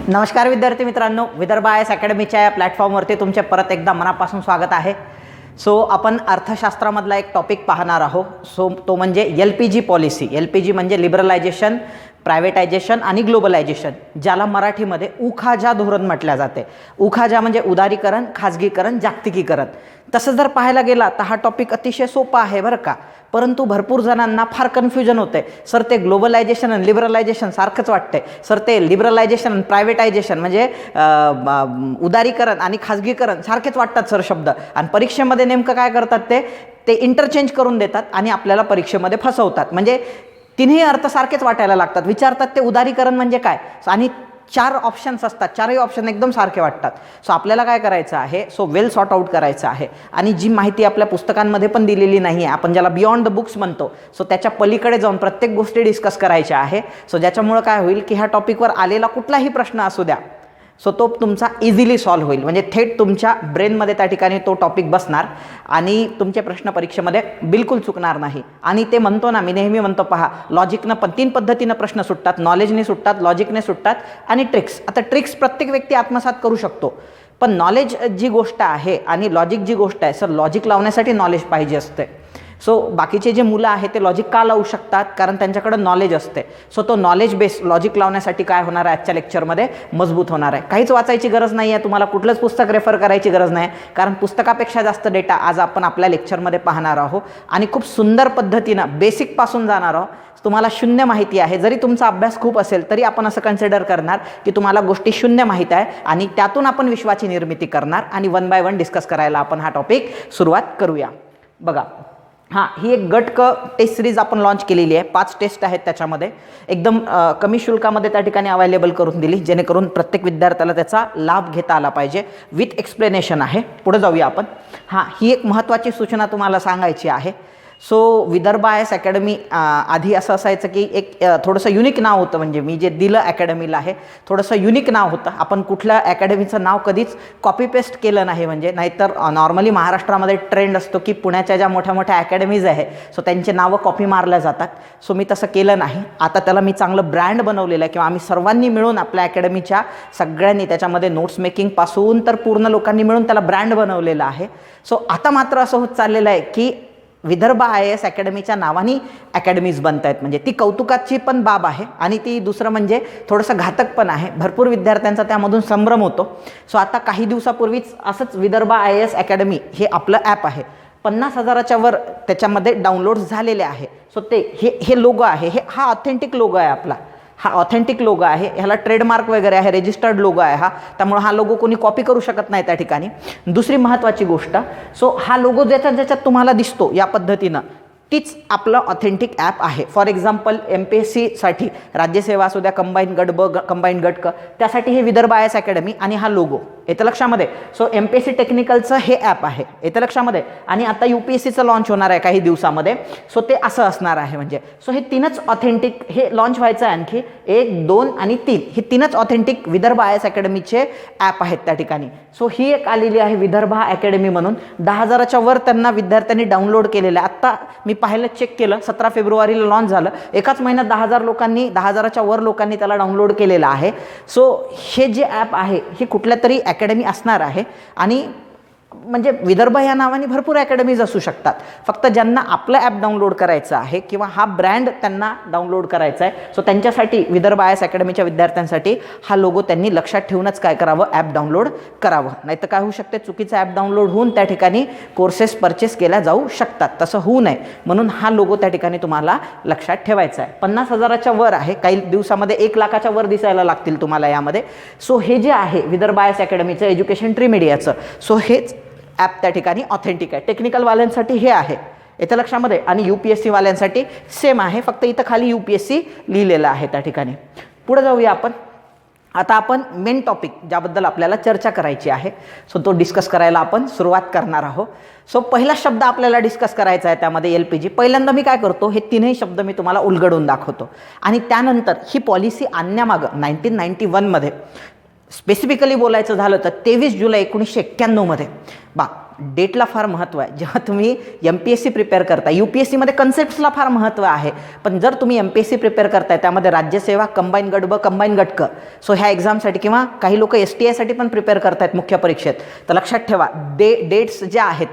नमस्कार विद्यार्थी मित्रांनो, विदर्भ आय एस अकॅडमीच्या या प्लॅटफॉर्मवरती तुमचे परत एकदा मनापासून स्वागत आहे. सो आपण अर्थशास्त्रामधला एक टॉपिक पाहणार आहोत. सो तो म्हणजे LPG पॉलिसी. LPG म्हणजे लिबरलायझेशन, प्रायव्हेटायझेशन आणि ग्लोबलायझेशन, ज्याला मराठीमध्ये उखाजा धोरण म्हटल्या जाते. उखाजा म्हणजे उदारीकरण, खाजगीकरण, जागतिकीकरण. तसं जर पाहायला गेला तर हा टॉपिक अतिशय सोपा आहे बरं का, परंतु भरपूर जणांना फार कन्फ्युजन होते. सर ते ग्लोबलायझेशन आणि लिबरलायझेशन सारखंच वाटते. सर ते लिबरलायझेशन आणि प्रायव्हेटायझेशन म्हणजे उदारीकरण आणि खाजगीकरण सारखेच वाटतात सर शब्द. आणि परीक्षेमध्ये नेमकं काय करतात ते इंटरचेंज करून देतात आणि आपल्याला परीक्षेमध्ये फसवतात. म्हणजे तिन्ही अर्थ सारखेच वाटायला लागतात. विचारतात ते उदारीकरण म्हणजे काय, आणि 4 ऑप्शन्स असतात, 4ही ऑप्शन एकदम सारखे वाटतात. सो आपल्याला काय करायचं आहे, सो वेल सॉर्ट आउट करायचं आहे. आणि जी माहिती आपल्या पुस्तकांमध्ये पण दिलेली नाही आहे, आपण ज्याला बियॉन्ड द बुक्स म्हणतो, सो त्याच्या पलीकडे जाऊन प्रत्येक गोष्टी डिस्कस करायच्या आहे. सो ज्याच्यामुळं काय होईल की ह्या टॉपिकवर आलेला कुठलाही प्रश्न असू द्या, सो तो तुमचा इझिली सॉल्व्ह होईल. म्हणजे थेट तुमच्या ब्रेनमध्ये त्या ठिकाणी तो टॉपिक बसणार आणि तुमचे प्रश्न परीक्षेमध्ये बिलकुल चुकणार नाही. आणि ते म्हणतो ना, मी नेहमी म्हणतो पहा, लॉजिकनं पण 3 पद्धतीनं प्रश्न सुटतात. नॉलेजने सुटतात, लॉजिकने सुटतात आणि ट्रिक्स. आता ट्रिक्स प्रत्येक व्यक्ती आत्मसात करू शकतो, पण नॉलेज जी गोष्ट आहे आणि लॉजिक जी गोष्ट आहे, सर लॉजिक लावण्यासाठी नॉलेज पाहिजे असते. सो बाकीचे जे मुलं आहेत ते लॉजिक का लावू शकतात, कारण त्यांच्याकडे नॉलेज असते. सो तो नॉलेज बेस लॉजिक लावण्यासाठी काय होणार आहे, आजच्या लेक्चरमध्ये मजबूत होणार आहे. काहीच वाचायची गरज नाही आहे, तुम्हाला कुठलंच पुस्तक रेफर करायची गरज नाही, कारण पुस्तकापेक्षा जास्त डेटा आज आपण आपल्या लेक्चरमध्ये पाहणार आहोत आणि खूप सुंदर पद्धतीनं बेसिकपासून जाणार आहोत. तुम्हाला शून्य माहिती आहे, जरी तुमचा अभ्यास खूप असेल तरी आपण असं कन्सिडर करणार की तुम्हाला गोष्टी शून्य माहीत आहे आणि त्यातून आपण विश्वाची निर्मिती करणार आणि 1 बाय 1 डिस्कस करायला आपण हा टॉपिक सुरुवात करूया. बघा, ही एक गट क टेस्ट सिरीज आपण लॉन्च केलेली आहे. 5 टेस्ट आहेत त्याच्यामध्ये, एकदम कमी शुल्कामध्ये त्या ठिकाणी अवेलेबल करून दिली, जेणेकरून प्रत्येक विद्यार्थ्याला त्याचा लाभ घेता आला पाहिजे. विथ एक्सप्लेनेशन आहे. पुढे जाऊया आपण. ही एक महत्त्वाची सूचना तुम्हाला सांगायची आहे. So Vidarbha I S academy आधी असं असायचं की एक थोडंसं युनिक नाव होतं. म्हणजे मी जे दिलं अकॅडमीला आहे थोडंसं युनिक नाव होतं. आपण कुठल्या अकॅडमीचं नाव कधीच कॉपी पेस्ट केलं नाही. म्हणजे नाहीतर नॉर्मली महाराष्ट्रामध्ये ट्रेंड असतो की पुण्याच्या ज्या मोठ्या मोठ्या अकॅडमीज आहे सो त्यांचे नावं कॉपी मारल्या जातात. सो मी तसं केलं नाही. आता त्याला मी चांगलं ब्रँड बनवलेलं आहे, किंवा आम्ही सर्वांनी मिळून आपल्या अकॅडमीच्या सगळ्यांनी त्याच्यामध्ये नोट्स मेकिंगपासून तर पूर्ण लोकांनी मिळून त्याला ब्रँड बनवलेलं आहे. सो आता मात्र असं होत चाललेलं आहे की विदर्भ आय एस अकॅडमीच्या नावाने अकॅडमीज बनत आहेत. म्हणजे ती कौतुकाची पण बाब आहे आणि ती दुसरं म्हणजे थोडंसं घातक पण आहे. भरपूर विद्यार्थ्यांचा त्यामधून संभ्रम होतो. सो आता काही दिवसापूर्वीच असंच विदर्भ आय एस अकॅडमी हे आपलं ॲप आहे, 50,000च्या वर त्याच्यामध्ये डाउनलोड झालेले आहे. सो हे लोगो आहे, हा ऑथेंटिक लोगो आहे आपला. हा ऑथेंटिक लोगो आहे, ह्याला ट्रेडमार्क वगैरे आहे, रजिस्टर्ड लोगो आहे हा. त्यामुळे हा लोगो कोणी कॉपी करू शकत नाही त्या ठिकाणी. दुसरी महत्त्वाची गोष्ट, सो हा लोगो ज्याच्यात तुम्हाला दिसतो या पद्धतीनं, तीच आपलं ऑथेंटिक ॲप आहे. फॉर एक्झाम्पल MPSCसाठी राज्यसेवा असू द्या, कंबाईन गट ब, कंबाईन गट क, त्यासाठी हे विदर्भ आय एस अकॅडमी आणि हा लोगो येतं लक्षामध्ये. सो MPSC टेक्निकलचं हे ॲप आहे, येतं लक्षामध्ये. आणि आता UPSCचं लॉन्च होणार आहे काही दिवसामध्ये. सो ते असं असणार आहे. म्हणजे सो हे 3च ऑथेंटिक, हे लॉन्च व्हायचं आहे आणखी 1, 2 आणि 3, हे 3च ऑथेंटिक विदर्भ आय एस अकॅडमीचे ॲप आहेत त्या ठिकाणी. सो ही एक आलेली आहे विदर्भ अकॅडमी म्हणून. 10,000च्या वर त्यांना विद्यार्थ्यांनी डाउनलोड केलेलं आहे. आत्ता मी पाहिलं, चेक केलं, 17 फेब्रुवारीला लॉन्च झालं. एकाच महिन्यात 10,000च्या वर लोकांनी त्याला डाउनलोड केलेलं आहे. सो हे जे ॲप आहे हे कुठल्या तरी अकॅडमी असणार आहे. आणि म्हणजे विदर्भ या नावाने भरपूर अकॅडमीज असू शकतात. फक्त ज्यांना आपलं ॲप डाउनलोड करायचं आहे किंवा हा ब्रँड त्यांना डाउनलोड करायचा आहे, सो त्यांच्यासाठी विदर्भ आय एस अकॅडमीच्या विद्यार्थ्यांसाठी हा लोगो त्यांनी लक्षात ठेवूनच काय करावं, ॲप डाउनलोड करावं. नाहीतर काय होऊ शकते, चुकीचं ॲप डाउनलोड होऊन त्या ठिकाणी कोर्सेस परचेस केल्या जाऊ शकतात. तसं होऊ नये म्हणून हा लोगो त्या ठिकाणी तुम्हाला लक्षात ठेवायचा आहे. 50,000च्या वर आहे, काही दिवसामध्ये 1,00,000च्या वर दिसायला लागतील तुम्हाला यामध्ये. सो हे जे आहे विदर्भ आय एस अकॅडमीचं एज्युकेशन ट्री मीडियाचं, सो हेच ॲप त्या ठिकाणी ऑथेंटिक आहे. टेक्निकलवाल्यांसाठी हे आहे, येतं लक्षामध्ये. आणि UPSCवाल्यांसाठी सेम आहे, फक्त इथं खाली UPSC लिहिलेलं आहे त्या ठिकाणी. पुढे जाऊया आपण. आता आपण मेन टॉपिक ज्याबद्दल आपल्याला चर्चा करायची आहे, सो तो डिस्कस करायला आपण सुरुवात करणार आहोत. सो पहिला शब्द आपल्याला डिस्कस करायचा आहे त्यामध्ये LPG. पहिल्यांदा मी काय करतो, हे 3ही शब्द मी तुम्हाला उलगडून दाखवतो आणि त्यानंतर ही पॉलिसी आणण्यामागं 1991मध्ये स्पेसिफिकली बोलायचं झालं तर 23 जुलै 1991मध्ये डेटला फार महत्त्व आहे. जेव्हा तुम्ही MPSC प्रिपेअर करता, UPSCमध्ये कन्सेप्ट्सला फार महत्त्व आहे, पण जर तुम्ही MPSC प्रिपेअर करताय त्यामध्ये राज्यसेवा, कंबाईन गट ब, कंबाईन गट क, सो ह्या एक्झामसाठी किंवा काही लोक STIसाठी पण प्रिपेअर करतायत मुख्य परीक्षेत, तर लक्षात ठेवा डेट्स ज्या आहेत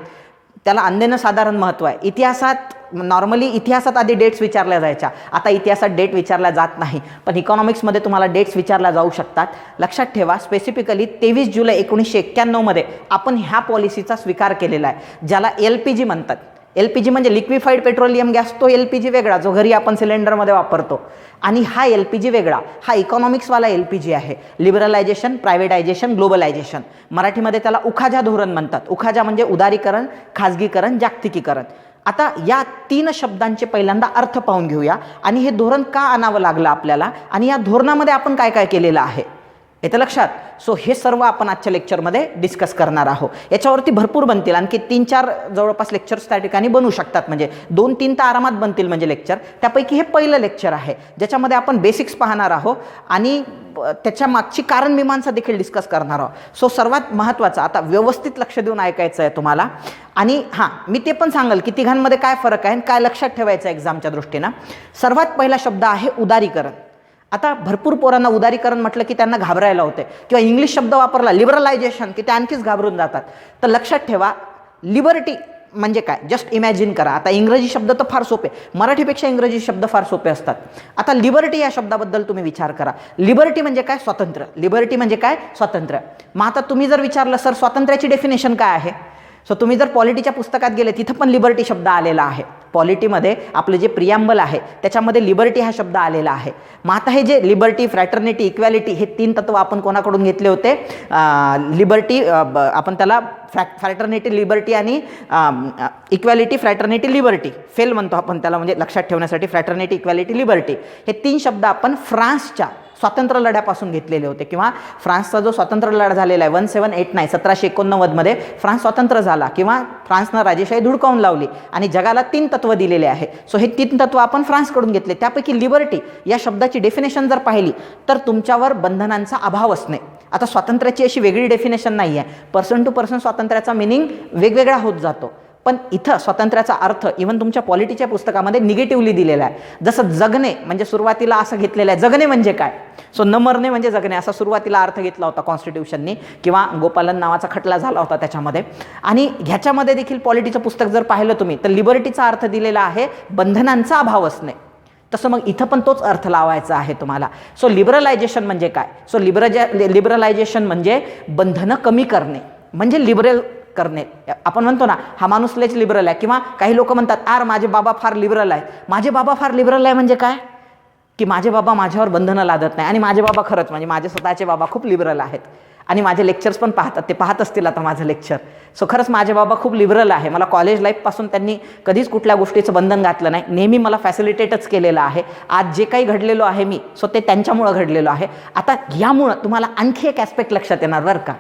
त्याला अन्यनं साधारण महत्त्व आहे. इतिहासात नॉर्मली इतिहासात आधी डेट्स विचारल्या जायच्या, आता इतिहासात डेट विचारल्या जात नाही, पण इकॉनॉमिक्समध्ये तुम्हाला डेट्स विचारल्या जाऊ शकतात. लक्षात ठेवा स्पेसिफिकली 23 जुलै 1991मध्ये आपण ह्या पॉलिसीचा स्वीकार केलेला आहे, ज्याला LPG म्हणतात. LPG म्हणजे लिक्विफाईड पेट्रोलियम गॅस, तो LPG वेगळा जो घरी आपण सिलेंडरमध्ये वापरतो, आणि हा LPG वेगळा, हा इकॉनॉमिक्सवाला LPG आहे. लिबरलायझेशन, प्रायव्हेटायझेशन, ग्लोबलायझेशन, मराठीमध्ये त्याला उखाजा धोरण म्हणतात. उखाजा म्हणजे उदारीकरण, खाजगीकरण, जागतिकीकरण. आता या 3 शब्दांचे पहिल्यांदा अर्थ पाहून घेऊया आणि हे धोरण का आणावं लागलं आपल्याला आणि या धोरणामध्ये आपण काय काय केलेलं आहे येतं लक्षात. सो हे सर्व आपण आजच्या लेक्चरमध्ये डिस्कस करणार आहोत. याच्यावरती भरपूर बनतील, आणखी 3-4 जवळपास लेक्चर्स त्या ठिकाणी बनू शकतात, म्हणजे 2-3 तर आरामात बनतील म्हणजे लेक्चर. त्यापैकी हे पहिलं लेक्चर आहे ज्याच्यामध्ये आपण बेसिक्स पाहणार आहोत आणि त्याच्या मागची कारण मीमांसा देखील डिस्कस करणार आहोत. सो सर्वात महत्त्वाचं आता व्यवस्थित लक्ष देऊन ऐकायचं आहे तुम्हाला. आणि हां, मी ते पण सांगेल की तिघांमध्ये काय फरक आहे, काय लक्षात ठेवायचं आहे एक्झामच्या दृष्टीनं. सर्वात पहिला शब्द आहे उदारीकरण. आता भरपूर पोरांना उदारीकरण म्हटलं की त्यांना घाबरायला होते, किंवा इंग्लिश शब्द वापरला लिबरलायझेशन की ते आणखीच घाबरून जातात. तर लक्षात ठेवा लिबर्टी म्हणजे काय, जस्ट इमॅजिन करा. आता इंग्रजी शब्द तर फार सोपे, मराठीपेक्षा इंग्रजी शब्द फार सोपे असतात. आता लिबर्टी या शब्दाबद्दल तुम्ही विचार करा. लिबर्टी म्हणजे काय, स्वातंत्र्य. लिबर्टी म्हणजे काय, स्वातंत्र्य. मग आता तुम्ही जर विचारलं सर स्वातंत्र्याची डेफिनेशन काय आहे, सो तुम्ही जर पॉलिटीच्या पुस्तकात गेले तिथं पण लिबर्टी शब्द आलेला आहे. पॉलिटीमध्ये आपलं जे प्रिॲम्बल आहे त्याच्यामध्ये लिबर्टी हा शब्द आलेला आहे. मग आता हे जे लिबर्टी, फ्रॅटर्निटी, इक्वॅलिटी हे 3 तत्व आपण कोणाकडून घेतले होते, लिबर्टी आपण त्याला फ्रॅटर्निटी, लिबर्टी आणि इक्वॅलिटी, फ्रॅटर्निटी, लिबर्टी, फेल म्हणतो आपण त्याला, म्हणजे लक्षात ठेवण्यासाठी फ्रॅटर्निटी, इक्वॅलिटी, लिबर्टी हे 3 शब्द आपण फ्रान्सच्या स्वातंत्र्य लढ्यापासून घेतलेले होते, किंवा फ्रान्सचा जो स्वातंत्र्य लढा झालेला आहे 1789 1789मध्ये फ्रान्स स्वतंत्र झाला, किंवा फ्रान्सनं राजेशाही धुडकावून लावली आणि जगाला 3 तत्व दिलेले आहे. सो हे 3 तत्व आपण फ्रान्सकडून घेतले. त्यापैकी लिबर्टी या शब्दाची डेफिनेशन जर पाहिली तर तुमच्यावर बंधनांचा अभाव असणे. आता स्वातंत्र्याची अशी वेगळी डेफिनेशन नाही आहे, पर्सन टू पर्सन स्वातंत्र्याचा मिनिंग वेगवेगळा होत जातो, पण इथं स्वातंत्र्याचा अर्थ इव्हन तुमच्या पॉलिटीच्या पुस्तकामध्ये निगेटिव्हली दिलेला आहे. जसं जगणे म्हणजे सुरुवातीला असं घेतलेलं आहे, जगणे म्हणजे काय, सो न मरणे म्हणजे जगणे असा सुरुवातीला अर्थ घेतला होता कॉन्स्टिट्यूशननी, किंवा गोपालन नावाचा खटला झाला होता त्याच्यामध्ये. आणि ह्याच्यामध्ये देखील पॉलिटीचं पुस्तक जर पाहिलं तुम्ही तर लिबर्टीचा अर्थ दिलेला आहे बंधनांचा अभाव असणे. तसं मग इथं पण तोच अर्थ लावायचा आहे तुम्हाला. सो लिबरलायझेशन म्हणजे काय, सो लिबरलायझेशन म्हणजे बंधनं कमी करणे, म्हणजे लिबरल करणे. आपण म्हणतो ना हा माणूस लयच लिबरल आहे, किंवा काही लोक म्हणतात माझे बाबा फार लिबरल आहे. माझे बाबा फार लिबरल आहे म्हणजे काय, की माझे बाबा माझ्यावर बंधनं लादत नाही. आणि माझे बाबा खरंच म्हणजे माझे स्वतःचे बाबा खूप लिबरल आहेत आणि माझे लेक्चर्स पण पाहतात, ते पाहत असतील आता माझं लेक्चर. सो खरंच माझे बाबा खूप लिबरल आहे, मला कॉलेज लाईफपासून त्यांनी कधीच कुठल्या गोष्टीचं बंधन घातलं नाही, नेहमी मला फॅसिलिटेटच केलेलं आहे. आज जे काही घडलेलो आहे मी, सो ते त्यांच्यामुळं घडलेलो आहे. आता ह्यामुळं तुम्हाला आणखी एक ॲस्पेक्ट लक्षात येणार बरं का,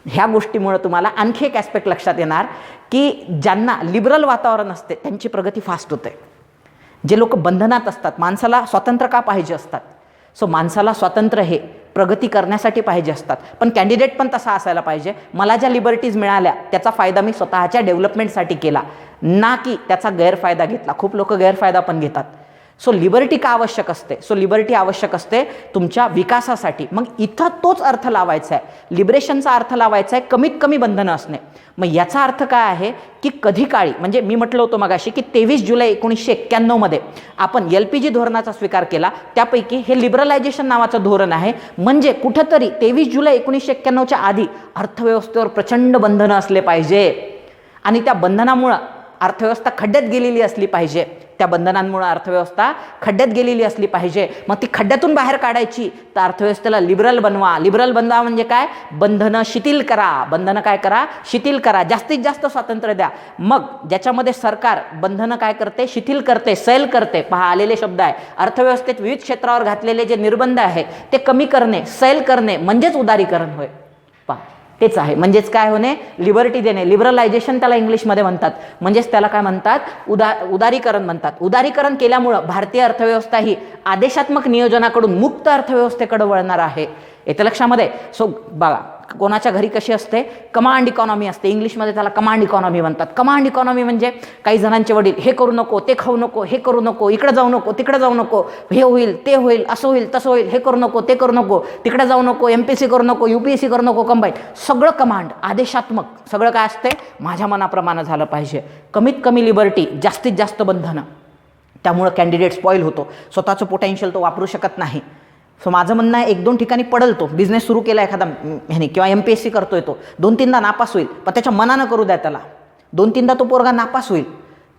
ह्या गोष्टीमुळं तुम्हाला आणखी एक ॲस्पेक्ट लक्षात येणार की ज्यांना लिबरल वातावरण असते त्यांची प्रगती फास्ट होते. जे लोक बंधनात असतात, माणसाला स्वातंत्र्य का पाहिजे असतात, सो माणसाला स्वातंत्र्य हे प्रगती करण्यासाठी पाहिजे असतात, पण कॅन्डिडेट पण तसा असायला पाहिजे, मला ज्या लिबर्टीज मिळाल्या त्याचा फायदा मी स्वतःच्या डेव्हलपमेंटसाठी केला, ना की त्याचा गैरफायदा घेतला. खूप लोक गैरफायदा पण घेतात. सो लिबर्टी का आवश्यक असते, सो लिबर्टी आवश्यक असते तुमच्या विकासासाठी. मग इथं तोच अर्थ लावायचा आहे, लिबरेशनचा अर्थ लावायचा आहे कमीत कमी बंधनं असणे. मग याचा अर्थ काय आहे की कधी काळी, म्हणजे मी म्हटलं होतं मगाशी की 23 जुलै 1991मध्ये आपण LPG धोरणाचा स्वीकार केला, त्यापैकी हे लिबरलायझेशन नावाचं धोरण आहे. म्हणजे कुठंतरी 23 जुलै 1991च्या आधी अर्थव्यवस्थेवर प्रचंड बंधनं असले पाहिजे आणि त्या बंधनामुळं अर्थव्यवस्था खड्ड्यात गेलेली असली पाहिजे. त्या बंधनांमुळे अर्थव्यवस्था खड्ड्यात गेलेली असली पाहिजे. मग ती खड्ड्यातून बाहेर काढायची तर अर्थव्यवस्थेला लिबरल बनवा. लिबरल बनवा म्हणजे काय, बंधनं शिथिल करा. बंधनं काय करा, शिथिल करा. जास्तीत जास्त स्वातंत्र्य द्या. मग ज्याच्यामध्ये सरकार बंधनं काय करते, शिथिल करते, सैल करते. पहा आलेले शब्द आहे. अर्थव्यवस्थेत विविध क्षेत्रावर घातलेले जे निर्बंध आहे ते कमी करणे, सैल करणे म्हणजेच उदारीकरण होय. पहा तेच आहे. म्हणजेच काय होणे, लिबर्टी देणे. लिबरलायझेशन त्याला इंग्लिशमध्ये म्हणतात. म्हणजेच त्याला काय म्हणतात, उदारीकरण म्हणतात. उदारीकरण केल्यामुळं भारतीय अर्थव्यवस्था ही आदेशात्मक नियोजनाकडून मुक्त अर्थव्यवस्थेकडे वळणार आहे. येतं लक्षामध्ये. सो बघा कोणाच्या घरी कशी असते, कमांड इकॉनॉमी असते. इंग्लिशमध्ये त्याला कमांड इकॉनॉमी म्हणतात. कमांड इकॉनॉमी म्हणजे काही जणांचे वडील हे करू नको, ते खाऊ नको, हे करू नको, इकडे जाऊ नको, तिकडे जाऊ नको, हे होईल, ते होईल, असं होईल, तसं होईल, हे करू नको, ते करू नको, तिकडे जाऊ नको, MPSC करू नको, UPSC करू नको, कंबाईन सगळं कमांड, आदेशात्मक सगळं काय असते, माझ्या मनाप्रमाणे झालं पाहिजे. कमीत कमी लिबर्टी, जास्तीत जास्त बंधनं. त्यामुळं कॅन्डिडेट स्पॉईल होतो, स्वतःचं पोटेन्शियल तो वापरू शकत नाही. सो माझं म्हणणं आहे, 1-2 ठिकाणी पडल तो, बिझनेस सुरू केला एखादा ह्याने किंवा MPSC करतोय तो, 2-3दा नापास होईल, पण त्याच्या मनानं करू द्या त्याला. 2-3दा तो पोरगा नापास होईल,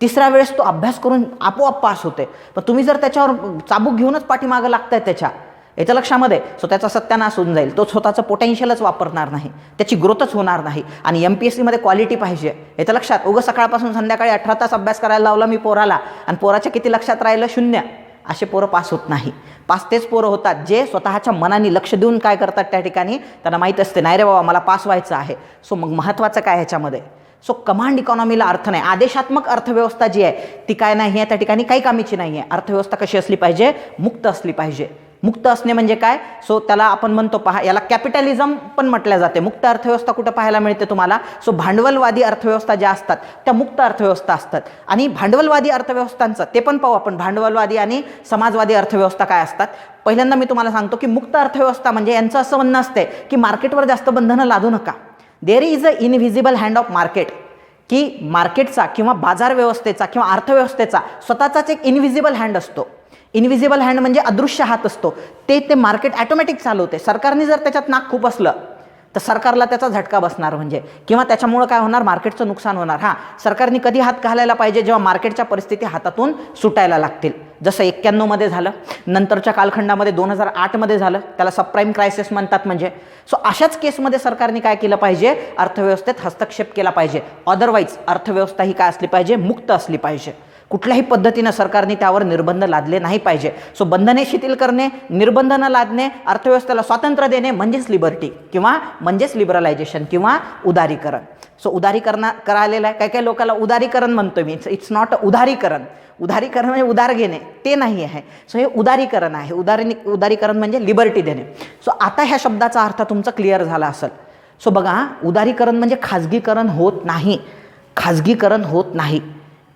तिसऱ्या वेळेस तो अभ्यास करून आपोआप पास होते. पण तुम्ही जर त्याच्यावर चाबूक घेऊनच पाठीमागं लागताय त्याच्या, याच्या लक्षामध्ये, सो त्याचा सत्यानाश होऊन जाईल. तो स्वतःचं पोटेन्शियलच वापरणार नाही, त्याची ग्रोथच होणार नाही. आणि MPSCमध्ये क्वालिटी पाहिजे, याच्या लक्षात. उगं सकाळपासून संध्याकाळी 18 तास अभ्यास करायला लावला मी पोराला, आणि पोराच्या किती लक्षात राहिलं, 0. असे पोरं पास होत नाही. पास तेच पोरं होतात जे स्वतःच्या मनाने लक्ष देऊन काय करतात, त्या ठिकाणी त्यांना माहीत असते, नाही रे बाबा मला पास व्हायचं आहे. सो मग महत्त्वाचं काय ह्याच्यामध्ये, सो कमांड इकॉनॉमीला अर्थ नाही. आदेशात्मक अर्थव्यवस्था जी आहे ती काय नाही आहे, त्या ठिकाणी काही कामीची नाही आहे. अर्थव्यवस्था कशी असली पाहिजे, मुक्त असली पाहिजे. मुक्त असणे म्हणजे काय, सो त्याला आपण म्हणतो, पहा, याला कॅपिटलिझम पण म्हटलं जाते. मुक्त अर्थव्यवस्था कुठं पाहायला मिळते तुम्हाला, सो भांडवलवादी अर्थव्यवस्था ज्या असतात त्या मुक्त अर्थव्यवस्था असतात. आणि भांडवलवादी अर्थव्यवस्थांचं ते पण पाहू आपण, भांडवलवादी आणि समाजवादी अर्थव्यवस्था काय असतात. पहिल्यांदा मी तुम्हाला सांगतो की मुक्त अर्थव्यवस्था म्हणजे यांचं असं म्हणणं असते की मार्केटवर जास्त बंधनं लादू नका. There is a invisible hand of market, की मार्केटचा किंवा बाजार व्यवस्थेचा किंवा अर्थव्यवस्थेचा स्वतःचाच एक इनव्हिजिबल हँड असतो. इनव्हिजिबल हँड म्हणजे अदृश्य हात असतो, ते मार्केट ॲटोमॅटिक चालवते. सरकारने जर त्याच्यात नाक खूप असलं तर सरकारला त्याचा झटका बसणार, म्हणजे किंवा त्याच्यामुळं काय होणार, मार्केटचं नुकसान होणार. हां, सरकारने कधी हात घालायला पाहिजे, जेव्हा मार्केटच्या परिस्थिती हातातून सुटायला लागतील. जसं 91मध्ये झालं, नंतरच्या कालखंडामध्ये 2008मध्ये झालं, त्याला सबप्राईम क्रायसिस म्हणतात. म्हणजे सो अशाच केसमध्ये सरकारने काय केलं पाहिजे, अर्थव्यवस्थेत हस्तक्षेप केला पाहिजे. अदरवाईज अर्थव्यवस्था ही काय असली पाहिजे, मुक्त असली पाहिजे. कुठल्याही पद्धतीनं सरकारने त्यावर निर्बंध लादले नाही पाहिजे. सो बंधने शिथिल करणे, निर्बंध न लादणे, अर्थव्यवस्थेला स्वातंत्र्य देणे म्हणजेच लिबर्टी किंवा म्हणजेच लिबरलायझेशन किंवा उदारीकरण. सो उदारीकरण करालेलं आहे. काही लोकांना उदारीकरण म्हणतो मी, इट्स नॉट उदारीकरण. उदारीकरण म्हणजे उदार घेणे ते नाही आहे. सो हे उदारीकरण आहे. उदारीकरण म्हणजे लिबर्टी देणे. सो आता ह्या शब्दाचा अर्थ तुमचा क्लिअर झाला असेल. सो बघा, उदारीकरण म्हणजे खाजगीकरण होत नाही, खाजगीकरण होत नाही.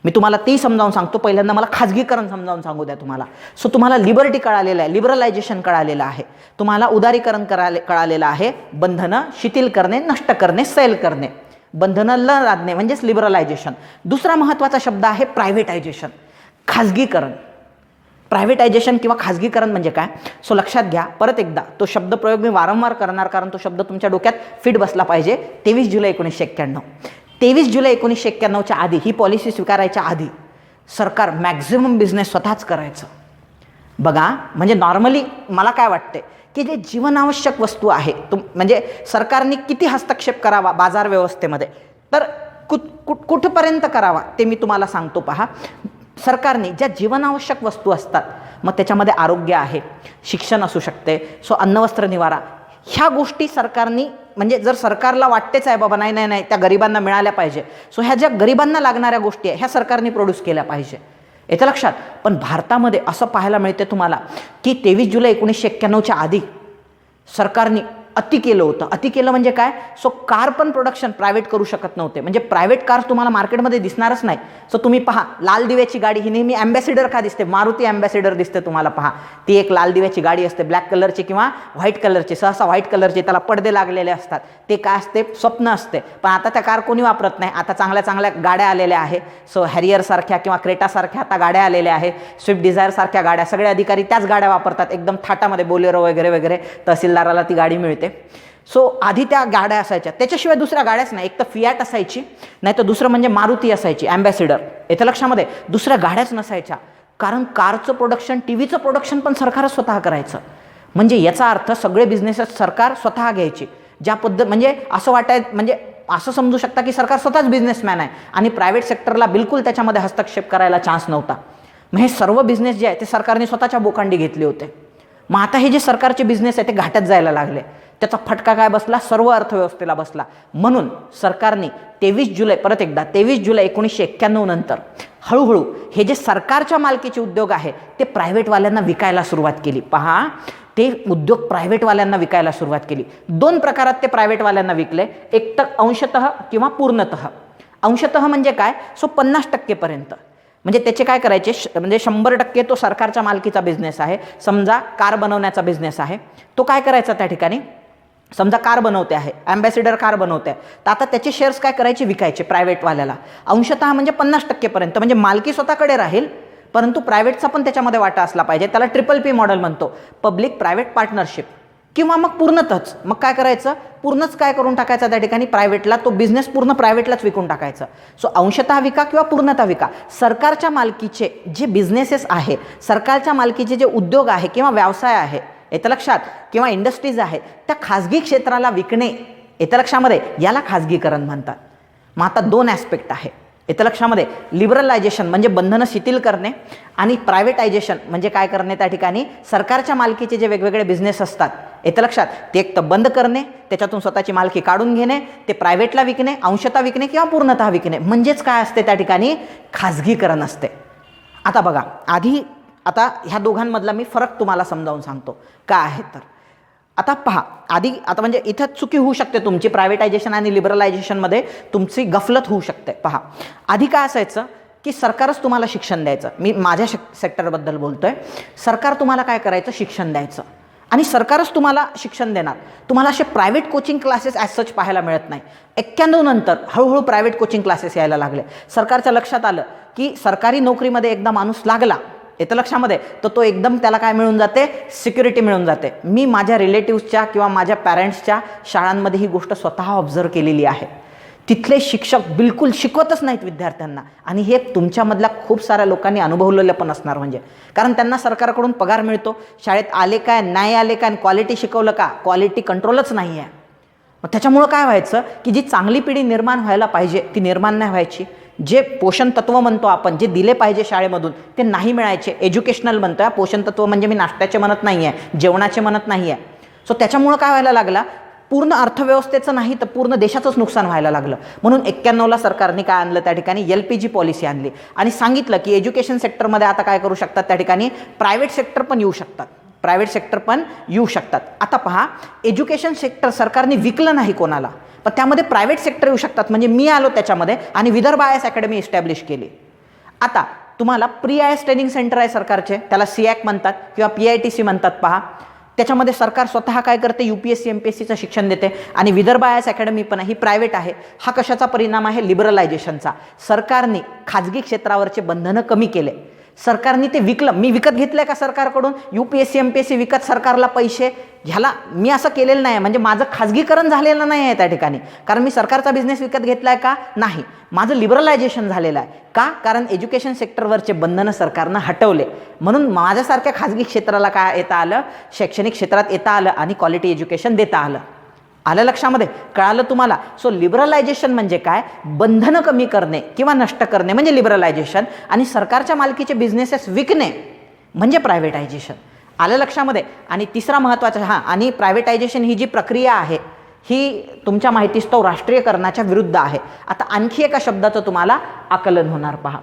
मी तुम्हाला ते समजावून सांगतो. पहिल्यांदा मला खाजगीकरण समजावून सांगू द्या तुम्हाला. सो तुम्हाला लिबर्टी कळालेलं आहे, लिबरलायझेशन कळालेलं आहे, तुम्हाला उदारीकरण कळालेलं आहे. बंधनं शिथिल करणे, नष्ट करणे, सैल करणे, बंधनं न लादणे म्हणजेच लिबरलायझेशन. दुसरा महत्त्वाचा शब्द आहे प्रायव्हेटायझेशन, खाजगीकरण. प्रायव्हेटायझेशन किंवा खाजगीकरण म्हणजे काय, सो लक्षात घ्या. परत एकदा तो शब्दप्रयोग मी वारंवार करणार, कारण तो शब्द तुमच्या डोक्यात फिट बसला पाहिजे. 23 जुलै 1991, 23 जुलै 1991च्या आधी, ही पॉलिसी स्वीकारायच्या आधी सरकार मॅक्झिमम बिझनेस स्वतःच करायचं. बघा, म्हणजे नॉर्मली मला काय वाटते की जे जीवनावश्यक वस्तू आहे, म्हणजे सरकारने किती हस्तक्षेप करावा बाजार व्यवस्थेमध्ये, तर कुठपर्यंत करावा ते मी तुम्हाला सांगतो. पहा, सरकारने ज्या जीवनावश्यक वस्तू असतात, मग त्याच्यामध्ये आरोग्य आहे, शिक्षण असू शकते, सो अन्न वस्त्र निवारा, ह्या गोष्टी सरकारने, म्हणजे जर सरकारला वाटतेच आहे बाबा नाही नाही नाही त्या गरिबांना मिळाल्या पाहिजे, सो ह्या ज्या गरिबांना लागणाऱ्या गोष्टी आहे ह्या सरकारने प्रोड्यूस केल्या पाहिजे. येतं लक्षात. पण भारतामध्ये असं पाहायला मिळते तुम्हाला की 23 जुलै 1991च्या आधी सरकारने अति केलं होतं. अति केलं म्हणजे काय, सो कार पण प्रोडक्शन प्रायव्हेट करू शकत नव्हते. म्हणजे प्रायव्हेट कार्स तुम्हाला मार्केटमध्ये दिसणारच नाही. सो तुम्ही पहा, लाल दिव्याची गाडी ही नेहमी ॲम्बॅसिडर का दिसते, मारुती ॲम्बॅसिडर दिसते तुम्हाला. पहा, ती एक लाल दिव्याची गाडी असते, ब्लॅक कलरची किंवा व्हाईट कलरची, सहसा व्हाईट कलरची, त्याला पडदे लागलेले असतात. ते काय असते, स्वप्न असते. पण आता त्या कार कोणी वापरत नाही. आता चांगल्या चांगल्या गाड्या आलेल्या आहे. सो हॅरियरसारख्या किंवा क्रेटासारख्या आता गाड्या आलेल्या आहे, स्विफ्ट डिझायरसारख्या गाड्या, सगळे अधिकारी त्याच गाड्या वापरतात, एकदम थाटामध्ये, बोलेरो वगैरे वगैरे, तहसीलदाराला ती गाडी मिळते. सो आधी त्या गाड्या असायच्या, त्याच्याशिवाय दुसऱ्या गाड्याच नाही. एक तर फियाट असायची, नाही तर दुसरं म्हणजे मारुती असायची ॲम्बॅसिडर. येतं लक्षामध्ये, दुसऱ्या गाड्याच नसायच्या. कारण कारचं प्रोडक्शन, टीव्हीचं प्रोडक्शन पण सरकारच स्वतः करायचं. म्हणजे याचा अर्थ सगळे बिझनेसेस सरकार स्वतः घ्यायची. ज्या म्हणजे असं वाटायचं, म्हणजे असं समजू शकता की सरकार स्वतःच बिझनेसमॅन आहे आणि प्रायव्हेट सेक्टरला बिलकुल त्याच्यामध्ये हस्तक्षेप करायला चान्स नव्हता. मग हे सर्व बिझनेस जे आहे ते सरकारने स्वतःच्या बोकांडी घेतले होते. मग आता हे जे सरकारचे बिझनेस आहे ते घाट्यात जायला लागले. त्याचा फटका काय बसला, सर्व अर्थव्यवस्थेला बसला. म्हणून सरकारने 23 जुलै, परत एकदा 23 जुलै 1991 नंतर हळूहळू हे जे सरकारच्या मालकीचे उद्योग आहे ते प्रायव्हेटवाल्यांना विकायला सुरुवात केली. पहा, ते उद्योग प्रायव्हेटवाल्यांना विकायला सुरुवात केली. दोन प्रकारात ते प्रायव्हेटवाल्यांना विकले, एक तर अंशतः किंवा पूर्णतः. अंशतः म्हणजे काय, 50% पर्यंत, म्हणजे त्याचे काय करायचे, म्हणजे 100% तो सरकारच्या मालकीचा बिझनेस आहे. समजा कार बनवण्याचा बिझनेस आहे, तो काय करायचा त्या ठिकाणी, समजा कार बनवते आहे, ॲम्बॅसिडर कार बनवते आहे, तर आता त्याचे शेअर्स काय करायचे, विकायचे प्रायव्हेटवाल्याला. अंशतः म्हणजे 50% पर्यंत, म्हणजे मालकी स्वतःकडे राहील परंतु प्रायव्हेटचा पण त्याच्यामध्ये वाटा असला पाहिजे. त्याला PPP मॉडेल म्हणतो, पब्लिक प्रायव्हेट पार्टनरशिप. किंवा मग पूर्णतच, मग काय करायचं, पूर्णच काय करून टाकायचं त्या ठिकाणी, प्रायव्हेटला तो बिझनेस पूर्ण प्रायव्हेटलाच विकून टाकायचं. सो अंशतः विका किंवा पूर्णतः विका. सरकारच्या मालकीचे जे बिझनेसेस आहे, सरकारच्या मालकीचे जे उद्योग आहे किंवा व्यवसाय आहे, येतं लक्षात, किंवा इंडस्ट्रीज आहे, त्या खाजगी क्षेत्राला विकणे, येतं लक्षामध्ये, याला खाजगीकरण म्हणतात. मग आता दोन ॲस्पेक्ट आहे, येतं लक्षामध्ये. लिबरलायझेशन म्हणजे बंधनं शिथिल करणे, आणि प्रायव्हेटायझेशन म्हणजे काय करणे, त्या ठिकाणी सरकारच्या मालकीचे जे वेगवेगळे बिझनेस असतात, येतं लक्षात, ते एक तर बंद करणे, त्याच्यातून स्वतःची मालकी काढून घेणे, ते प्रायव्हेटला विकणे, अंशतः विकणे किंवा पूर्णतः विकणे, म्हणजेच काय असते त्या ठिकाणी, खाजगीकरण असते. आता बघा, आता ह्या दोघांमधला मी फरक तुम्हाला समजावून सांगतो काय आहे. तर आता पहा, आता म्हणजे इथं चुकी होऊ शकते तुमची, प्रायव्हेटायझेशन आणि लिबरलायझेशनमध्ये तुमची गफलत होऊ शकते. पहा, आधी काय असायचं की सरकारच तुम्हाला शिक्षण द्यायचं. मी माझ्या सेक्टरबद्दल बोलतोय. सरकार तुम्हाला काय करायचं, शिक्षण द्यायचं, आणि सरकारच तुम्हाला शिक्षण देणार. तुम्हाला असे private coaching classes as such पाहायला मिळत नाही. 91 नंतर हळूहळू प्रायव्हेट कोचिंग क्लासेस यायला लागले. सरकारच्या लक्षात आलं की सरकारी नोकरीमध्ये एकदा माणूस लागला, येतं लक्षामध्ये, तर तो एकदम त्याला काय मिळून जाते, सिक्युरिटी मिळून जाते. मी माझ्या रिलेटिव्सच्या किंवा माझ्या पॅरेंट्सच्या शाळांमध्ये ही गोष्ट स्वतः ऑब्झर्व केलेली आहे. तिथले शिक्षक बिलकुल शिकवतच नाहीत विद्यार्थ्यांना, आणि हे तुमच्यामधल्या खूप साऱ्या लोकांनी अनुभवलेलं पण असणार, म्हणजे कारण त्यांना सरकारकडून पगार मिळतो, शाळेत आले काय, नाही आले काय, क्वालिटी शिकवलं का, क्वालिटी कंट्रोलच नाही आहे. मग त्याच्यामुळं काय व्हायचं की जी चांगली पिढी निर्माण व्हायला पाहिजे ती निर्माण नाही व्हायची. जे पोषण तत्व म्हणतो आपण, जे दिले पाहिजे शाळेमधून, ते नाही मिळायचे. एज्युकेशनल म्हणतो आहे, पोषण तत्व म्हणजे मी नाश्त्याचे म्हणत नाही आहे, जेवणाचे म्हणत नाही आहे. सो त्याच्यामुळं काय व्हायला लागला, पूर्ण अर्थव्यवस्थेचं नाही तर पूर्ण देशाचंच नुकसान व्हायला लागलं. म्हणून 91ला सरकारने काय आणलं, त्या ठिकाणी LPG पॉलिसी आणली, आणि सांगितलं की एज्युकेशन सेक्टरमध्ये आता काय करू शकतात, त्या ठिकाणी प्रायव्हेट सेक्टर पण येऊ शकतात. आता पहा, एज्युकेशन सेक्टर सरकारने विकलं नाही कोणाला, पण त्यामध्ये प्रायव्हेट सेक्टर येऊ शकतात. म्हणजे मी आलो त्याच्यामध्ये आणि विदर्भ IAS अकॅडमी इस्टॅब्लिश केली. आता तुम्हाला प्री IAS ट्रेनिंग सेंटर आहे सरकारचे, त्याला CAC म्हणतात किंवा PITC म्हणतात. पहा, त्याच्यामध्ये सरकार स्वतः काय करते, UPSC MPSCचं शिक्षण देते, आणि विदर्भ IAS अकॅडमी पण ही प्रायव्हेट आहे. हा कशाचा परिणाम आहे, लिबरलायझेशनचा. सरकारने खाजगी क्षेत्रावरचे बंधनं कमी केले. सरकारने ते विकलं. मी विकत घेतलंय का सरकारकडून, UPSC MPSC विकत सरकारला पैसे, ह्याला मी असं केलेलं नाही. म्हणजे माझं खाजगीकरण झालेलं नाही आहे त्या ठिकाणी, कारण मी सरकारचा बिझनेस विकत घेतलाय का, नाही. माझं लिबरलायझेशन झालेलं आहे का, कारण एज्युकेशन सेक्टरवरचे बंधनं सरकारनं हटवले. म्हणून माझ्यासारख्या खाजगी क्षेत्राला काय येता आलं, शैक्षणिक क्षेत्रात येता आलं, आणि क्वालिटी एज्युकेशन देता आलं. लक्षामध्ये, कळालं तुम्हाला. सो लिबरलायझेशन म्हणजे काय, बंधनं कमी करणे किंवा नष्ट करणे म्हणजे लिबरलायझेशन, आणि सरकारच्या मालकीचे बिझनेसेस विकणे म्हणजे प्रायव्हेटायझेशन. लक्षामध्ये. आणि तिसरा महत्त्वाचा, आणि प्रायव्हेटायझेशन ही जी प्रक्रिया आहे ही तुमच्या माहितीस्तव राष्ट्रीयकरणाच्या विरुद्ध आहे. आता आणखी एका शब्दाचं तुम्हाला आकलन होणार. पहा,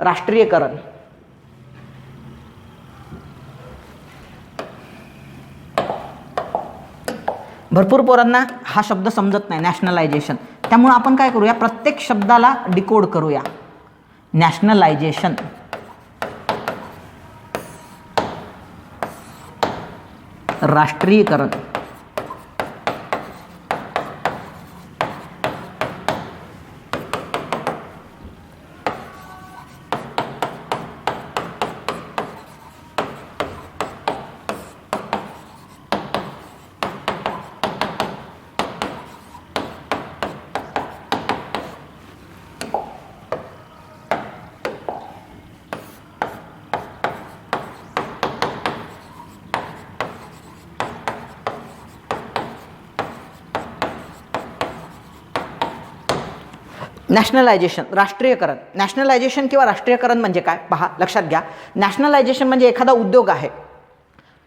राष्ट्रीयकरण. भरपूर पोरांना हा शब्द समजत नाही, नॅशनलायझेशन. त्यामुळे आपण काय करूया, प्रत्येक शब्दाला डिकोड करूया. नॅशनलायझेशन, राष्ट्रीयकरण. नॅशनलायझेशन, राष्ट्रीयकरण. नॅशनलायझेशन किंवा राष्ट्रीयकरण म्हणजे काय, पहा लक्षात घ्या. नॅशनलायझेशन म्हणजे एखादा उद्योग आहे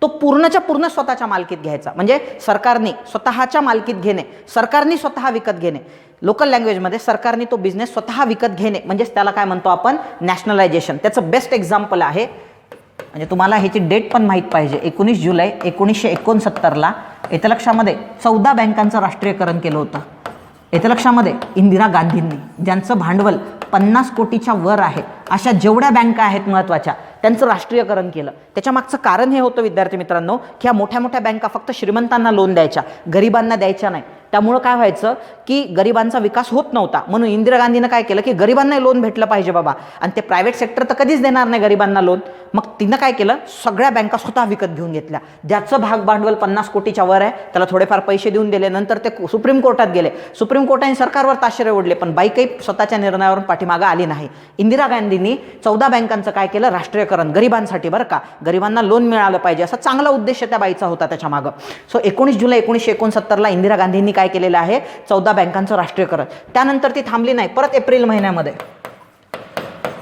तो पूर्णच्या पूर्ण स्वतःच्या मालकीत घ्यायचा, म्हणजे सरकारने स्वतःच्या मालकीत घेणे, सरकारने स्वतः विकत घेणे. लोकल लँग्वेजमध्ये सरकारने तो बिझनेस स्वतः विकत घेणे म्हणजेच त्याला काय म्हणतो आपण, नॅशनलायझेशन. त्याचं बेस्ट एक्झाम्पल आहे म्हणजे तुम्हाला ह्याची डेट पण माहीत पाहिजे. 19 जुलै 1969ला येत्या लक्षामध्ये 14 बँकांचं राष्ट्रीयकरण केलं होतं. येत्या लक्षामध्ये इंदिरा गांधींनी, ज्यांचं भांडवल 50 कोटीच्या वर आहे, अशा जेवढ्या बँका आहेत महत्त्वाच्या त्यांचं राष्ट्रीयकरण केलं. त्याच्या मागचं कारण हे होतं विद्यार्थी मित्रांनो, की ह्या मोठ्या मोठ्या बँका फक्त श्रीमंतांना लोन द्यायच्या, गरिबांना द्यायच्या नाही. त्यामुळं काय व्हायचं की गरिबांचा विकास होत नव्हता. म्हणून इंदिरा गांधीनं काय केलं की गरिबांना लोन भेटलं पाहिजे बाबा, आणि ते प्रायव्हेट सेक्टर तर कधीच देणार नाही गरिबांना लोन. मग तिनं काय केलं, सगळ्या बँका स्वतः विकत घेऊन घेतल्या. ज्याचं भाग भांडवल 50 कोटीच्या वर आहे त्याला थोडेफार पैसे देऊन दिले. नंतर ते सुप्रीम कोर्टात गेले. सुप्रीम कोर्टाने सरकारवर ताशेरे ओढले, पण बाई काही स्वतःच्या निर्णयावरून पाठीमागं आली नाही. इंदिरा गांधींनी 14 बँकांचं काय केलं, राष्ट्रीयकरण, गरिबांसाठी बरं का, गरिबांना लोन मिळालं पाहिजे असा चांगला उद्देश त्या बाईचा होता त्याच्या मागं. सो 19 जुलै 1969ला इंदिरा गांधींनी काय केलेलं आहे, 14 बँकांचं राष्ट्रीयकरण. त्यानंतर ती थांबली नाही, परत एप्रिल महिन्यामध्ये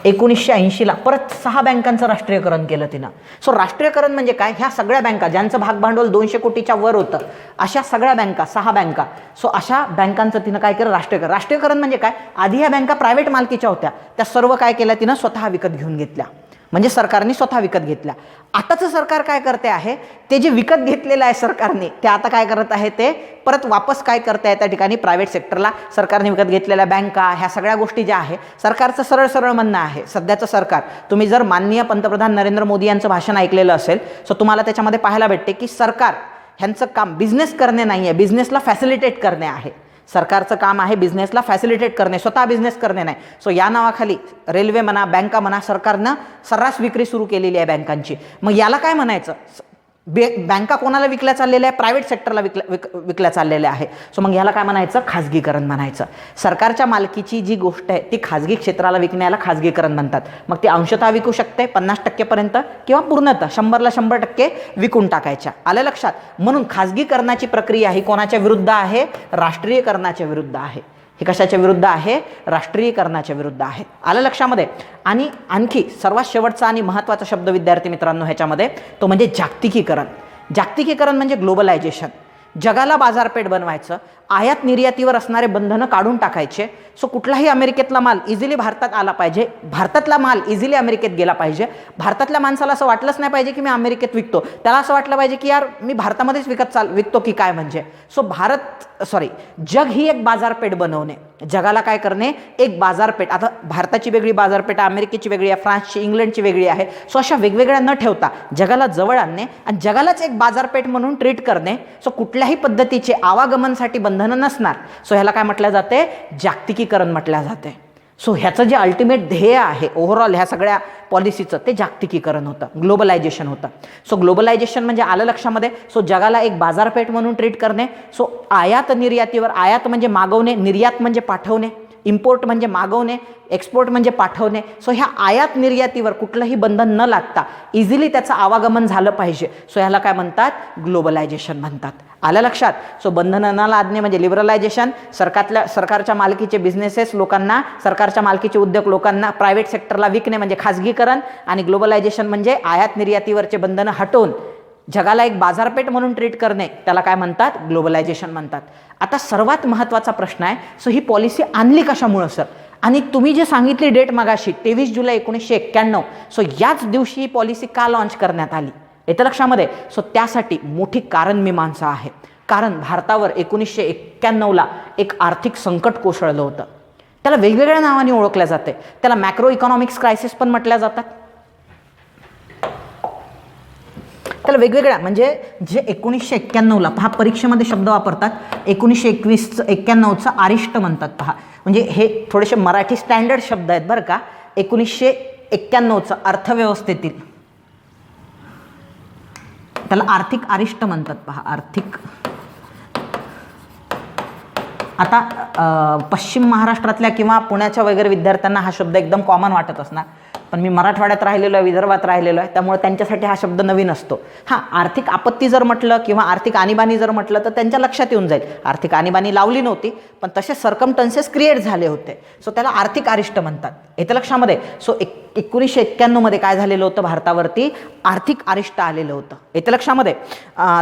1980ला परत 6 बँकांचं राष्ट्रीयकरण केलं तिनं. सो राष्ट्रीयकरण म्हणजे काय, ह्या सगळ्या बँका ज्यांचं भागभांडवल 200 कोटीच्या वर होतं, अशा सगळ्या बँका, 6 बँका, सो अशा बँकांचं तिनं काय केलं, राष्ट्रीयकरण. राष्ट्रीयकरण म्हणजे काय, आधी ह्या बँका प्रायव्हेट मालकीच्या होत्या, त्या सर्व काय केल्या तिनं, स्वतः विकत घेऊन घेतल्या. म्हणजे सरकारने स्वतः विकत घेतल्या. आताचं सरकार काय करते आहे, ते जे विकत घेतलेलं आहे सरकारने, ते आता काय करत आहे, ते परत वापस काय करते आहे त्या ठिकाणी प्रायव्हेट सेक्टरला. सरकारने विकत घेतलेल्या बँका, ह्या सगळ्या गोष्टी ज्या आहे, सरकारचं सरळ सरळ म्हणणं आहे. सध्याचं सरकार, तुम्ही जर माननीय पंतप्रधान नरेंद्र मोदी यांचं भाषण ऐकलेलं असेल, सो तुम्हाला त्याच्यामध्ये पाहायला भेटते की सरकार ह्यांचं काम बिझनेस करणे नाही आहे, बिझनेसला फॅसिलिटेट करणे आहे. सरकारचं काम आहे बिझनेसला फॅसिलिटेट करणे, स्वतः बिझनेस करणे नाही. सो या नावाखाली रेल्वे म्हणा, बँका म्हणा, सरकारनं सर्रास विक्री सुरू केलेली आहे बँकांची. मग याला काय म्हणायचं, बँका कोणाला विकल्या चाललेल्या आहे, प्रायव्हेट सेक्टरला विकल्या चाललेल्या आहे. सो मग ह्याला काय म्हणायचं, खाजगीकरण म्हणायचं. सरकारच्या मालकीची जी गोष्ट आहे ती खाजगी क्षेत्राला विकण्याला खाजगीकरण म्हणतात. मग ती अंशतः विकू शकते 50% किंवा पूर्णतः 100ला 100% विकून टाकायच्या. आलं लक्षात. म्हणून खाजगीकरणाची प्रक्रिया ही कोणाच्या विरुद्ध आहे, राष्ट्रीयकरणाच्या विरुद्ध आहे. हे कशाच्या विरुद्ध आहे, राष्ट्रीयकरणाच्या विरुद्ध आहे. आलं लक्षामध्ये. आणि आणखी सर्वात शेवटचा आणि महत्त्वाचा शब्द विद्यार्थी मित्रांनो ह्याच्यामध्ये, तो म्हणजे जागतिकीकरण. जागतिकीकरण म्हणजे ग्लोबलायझेशन. जगाला बाजारपेठ बनवायचं, आयात निर्यातीवर असणारे बंधनं काढून टाकायचे. सो कुठलाही अमेरिकेतला माल इझिली भारतात आला पाहिजे, भारतातला माल इझिली अमेरिकेत गेला पाहिजे. भारतातल्या माणसाला असं वाटलंच नाही पाहिजे की मी अमेरिकेत विकतो, त्याला असं वाटलं पाहिजे की यार मी भारतामध्येच विकतो की काय. म्हणजे सो जग ही एक बाजारपेठ बनवणे, जगाला काय करणे, एक बाजारपेठ. आता भारताची वेगळी बाजारपेठ, अमेरिकेची वेगळी आहे, फ्रान्सची, इंग्लंडची वेगळी आहे. सो अशा वेगवेगळ्या न ठेवता जगाला जवळ आणणे आणि जगालाच एक बाजारपेठ म्हणून ट्रीट करणे. सो कुठल्याही पद्धतीचे आवागमनासाठी बंधनं नसणार. सो ह्याला काय म्हटलं जाते, जागतिकीकरण म्हटलं जाते. सो ह्याचं जे अल्टिमेट ध्येय आहे ओव्हरऑल ह्या सगळ्या पॉलिसीचं, ते जागतिकीकरण होतं, ग्लोबलायझेशन होतं. सो ग्लोबलायझेशन म्हणजे आलं लक्षामध्ये, सो जगाला एक बाजारपेठ म्हणून ट्रीट करणे. सो आयात निर्यातीवर, आयात म्हणजे मागवणे, निर्यात म्हणजे पाठवणे, इम्पोर्ट म्हणजे मागवणे, एक्सपोर्ट म्हणजे पाठवणे. सो ह्या आयात निर्यातीवर कुठलंही बंधन न लागता इझिली त्याचं आवागमन झालं पाहिजे. सो ह्याला काय म्हणतात, ग्लोबलायझेशन म्हणतात. आलं लक्षात. सो बंधनं न लादणे म्हणजे लिबरलायझेशन. सरकारच्या मालकीचे बिझनेसेस लोकांना, सरकारच्या मालकीचे उद्योग लोकांना प्रायव्हेट सेक्टरला विकणे म्हणजे खाजगीकरण. आणि ग्लोबलायझेशन म्हणजे आयात निर्यातीवरचे बंधनं हटवून जगाला एक बाजारपेठ म्हणून ट्रीट करणे, त्याला काय म्हणतात, ग्लोबलायझेशन म्हणतात. आता सर्वात महत्त्वाचा प्रश्न आहे, सो ही पॉलिसी आणली कशामुळं सर. आणि तुम्ही जे सांगितली डेट मगाशी 23 जुलै 1991, सो याच दिवशी ही पॉलिसी का लॉन्च करण्यात आली येतं लक्षामध्ये. सो त्यासाठी मोठी कारण मीमांसा आहे. कारण भारतावर 1991ला एक आर्थिक संकट कोसळलं होतं. त्याला वेगवेगळ्या नावाने ओळखल्या जाते. त्याला मॅक्रो इकॉनॉमिक्स क्रायसिस पण म्हटल्या जातात. त्याला वेगवेगळ्या म्हणजे जे 1991ला पहा परीक्षेमध्ये शब्द वापरतात, 1991चं अरिष्ट म्हणतात. पहा म्हणजे हे थोडेसे मराठी स्टँडर्ड शब्द आहेत बरं का. 1991चं अर्थव्यवस्थेतील, त्याला आर्थिक अरिष्ट म्हणतात. पहा आर्थिक. आता पश्चिम महाराष्ट्रातल्या किंवा पुण्याच्या वगैरे विद्यार्थ्यांना हा शब्द एकदम कॉमन वाटत असणार, पण मी मराठवाड्यात राहिलेलो आहे, विदर्भात राहिलेलो आहे, त्यामुळे त्यांच्यासाठी हा शब्द नवीन असतो. हां, आर्थिक आपत्ती जर म्हटलं किंवा आर्थिक आणीबाणी जर म्हटलं तर त्यांच्या लक्षात येऊन जाईल आर्थिक आणीबाणी लावली नव्हती, पण तसे सर्कमटन्सेस क्रिएट झाले होते. सो त्याला आर्थिक अरिष्ट म्हणतात. येतं लक्षामध्ये. सो 1991 मध्ये काय झालेलं होतं, भारतावरती आर्थिक अरिष्ट आलेलं होतं. येते लक्षामध्ये.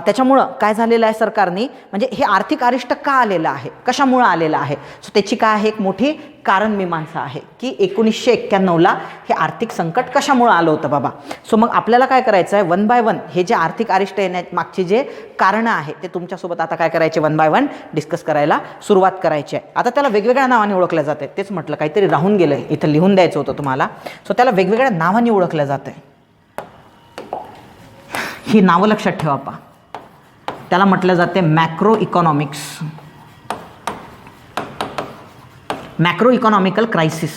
त्याच्यामुळं काय झालेलं आहे सरकारने, म्हणजे हे आर्थिक अरिष्ट का आलेलं आहे, कशामुळं आलेलं आहे, सो त्याची काय आहे एक मोठी कारण मीमांसा आहे की 1991ला हे आर्थिक संकट कशामुळं आलं होतं बाबा. सो मग आपल्याला काय करायचं आहे, वन बाय वन हे जे आर्थिक अरिष्ट येण्यामागची जे कारणं आहे ते तुमच्यासोबत आता काय करायचे, वन बाय वन डिस्कस करायला सुरुवात करायची आहे. आता त्याला वेगवेगळ्या नावाने ओळखलं जाते. तेच म्हटलं काहीतरी राहून गेलं, इथं लिहून द्यायचं होतं तुम्हाला. सो त्याला वेगवेगळ्या नावाने ओळखलं जातं. ही नावं लक्षात ठेवा पा. त्याला म्हटलं जाते macro economics, macro economical crisis.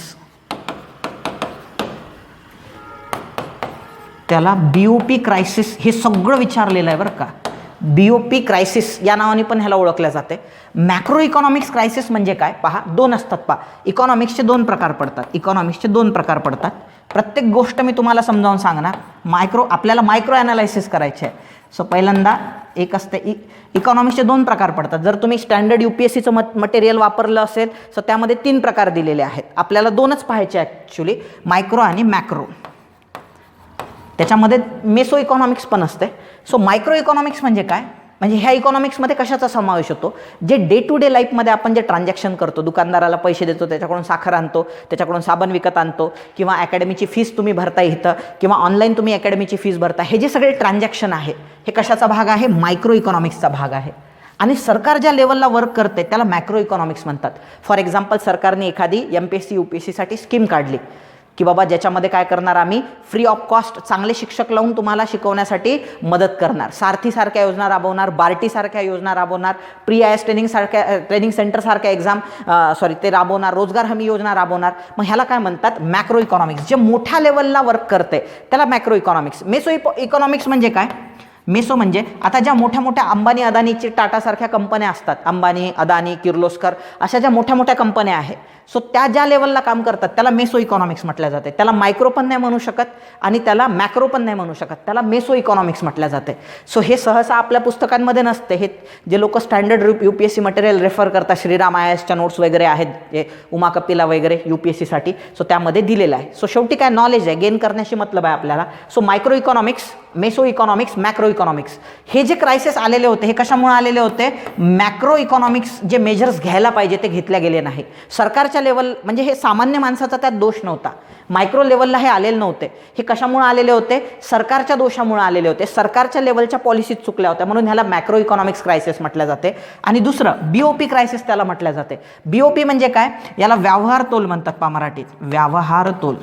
त्याला BOP क्रायसिस हे सगळं विचारलेलं आहे बरं का. BOP क्रायसिस या नावाने पण ह्याला ओळखलं जाते. मॅक्रो इकॉनॉमिक्स क्रायसिस म्हणजे काय पहा, दोन असतात पहा. इकॉनॉमिक्सचे दोन प्रकार पडतात, इकॉनॉमिक्सचे दोन प्रकार पडतात. प्रत्येक गोष्ट मी तुम्हाला समजावून सांगणार. आपल्याला मायक्रो ॲनालायसिस करायचे आहे. सो पहिल्यांदा एक असते इकॉनॉमिक्सचे दोन प्रकार पडतात. जर तुम्ही स्टँडर्ड UPSCचं मटेरियल वापरलं असेल तर त्यामध्ये 3 प्रकार दिलेले आहेत. आपल्याला 2च पाहायचे ॲक्च्युली, मायक्रो आणि मॅक्रो. त्याच्यामध्ये मेसो इकॉनॉमिक्स पण असते. सो मायक्रो इकॉनॉमिक्स म्हणजे काय, म्हणजे ह्या इकॉनॉमिक्समध्ये कशाचा समावेश होतो, जे डे टू डे लाईफमध्ये आपण जे ट्रान्झॅक्शन करतो, दुकानदाराला पैसे देतो, त्याच्याकडून साखर आणतो, त्याच्याकडून साबण विकत आणतो, किंवा अकॅडमीची फीस तुम्ही भरता इथं, किंवा ऑनलाईन तुम्ही अकॅडमीची फीस भरता, हे जे सगळे ट्रान्झॅक्शन आहे हे कशाचा भाग आहे, मायक्रो इकॉनॉमिक्सचा भाग आहे. आणि सरकार ज्या लेवलला वर्क करते त्याला मॅक्रो इकॉनॉमिक्स म्हणतात. फॉर एक्झाम्पल सरकारने एखादी MPSC UPSCसाठी स्कीम काढली की बाबा ज्याच्यामध्ये काय करणार, आम्ही फ्री ऑफ कॉस्ट चांगले शिक्षक लावून तुम्हाला शिकवण्यासाठी मदत करणार, सारथीसारख्या योजना राबवणार, बार्टीसारख्या योजना राबवणार, प्री IAS ट्रेनिंग सेंटरसारख्या ते राबवणार, रोजगार हमी योजना राबवणार. मग ह्याला काय म्हणतात, मॅक्रो इकॉनॉमिक्स. जे मोठ्या लेवलला वर्क करते त्याला मॅक्रो इकॉनॉमिक्स. मेसो इकॉनॉमिक्स म्हणजे काय, मेसो म्हणजे आता ज्या मोठ्या मोठ्या अंबानी अदानीची टाटासारख्या कंपन्या असतात, अंबानी अदानी किर्लोस्कर अशा ज्या मोठ्या मोठ्या कंपन्या आहेत, सो त्या ज्या लेवलला काम करतात त्याला मेसो इकॉनॉमिक्स म्हटलं जाते. त्याला मायक्रो पण नाही म्हणू शकत आणि त्याला मॅक्रो पण नाही म्हणू शकत, त्याला मेसो इकॉनॉमिक्स म्हटलं जाते. सो हे सहसा आपल्या पुस्तकांमध्ये नसते. हे जे लोक स्टँडर्ड UPSC मटेरियल रेफर करतात, श्रीराम IASच्या नोट्स वगैरे आहेत, जे उमा कपिला वगैरे UPSCसाठी, सो त्यामध्ये दिलेलं आहे. सो शेवटी काय नॉलेज आहे, गेन करण्याशी मतलब आहे आपल्याला. So micro economics, meso economics, macro economics हे जे क्रायसिस आलेले होते हे कशामुळे आलेले होते, मॅक्रो इकॉनॉमिक्स जे मेजर्स घ्यायला पाहिजे ते घेतल्या गेले नाही. सरकारच्या लेवल म्हणजे हे सामान्य माणसाचा त्यात दोष नव्हता. मायक्रो लेवलला हे आलेले नव्हते. हे कशामुळे आलेले होते, सरकारच्या दोषामुळे आलेले होते. सरकारच्या लेवलच्या पॉलिसीज चुकल्या होत्या, म्हणून ह्याला मॅक्रो इकॉनॉमिक्स क्रायसिस म्हटलं जाते. आणि दुसरं BOP क्रायसिस त्याला म्हटलं जाते. BOP म्हणजे काय, याला व्यवहार तोल म्हणतात पहा मराठीत, व्यवहार तोल.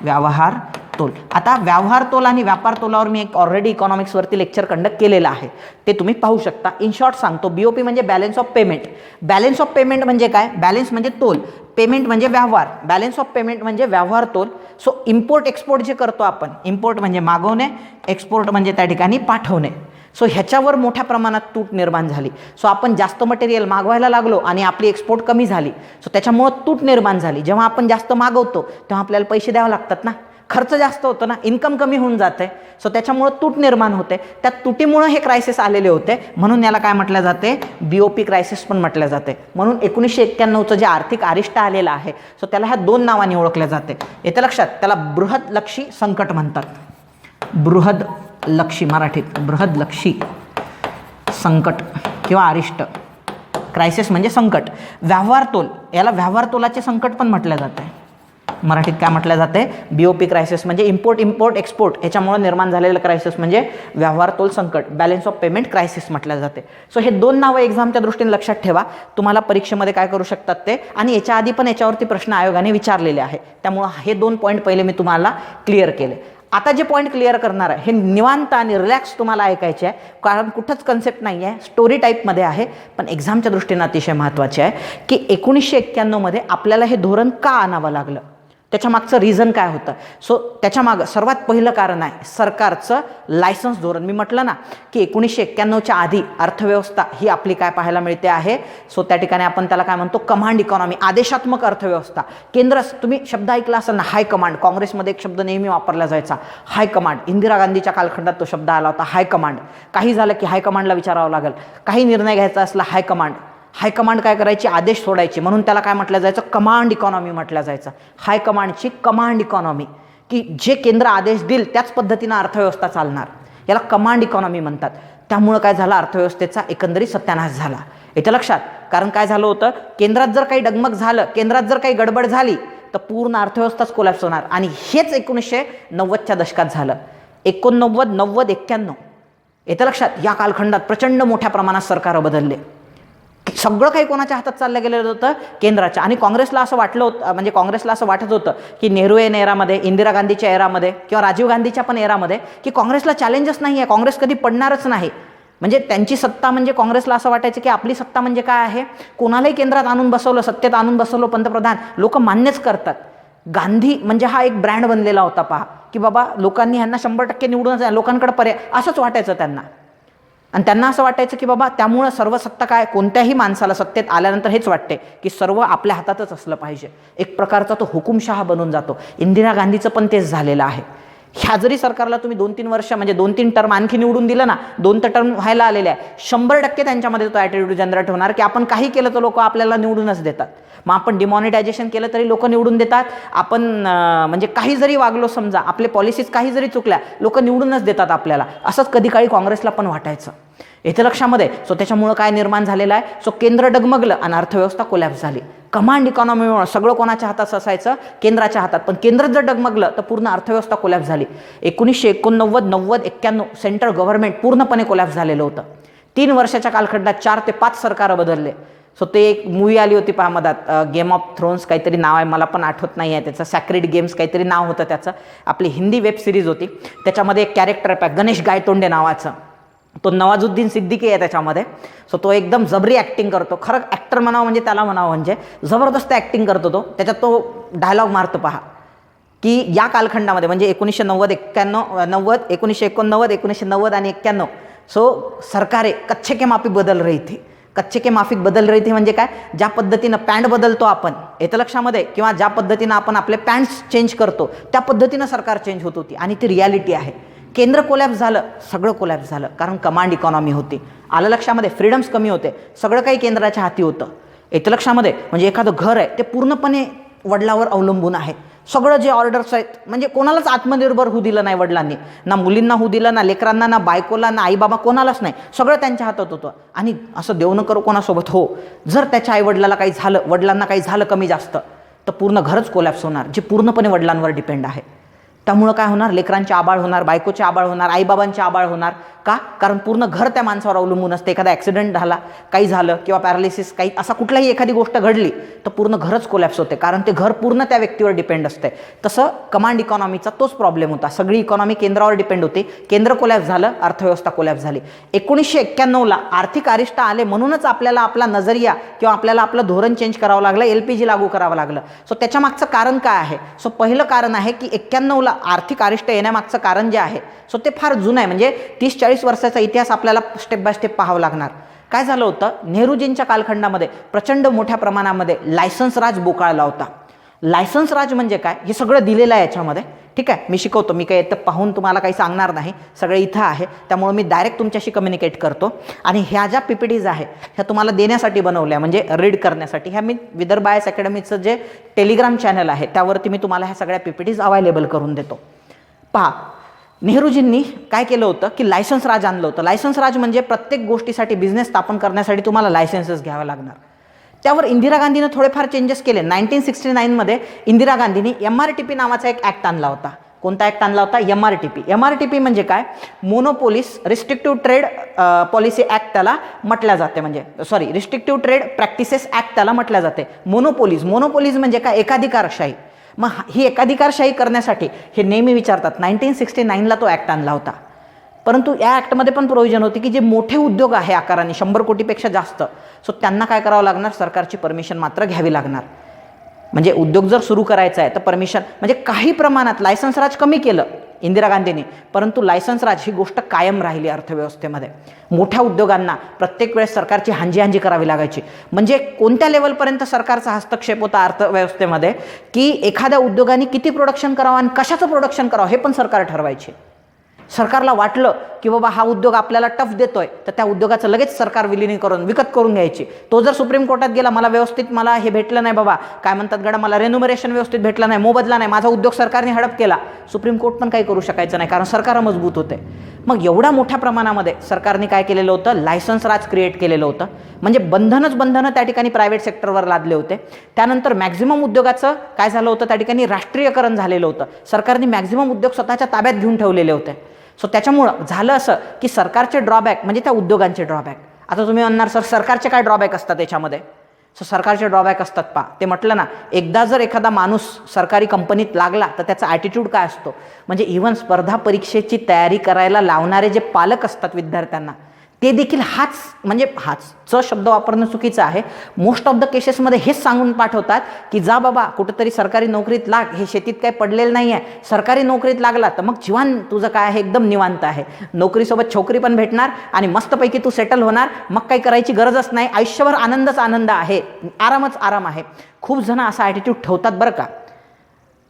व्यवहार तोल. आता व्यवहार तोल आणि व्यापार तोलावर मी एक ऑलरेडी इकॉनॉमिक्सवरती लेक्चर कंडक्ट केलेलं आहे, ते तुम्ही पाहू शकता. इन शॉर्ट सांगतो, BOP म्हणजे balance of payment. Balance of payment म्हणजे काय, बॅलन्स म्हणजे तोल, पेमेंट म्हणजे व्यवहार, बॅलन्स ऑफ पेमेंट म्हणजे व्यवहार तोल. सो इम्पोर्ट एक्सपोर्ट जे करतो आपण, इम्पोर्ट म्हणजे मागवणे, एक्सपोर्ट म्हणजे त्या ठिकाणी पाठवणे. सो ह्याच्यावर मोठ्या प्रमाणात तूट निर्माण झाली. सो आपण जास्त मटेरियल मागवायला लागलो आणि आपली एक्सपोर्ट कमी झाली. सो त्याच्यामुळं तूट निर्माण झाली. जेव्हा आपण जास्त मागवतो तेव्हा आपल्याला पैसे द्यावे लागतात ना, खर्च जास्त होतो ना, इन्कम कमी होऊन जाते. सो त्याच्यामुळं तूट निर्माण होते. त्या तुटीमुळं हे क्रायसिस आलेले होते, म्हणून याला काय म्हटलं जाते, BOP क्रायसिस पण म्हटलं जाते. म्हणून 1991चं जे आर्थिक अरिष्ट आलेलं आहे, सो त्याला ह्या 2 नावाने ओळखले जाते. येते लक्षात, त्याला बृहदलक्षी संकट म्हणतात. बृहदलक्षी, मराठीत बृहदलक्षी संकट किंवा अरिष्ट. क्रायसिस म्हणजे संकट. व्यवहार तोल, याला व्यवहार तोलाचे संकट पण म्हटलं जाते. मराठीत काय म्हटलं जाते, BOP क्रायसिस म्हणजे इम्पोर्ट एक्सपोर्ट ह्याच्यामुळे निर्माण झालेलं क्रायसिस म्हणजे व्यवहार तोल संकट, बॅलन्स ऑफ पेमेंट क्रायसिस म्हटलं जाते. सो हे 2 नावं एक्झामच्या दृष्टीने लक्षात ठेवा. तुम्हाला परीक्षेमध्ये काय करू शकतात ते, आणि याच्या आधी पण याच्यावरती प्रश्न आयोगाने विचारलेले आहे. त्यामुळं हे 2 पॉईंट पहिले मी तुम्हाला क्लिअर केले. आता जे पॉईंट क्लिअर करणार आहे हे निवांत आणि रिलॅक्स तुम्हाला ऐकायचे आहे, कारण कुठंच कन्सेप्ट नाही आहे, स्टोरी टाईपमध्ये आहे, पण एक्झामच्या दृष्टीने अतिशय महत्त्वाचे आहे की 1991 मध्ये आपल्याला हे धोरण का आणावं लागलं, त्याच्यामागचं रिझन काय होतं. सो त्याच्यामागं सर्वात पहिलं कारण आहे सरकारचं लायसन्स धोरण. मी म्हटलं ना की 1991च्या आधी अर्थव्यवस्था ही आपली काय पाहायला मिळते आहे, सो त्या ठिकाणी आपण त्याला काय म्हणतो, कमांड इकॉनॉमी, आदेशात्मक अर्थव्यवस्था. केंद्र, तुम्ही शब्द ऐकला असेल ना, हाय कमांड. काँग्रेसमध्ये एक शब्द नेहमी वापरला जायचा, हाय कमांड. इंदिरा गांधीच्या कालखंडात तो शब्द आला होता, हाय कमांड. काही झालं की हाय कमांडला विचारावं लागेल, काही निर्णय घ्यायचा असला हाय कमांड. हायकमांड काय करायची, आदेश सोडायची, म्हणून त्याला काय म्हटलं जायचं, कमांड इकॉनॉमी म्हटलं जायचं. हायकमांडची कमांड इकॉनॉमी. की जे केंद्र आदेश देईल त्याच पद्धतीनं अर्थव्यवस्था चालणार. याला कमांड इकॉनॉमी म्हणतात. त्यामुळं काय झालं, अर्थव्यवस्थेचा एकंदरीत सत्यानाश झाला. येतं लक्षात. कारण काय झालं होतं, केंद्रात जर काही डगमग झालं, केंद्रात जर काही गडबड झाली तर पूर्ण अर्थव्यवस्थाच कोलॅप्स होणार. आणि हेच 1990च्या दशकात झालं. 89, 90, 91 येतं लक्षात. या कालखंडात प्रचंड मोठ्या प्रमाणात सरकारं बदलले. सगळं काही कोणाच्या हातात चाललं गेलेलं होतं, केंद्राच्या. आणि काँग्रेसला असं वाटलं होतं, म्हणजे काँग्रेसला असं वाटत होतं की नेहरू एरामध्ये, इंदिरा गांधीच्या एरामध्ये किंवा राजीव गांधीच्या पण एरामध्ये की काँग्रेसला चॅलेंजच नाही आहे, काँग्रेस कधी पडणारच नाही. म्हणजे त्यांची सत्ता म्हणजे काँग्रेसला असं वाटायचं की आपली सत्ता म्हणजे काय आहे, कोणालाही केंद्रात आणून बसवलं, सत्तेत आणून बसवलं पंतप्रधान, लोक मान्यच करतात. गांधी म्हणजे हा एक ब्रँड बनलेला होता पहा, की बाबा लोकांनी ह्यांना 100% निवडूनच, लोकांकडे पर्याय, असंच वाटायचं त्यांना. आणि त्यांना असं वाटायचं की बाबा त्यामुळं सर्व सत्ता काय, कोणत्याही माणसाला सत्तेत आल्यानंतर हेच वाटते की सर्व आपल्या हातातच असलं पाहिजे. एक प्रकारचा तो हुकुमशहा बनून जातो. इंदिरा गांधीचं पण तेच झालेलं आहे. ह्या जरी सरकारला तुम्ही 2-3 वर्ष म्हणजे 2-3 टर्म आणखी निवडून दिलं ना, 2 टर्म व्हायला आलेले आहे, 100% त्यांच्यामध्ये तो ॲटिट्यूड जनरेट होणार की आपण काही केलं तर लोक आपल्याला निवडूनच देतात. मग आपण डिमॉनिटायझेशन केलं तरी लोक निवडून देतात. आपण म्हणजे काही जरी वागलो, समजा आपले पॉलिसीज काही जरी चुकल्या, लोक निवडूनच देतात आपल्याला. असंच कधी काळी काँग्रेसला पण वाटायचं. येथे लक्षामध्ये. सो त्याच्यामुळं काय निर्माण झालेलं आहे, सो केंद्र डगमगलं आणि अर्थव्यवस्था कोलॅप्स झाली. कमांड इकॉनॉमीमुळे सगळं कोणाच्या हातात असायचं, केंद्राच्या हातात. पण केंद्र जर डगमगलं तर पूर्ण अर्थव्यवस्था कोलॅप्स झाली. 1989, 90, 91 सेंट्रल गव्हर्नमेंट पूर्णपणे कोलॅप्स झालेलं होतं. 3 वर्षाच्या कालखंडात 4 ते 5 सरकारं बदलले. सो ते एक मूवी आली होती पहा मधात, गेम ऑफ थ्रोन्स काहीतरी नाव आहे, मला पण आठवत नाही आहे त्याचं, सॅक्रेड गेम्स काहीतरी नाव होतं त्याचं. आपली हिंदी वेब सिरीज होती. त्याच्यामध्ये एक कॅरेक्टर आहे गणेश गायतोंडे नावाचं, तो नवाजुद्दीन सिद्दीकी आहे त्याच्यामध्ये. सो तो एकदम जबरी ॲक्टिंग करतो. खरं ॲक्टर म्हणावं म्हणजे त्याला म्हणावं, म्हणजे जबरदस्त ॲक्टिंग करतो तो. त्याच्यात तो डायलॉग मारतो पहा की या कालखंडामध्ये म्हणजे 1990, 91, 1989, 1990 आणि 91, सो सरकारे कच्चे के माफिक बदल रही थी. कच्चे के माफिक बदल रही थी म्हणजे काय, ज्या पद्धतीनं पॅन्ट बदलतो आपण, येतं लक्षामध्ये, किंवा ज्या पद्धतीनं आपण आपले पॅन्ट्स चेंज करतो त्या पद्धतीनं सरकार चेंज होत होती. आणि ती रियालिटी आहे. केंद्र कोलॅप्स झालं, सगळं कोलॅप्स झालं. कारण कमांड इकॉनॉमी होती. आलं लक्षामध्ये. फ्रीडम्स कमी होते. सगळं काही केंद्राच्या हाती होतं. येतं लक्षामध्ये. म्हणजे एखादं घर आहे ते पूर्णपणे वडिलावर अवलंबून आहे. सगळं जे ऑर्डर्स आहेत, म्हणजे कोणालाच आत्मनिर्भर होऊ दिलं नाही वडिलांनी. ना मुलींना होऊ दिलं, ना लेकरांना, ना बायकोला, ना आईबाबा, कोणालाच नाही. सगळं त्यांच्या हातात होतं. आणि असं देव न करो कोणासोबत हो, जर त्याच्या आईवडिलाला काही झालं, वडिलांना काही झालं कमी जास्त, तर पूर्ण घरच कोलॅप्स होणार, जे पूर्णपणे वडिलांवर डिपेंड आहे. त्यामुळं काय होणार, लेकरांचे आबाळ होणार, बायकोचे आबाळ होणार, आईबाबांचे आबाळ होणार. का? कारण पूर्ण घर त्या माणसावर अवलंबून असते. एखादा ॲक्सिडेंट झाला, काही झालं, किंवा पॅरालिसिस, काही असा कुठलाही एखादी गोष्ट घडली तर पूर्ण घरच कोलॅप्स होते. कारण ते घर पूर्ण त्या व्यक्तीवर डिपेंड असते. तसं कमांड इकॉनॉमीचा तोच प्रॉब्लेम होता. सगळी इकॉनॉमी केंद्रावर डिपेंड होती. केंद्र कोलॅप्स झालं, अर्थव्यवस्था कोलॅप्स झाली. 1991ला आर्थिक अरिष्ट आले, म्हणूनच आपल्याला आपला नजरिया किंवा आपल्याला आपलं धोरण चेंज करावं लागलं, LPG लागू करावं लागलं. सो त्याच्या मागचं कारण काय आहे? सो पहिलं कारण आहे की 91ला आर्थिक अरिष्ट येण्यामागचं कारण जे आहे, सो ते फार जुनं आहे. म्हणजे 30-40 वर्षाचा इतिहास आपल्याला स्टेप बाय स्टेप पाहावं लागणार. काय झालं होतं, नेहरूजींच्या कालखंडामध्ये प्रचंड मोठ्या प्रमाणामध्ये लायसन्स राज बोकाळला होता. लायसन्स राज म्हणजे काय हे सगळं दिलेलं आहे याच्यामध्ये. ठीक आहे, मी शिकवतो. मी काही इथं पाहून तुम्हाला काही सांगणार नाही, सगळं इथं आहे. त्यामुळे मी डायरेक्ट तुमच्याशी कम्युनिकेट करतो. आणि ह्या ज्या PPTs आहे ह्या तुम्हाला देण्यासाठी बनवल्या, म्हणजे रीड करण्यासाठी. ह्या मी विदर्भ IAS अकॅडमीचं जे टेलिग्राम चॅनल आहे त्यावरती मी तुम्हाला ह्या सगळ्या PPTs अवेलेबल करून देतो. पहा, नेहरूजींनी काय केलं होतं की लायसन्स राज आणलं होतं. लायसन्स राज म्हणजे प्रत्येक गोष्टीसाठी, बिझनेस स्थापन करण्यासाठी तुम्हाला लायसन्सेस घ्यावं लागणार. त्यावर इंदिरा गांधीनं थोडेफार चेंजेस केले. 1969मध्ये इंदिरा गांधींनी MRTP नावाचा एक ॲक्ट आणला होता. कोणता ॲक्ट आणला होता? MRTP. MRTP म्हणजे काय, monopolies restrictive trade policy act त्याला म्हटल्या जाते. म्हणजे sorry, restrictive trade practices act त्याला म्हटल्या जाते. मोनोपोलीज म्हणजे काय, एकाधिकारशाही. मग ही एकाधिकारशाही करण्यासाठी हे नेहमी विचारतात, 1969ला तो ॲक्ट आणला होता. परंतु या ॲक्टमध्ये पण प्रोव्हिजन होती की जे मोठे उद्योग आहे आकाराने 100 कोटीपेक्षा जास्त, सो त्यांना काय करावं लागणार, सरकारची परमिशन मात्र घ्यावी लागणार. म्हणजे उद्योग जर सुरू करायचा आहे तर परमिशन, म्हणजे काही प्रमाणात लायसन्स राज कमी केलं इंदिरा गांधींनी, परंतु लायसन्स राज ही गोष्ट कायम राहिली अर्थव्यवस्थेमध्ये. मोठ्या उद्योगांना प्रत्येक वेळेस सरकारची हांजी करावी लागायची. म्हणजे कोणत्या लेवलपर्यंत सरकारचा हस्तक्षेप होता अर्थव्यवस्थेमध्ये, की एखाद्या उद्योगाने किती प्रोडक्शन करावं आणि कशाचं प्रोडक्शन करावं हे पण सरकार ठरवायचे. सरकारला वाटलं की बाबा हा उद्योग आपल्याला टफ देतोय तर त्या उद्योगाचं लगेच सरकार विलिनीकरण विकत करून घ्यायची. तो जर सुप्रीम कोर्टात गेला, मला हे भेटलं नाही बाबा, काय म्हणतात गडा, मला रेन्युमरेशन व्यवस्थित भेटलं नाही, मोबदला नाही, माझा उद्योग सरकारने हडप केला, सुप्रीम कोर्ट पण काही करू शकायचं नाही, कारण सरकार मजबूत होते. मग एवढ्या मोठ्या प्रमाणामध्ये सरकारने काय केलेलं होतं, लायसन्स राज क्रिएट केलेलं होतं. म्हणजे बंधनं त्या ठिकाणी प्रायव्हेट सेक्टरवर लादले होते. त्यानंतर मॅक्झिमम उद्योगाचं काय झालं होतं, त्या ठिकाणी राष्ट्रीयकरण झालेलं होतं. सरकारने मॅक्झिमम उद्योग स्वतःच्या ताब्यात घेऊन ठेवलेले होते. सो त्याच्यामुळं झालं असं की सरकारचे ड्रॉबॅक म्हणजे त्या उद्योगांचे ड्रॉबॅक. आता तुम्ही म्हणणार सर सरकारचे काय ड्रॉबॅक असतात याच्यामध्ये? सो सरकारचे ड्रॉबॅक असतात पहा. ते म्हटलं ना, एकदा जर एखादा माणूस सरकारी कंपनीत लागला तर त्याचा ॲटिट्यूड काय असतो, म्हणजे इव्हन स्पर्धा परीक्षेची तयारी करायला लावणारे जे पालक असतात विद्यार्थ्यांना, ते देखील हाच शब्द वापरणं चुकीचं आहे. मोस्ट ऑफ द केसेसमध्ये हेच सांगून पाठवतात की जा बाबा कुठंतरी सरकारी नोकरीत लाग, हे शेतीत काही पडलेलं नाही आहे, सरकारी नोकरीत लागला तर मग जीवन तुझं काय आहे एकदम निवांत आहे, नोकरीसोबत छोकरी पण भेटणार आणि मस्तपैकी तू सेटल होणार, मग काही करायची गरजच नाही, आयुष्यभर आनंदच आनंद आहे, आरामच आराम आहे. खूप जण असा ॲटिट्यूड ठेवतात बरं का.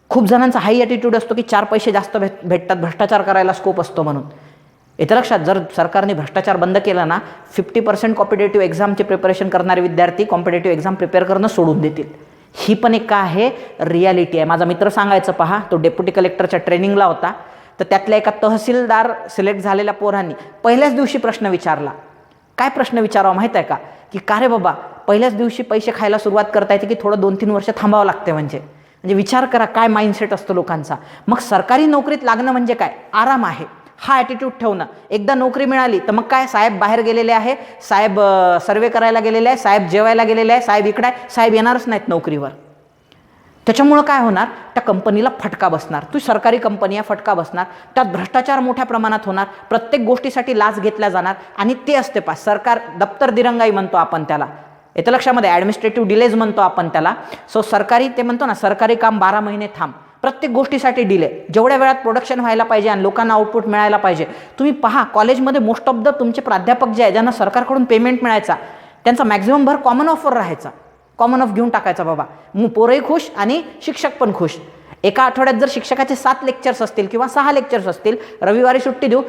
खूप जणांचा हाई ॲटिट्यूड असतो की 4 पैसे जास्त भेटतात, भ्रष्टाचार करायला स्कोप असतो म्हणून. येतं लक्षात, जर सरकारने भ्रष्टाचार बंद केला ना, 50% कॉम्पिटेटिव्ह एक्झामचे प्रिपरेशन करणारे विद्यार्थी कॉम्पिटेटिव्ह एक्झाम प्रिपेअर करणं सोडून देतील. ही पण एक काय आहे, रियालिटी आहे. माझा मित्र सांगायचं पहा, तो डेप्युटी कलेक्टरच्या ट्रेनिंगला होता, तर त्यातल्या एका तहसीलदार सिलेक्ट झालेल्या पोरांनी पहिल्याच दिवशी प्रश्न विचारला. काय प्रश्न विचारावा माहीत आहे का, की का रे बाबा पहिल्याच दिवशी पैसे खायला सुरुवात करता येते की थोडं 2-3 वर्ष थांबावं लागते, म्हणजे विचार करा काय माइंडसेट असतो लोकांचा. मग सरकारी नोकरीत लागणं म्हणजे काय, आराम आहे, हा ॲटिट्यूड ठेवणं. एकदा नोकरी मिळाली तर मग काय, साहेब बाहेर गेलेले आहे, साहेब सर्वे करायला गेलेले आहे, साहेब जेवायला गेलेले आहे, साहेब इकडे आहे, साहेब येणारच नाहीत नोकरीवर. त्याच्यामुळं काय होणार, त्या कंपनीला फटका बसणार. तू सरकारी कंपनी आहे, फटका बसणार. त्यात भ्रष्टाचार मोठ्या प्रमाणात होणार, प्रत्येक गोष्टीसाठी लाच घेतल्या जाणार. आणि ते असते पा सरकार दप्तर दिरंगाई म्हणतो आपण त्याला, येतं लक्षामध्ये, ॲडमिनिस्ट्रेटिव्ह डिलेज म्हणतो आपण त्याला. सो सरकारी, ते म्हणतो ना सरकारी काम 12 महिने थांब, प्रत्येक गोष्टीसाठी डिले. जेवढ्या वेळात प्रोडक्शन व्हायला पाहिजे आणि लोकांना आउटपुट मिळायला पाहिजे. तुम्ही पहा कॉलेजमध्ये मोस्ट ऑफ द तुमचे प्राध्यापक जे आहे, ज्यांना सरकारकडून पेमेंट मिळायचा, त्यांचा मॅक्झिमम भर कॉमन ऑफवर राहायचा. कॉमन ऑफ घेऊन टाकायचा बाबा, पोरही खुश आणि शिक्षक पण खुश. एका आठवड्यात जर शिक्षकाचे 7 लेक्चर्स असतील किंवा 6 लेक्चर्स असतील, रविवारी सुट्टी देऊ,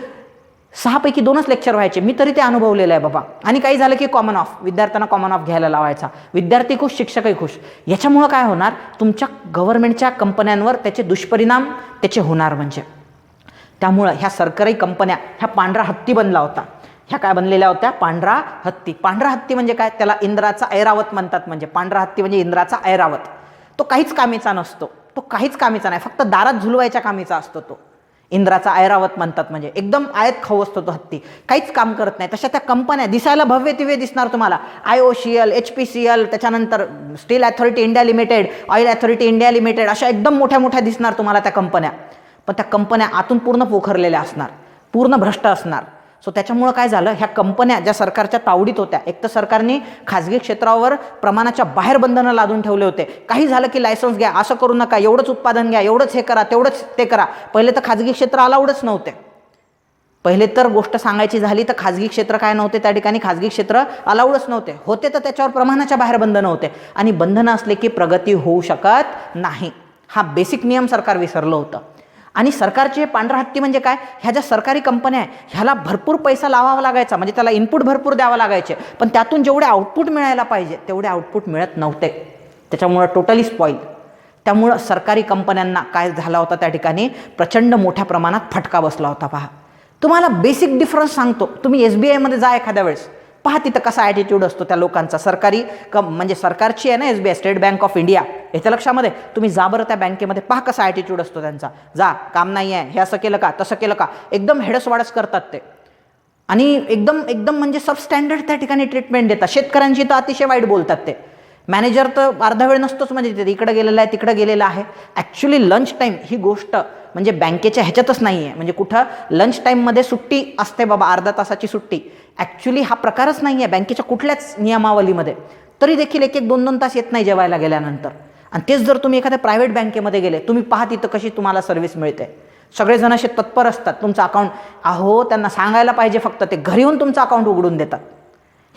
6 पैकी 2च लेक्चर व्हायचे. मी तरी ते अनुभवलेलं आहे बाबा. आणि काही झालं की कॉमन ऑफ, विद्यार्थ्यांना कॉमन ऑफ घ्यायला लावायचा. विद्यार्थी खुश, शिक्षकही खुश. याच्यामुळं काय होणार, तुमच्या गव्हर्नमेंटच्या कंपन्यांवर त्याचे दुष्परिणाम त्याचे होणार. म्हणजे त्यामुळं ह्या सरकारी कंपन्या ह्या पांढरा हत्ती बनला होता. ह्या काय बनलेल्या होत्या, पांढरा हत्ती. पांढरा हत्ती म्हणजे काय, त्याला इंद्राचा ऐरावत म्हणतात. म्हणजे पांढरा हत्ती म्हणजे इंद्राचा ऐरावत. तो काहीच कामीचा नसतो, तो काहीच कामीचा नाही, फक्त दारात झुलवायच्या कामीचा असतो तो. इंद्राचा ऐरावत म्हणतात. म्हणजे एकदम आयत खाऊ असतो तो हत्ती, काहीच काम करत नाही. तशा त्या कंपन्या दिसायला भव्य दिव्य दिसणार तुम्हाला, IOCL, HPCL, त्याच्यानंतर steel authority India limited, oil authority India limited, अशा एकदम मोठ्या मोठ्या दिसणार तुम्हाला त्या कंपन्या. पण त्या कंपन्या आतून पूर्ण पोखरलेल्या असणार, पूर्ण भ्रष्ट असणार. सो त्याच्यामुळं काय झालं, ह्या कंपन्या ज्या सरकारच्या तावडीत होत्या, एक तर सरकारने खाजगी क्षेत्रावर प्रमाणाच्या बाहेर बंधनं लादून ठेवले होते. काही झालं की लायसन्स घ्या, असं करू नका, एवढंच उत्पादन घ्या, एवढंच हे करा, तेवढंच ते करा. पहिले तर खाजगी क्षेत्र अलाउडच नव्हते. पहिले तर गोष्ट सांगायची झाली तर खाजगी क्षेत्र काय नव्हते, त्या ठिकाणी खाजगी क्षेत्र अलाउडच नव्हते. होते तर त्याच्यावर प्रमाणाच्या बाहेर बंधनं होते. आणि बंधनं असले की प्रगती होऊ शकत नाही. हा बेसिक नियम सरकार विसरलं होतं. आणि सरकारचे पांढरा हत्ती म्हणजे काय, ह्या ज्या सरकारी कंपन्या आहे ह्याला भरपूर पैसा लावावा लागायचा, म्हणजे त्याला इनपुट भरपूर द्यावं लागायचे, पण त्यातून जेवढे आउटपुट मिळायला पाहिजे तेवढे आउटपुट मिळत नव्हते. त्याच्यामुळं टोटली स्पॉईल. त्यामुळं सरकारी कंपन्यांना काय झाला होता, त्या ठिकाणी प्रचंड मोठ्या प्रमाणात फटका बसला होता. पहा तुम्हाला बेसिक डिफरन्स सांगतो, तुम्ही SBIमध्ये जा एखाद्या वेळेस, पहा तिथं कसा ॲटिट्यूड असतो त्या लोकांचा. सरकारी म्हणजे सरकारची आहे ना SBI, state bank of India, याच्या लक्षामध्ये तुम्ही जा बरं त्या बँकेमध्ये, पहा कसा ॲटिट्यूड असतो त्यांचा. जा, काम नाही आहे, हे असं केलं का, तसं केलं का, एकदम हेडसवाडस करतात ते. आणि एकदम एकदम म्हणजे सबस्टँडर्ड त्या ठिकाणी ट्रीटमेंट देतात. शेतकऱ्यांची तर अतिशय वाईट बोलतात ते. मॅनेजर तर अर्धा वेळ नसतोच, म्हणजे तिथे इकडं गेलेलं आहे तिकडं गेलेलं आहे. ॲक्च्युली लंच टाईम ही गोष्ट म्हणजे बँकेच्या ह्याच्यातच नाही आहे. म्हणजे कुठं लंच टाईममध्ये सुट्टी असते बाबा, अर्धा तासाची सुट्टी, ॲक्च्युली हा प्रकारच नाही आहे बँकेच्या कुठल्याच नियमावलीमध्ये. तरी देखील 1-2 तास येत नाही जेवायला गेल्यानंतर. आणि तेच जर तुम्ही एखाद्या प्रायव्हेट बँकेमध्ये गेले, तुम्ही पहा तिथं कशी तुम्हाला सर्व्हिस मिळते. सगळेजण असे तत्पर असतात. तुमचं अकाउंट, अहो त्यांना सांगायला पाहिजे फक्त, ते घरी येऊन तुमचं अकाउंट उघडून देतात.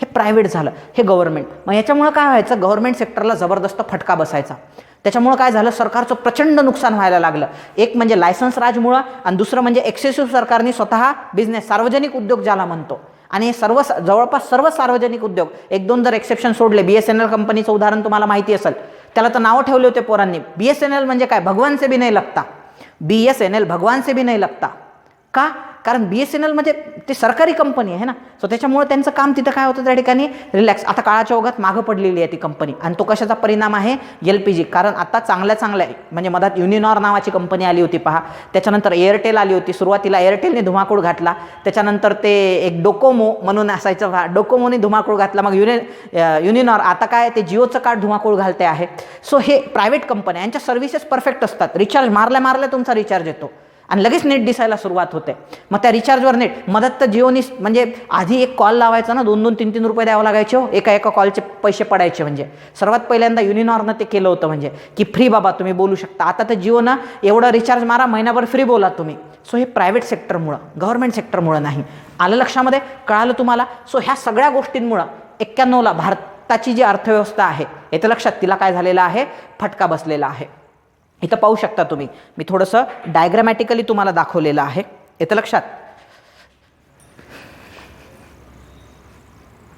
हे प्रायव्हेट झालं, हे गव्हर्नमेंट. मग याच्यामुळं काय व्हायचं, गव्हर्नमेंट सेक्टरला जबरदस्त फटका बसायचा. त्याच्यामुळं काय झालं, सरकारचं प्रचंड नुकसान व्हायला लागलं. एक म्हणजे लायसन्स राजमुळं आणि दुसरं म्हणजे एक्सेसिव्ह सरकारने स्वतः बिझनेस, सार्वजनिक उद्योग ज्याला म्हणतो, आणि हे जवळपास सर्व सार्वजनिक उद्योग, एक दोन जर एक्सेप्शन सोडले, BSNL कंपनीचं उदाहरण तुम्हाला माहिती असेल, त्याला तर नावं ठेवले होते पोरांनी. BSNL म्हणजे काय, भगवान से भी नहीं लगता. BSNL भगवान से भी नहीं लगता. का, कारण BSNL म्हणजे ते सरकारी कंपनी आहे ना, सो त्याच्यामुळे त्यांचं काम तिथं काय होतं, त्या ठिकाणी रिलॅक्स. आता काळाच्या ओघात मागं पडलेली आहे ती कंपनी, आणि तो कशाचा परिणाम आहे, LPG. कारण आता चांगल्या म्हणजे मधात युनिनॉर नावाची कंपनी आली होती पहा, त्याच्यानंतर एअरटेल आली होती. सुरुवातीला एअरटेलने धुमाकूळ घातला, त्याच्यानंतर ते एक डोकोमो म्हणून असायचं पहा, डोकोमोने धुमाकूळ घातला, मग युनिनॉर, आता काय ते जिओचं कार्ड धुमाकूळ घालते आहे. सो हे प्रायव्हेट कंपनी, यांच्या सर्व्हिसेस परफेक्ट असतात. रिचार्ज मारल्या तुमचा रिचार्ज येतो आणि लगेच नेट दिसायला सुरुवात होते. मग त्या रिचार्जवर नेट, मदत तर जिओनी, म्हणजे आधी एक कॉल लावायचा ना, 2-2, 3-3 रुपये द्यावं लागायचे हो, एका कॉलचे पैसे पडायचे. म्हणजे सर्वात पहिल्यांदा युनिनॉरनं ते केलं होतं, म्हणजे की फ्री बाबा तुम्ही बोलू शकता. आता तर जिओनं एवढं रिचार्ज मारा, महिनाभर फ्री बोला तुम्ही. सो हे प्रायव्हेट सेक्टरमुळं, गव्हर्नमेंट सेक्टरमुळं नाही. आलं लक्षामध्ये, कळालं तुम्हाला. सो ह्या सगळ्या गोष्टींमुळं 91ला भारताची जी अर्थव्यवस्था आहे, येतं लक्षात, तिला काय झालेलं आहे, फटका बसलेला आहे. इथं पाहू शकता तुम्ही, मी थोडंसं डायग्रामॅटिकली तुम्हाला दाखवलेलं आहे, येतं लक्षात.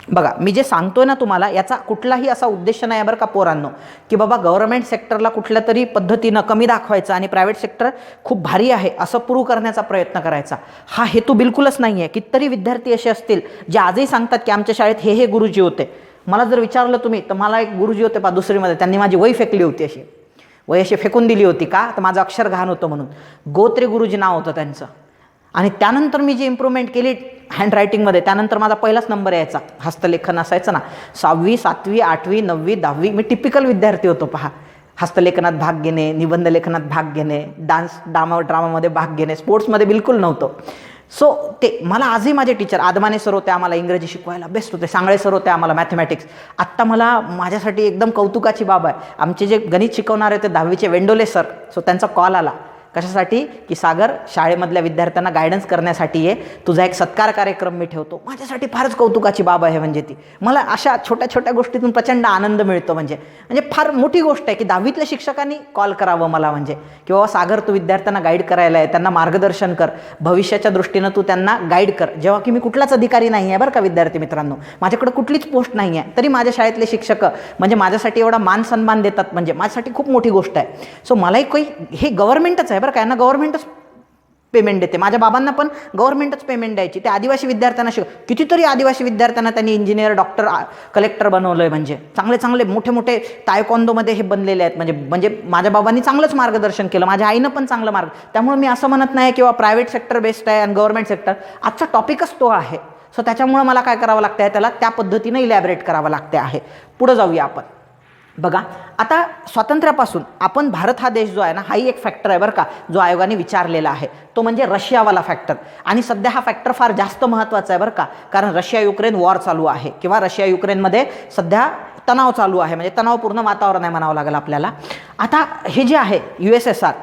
बघा, मी जे सांगतोय ना तुम्हाला, याचा कुठलाही असा उद्देश नाही बरं का पोरांनो, की बाबा गव्हर्नमेंट सेक्टरला कुठल्या तरी पद्धतीनं कमी दाखवायचं आणि प्रायव्हेट सेक्टर खूप भारी आहे असं प्रूव्ह करण्याचा प्रयत्न करायचा. हा हेतू बिलकुलच नाही आहे. कितीतरी विद्यार्थी असे असतील जे आजही सांगतात की आमच्या शाळेत हे गुरुजी होते. मला जर विचारलं तुम्ही, तर मला एक गुरुजी होते पहा दुसरीमध्ये, त्यांनी माझी वही फेकली होती, अशी फेकून दिली होती. का, तर माझं अक्षर घाण होतं म्हणून. गोत्रे गुरुजी नाव होतं त्यांचं. आणि त्यानंतर मी जी इम्प्रूव्हमेंट केली हँडरायटिंगमध्ये, त्यानंतर माझा पहिलाच नंबर यायचा. हस्तलेखन असायचं ना, 6वी 7वी 8वी 9वी 10वी, मी टिपिकल विद्यार्थी होतो पहा. हस्तलेखनात भाग घेणे, निबंध लेखनात भाग घेणे, ड्रामामध्ये भाग घेणे, स्पोर्ट्समध्ये बिलकुल नव्हतं. सो ते मला आजही माझे टीचर, आदमाने सर होते आम्हाला इंग्रजी शिकवायला, बेस्ट होते. सांगळे सर होते आम्हाला मॅथमॅटिक्स. आत्ता मला माझ्यासाठी एकदम कौतुकाची बाब आहे, आमचे जे गणित शिकवणारे होते 10वीचे वेंडोले सर. सो त्यांचा कॉल आला, कशासाठी, की सागर, शाळेमधल्या विद्यार्थ्यांना गायडन्स करण्यासाठी ये, तुझा एक सत्कार कार्यक्रम मी ठेवतो. माझ्यासाठी फारच कौतुकाची बाब आहे. म्हणजे ती मला अशा छोट्या छोट्या गोष्टीतून प्रचंड आनंद मिळतो. म्हणजे फार मोठी गोष्ट आहे की 10वीतल्या शिक्षकांनी कॉल करावं मला, म्हणजे की बाबा सागर, तू विद्यार्थ्यांना गाईड करायला आहे, त्यांना मार्गदर्शन कर, भविष्याच्या दृष्टीनं तू त्यांना गाईड कर. जेव्हा की मी कुठलाच अधिकारी नाही आहे बरं का विद्यार्थी मित्रांनो, माझ्याकडे कुठलीच पोस्ट नाही आहे, तरी माझ्या शाळेतले शिक्षक म्हणजे माझ्यासाठी एवढा मान सन्मान देतात, म्हणजे माझ्यासाठी खूप मोठी गोष्ट आहे. सो मलाही काही, हे गव्हर्नमेंटच आहे बरं का, यांना गव्हर्नमेंटच पेमेंट देते. माझ्या बाबांना पण गव्हर्नमेंटच पेमेंट द्यायची. ते आदिवासी विद्यार्थ्यांना कितीतरी आदिवासी विद्यार्थ्यांना त्यांनी इंजिनियर, डॉक्टर, कलेक्टर बनवलं आहे. म्हणजे चांगले चांगले मोठे मोठे तायक्वॉन्दोमध्ये हे बनलेले आहेत. म्हणजे माझ्या बाबांनी चांगलंच मार्गदर्शन केलं, माझ्या आईनं पण चांगलं त्यामुळे मी असं म्हणत नाही किंवा प्रायव्हेट सेक्टर बेस्ट आहे आणि गव्हर्नमेंट सेक्टर. आजचा टॉपिकच तो आहे. सो त्याच्यामुळे मला काय करावं लागतं आहे, त्याला त्या पद्धतीनं इलॅबरेट करावं लागते आहे. पुढे जाऊया आपण. बघा, आता स्वातंत्र्यापासून आपण, भारत हा देश जो आहे ना, हाही एक फॅक्टर आहे बरं का, जो आयोगाने विचारलेला आहे, तो म्हणजे रशियावाला फॅक्टर. आणि सध्या हा फॅक्टर फार जास्त महत्त्वाचा आहे बरं का, कारण रशिया युक्रेन वॉर चालू आहे, किंवा रशिया युक्रेनमध्ये सध्या तणाव चालू आहे. म्हणजे तणावपूर्ण वातावरण आहे म्हणावं लागेल आपल्याला. आता हे जे आहे USSR,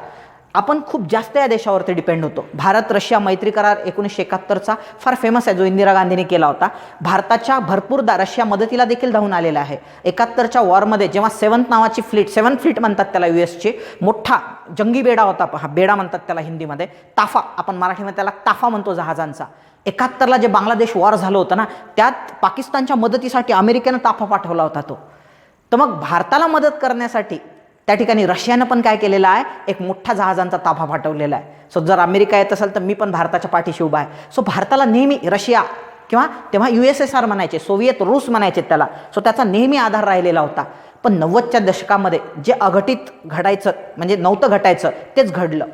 आपण खूप जास्त या देशावरती डिपेंड होतो. भारत रशिया मैत्री करार 1971चा फार फेमस आहे, जो इंदिरा गांधींनी केला होता. भारताच्या भरपूरदा रशिया मदतीला देखील धावून आलेला आहे. 71च्या वॉरमध्ये जेव्हा सेव्हन्थ नावाची फ्लीट, 7th फ्लीट म्हणतात त्याला, US मोठा जंगी बेडा होता, हा बेडा म्हणतात त्याला हिंदीमध्ये, ताफा, आपण मराठीमध्ये त्याला ताफा म्हणतो जहाजांचा. 71ला जे बांगलादेश वॉर झालं होतं ना, त्यात पाकिस्तानच्या मदतीसाठी अमेरिकेनं ताफा पाठवला होता तो. तर मग भारताला मदत करण्यासाठी त्या ठिकाणी रशियानं पण काय केलेलं आहे, एक मोठा जहाजांचा ताफा पाठवलेला आहे. सो जर अमेरिका येत असेल तर मी पण भारताच्या पाठीशी उभा आहे. सो भारताला नेहमी रशिया, किंवा तेव्हा USSR म्हणायचे, सोव्हिएत रूस म्हणायचे त्याला, सो त्याचा नेहमी आधार राहिलेला होता. पण 90च्या दशकामध्ये जे अघटित घडायचं, म्हणजे नव्हतं घटायचं, तेच घडलं.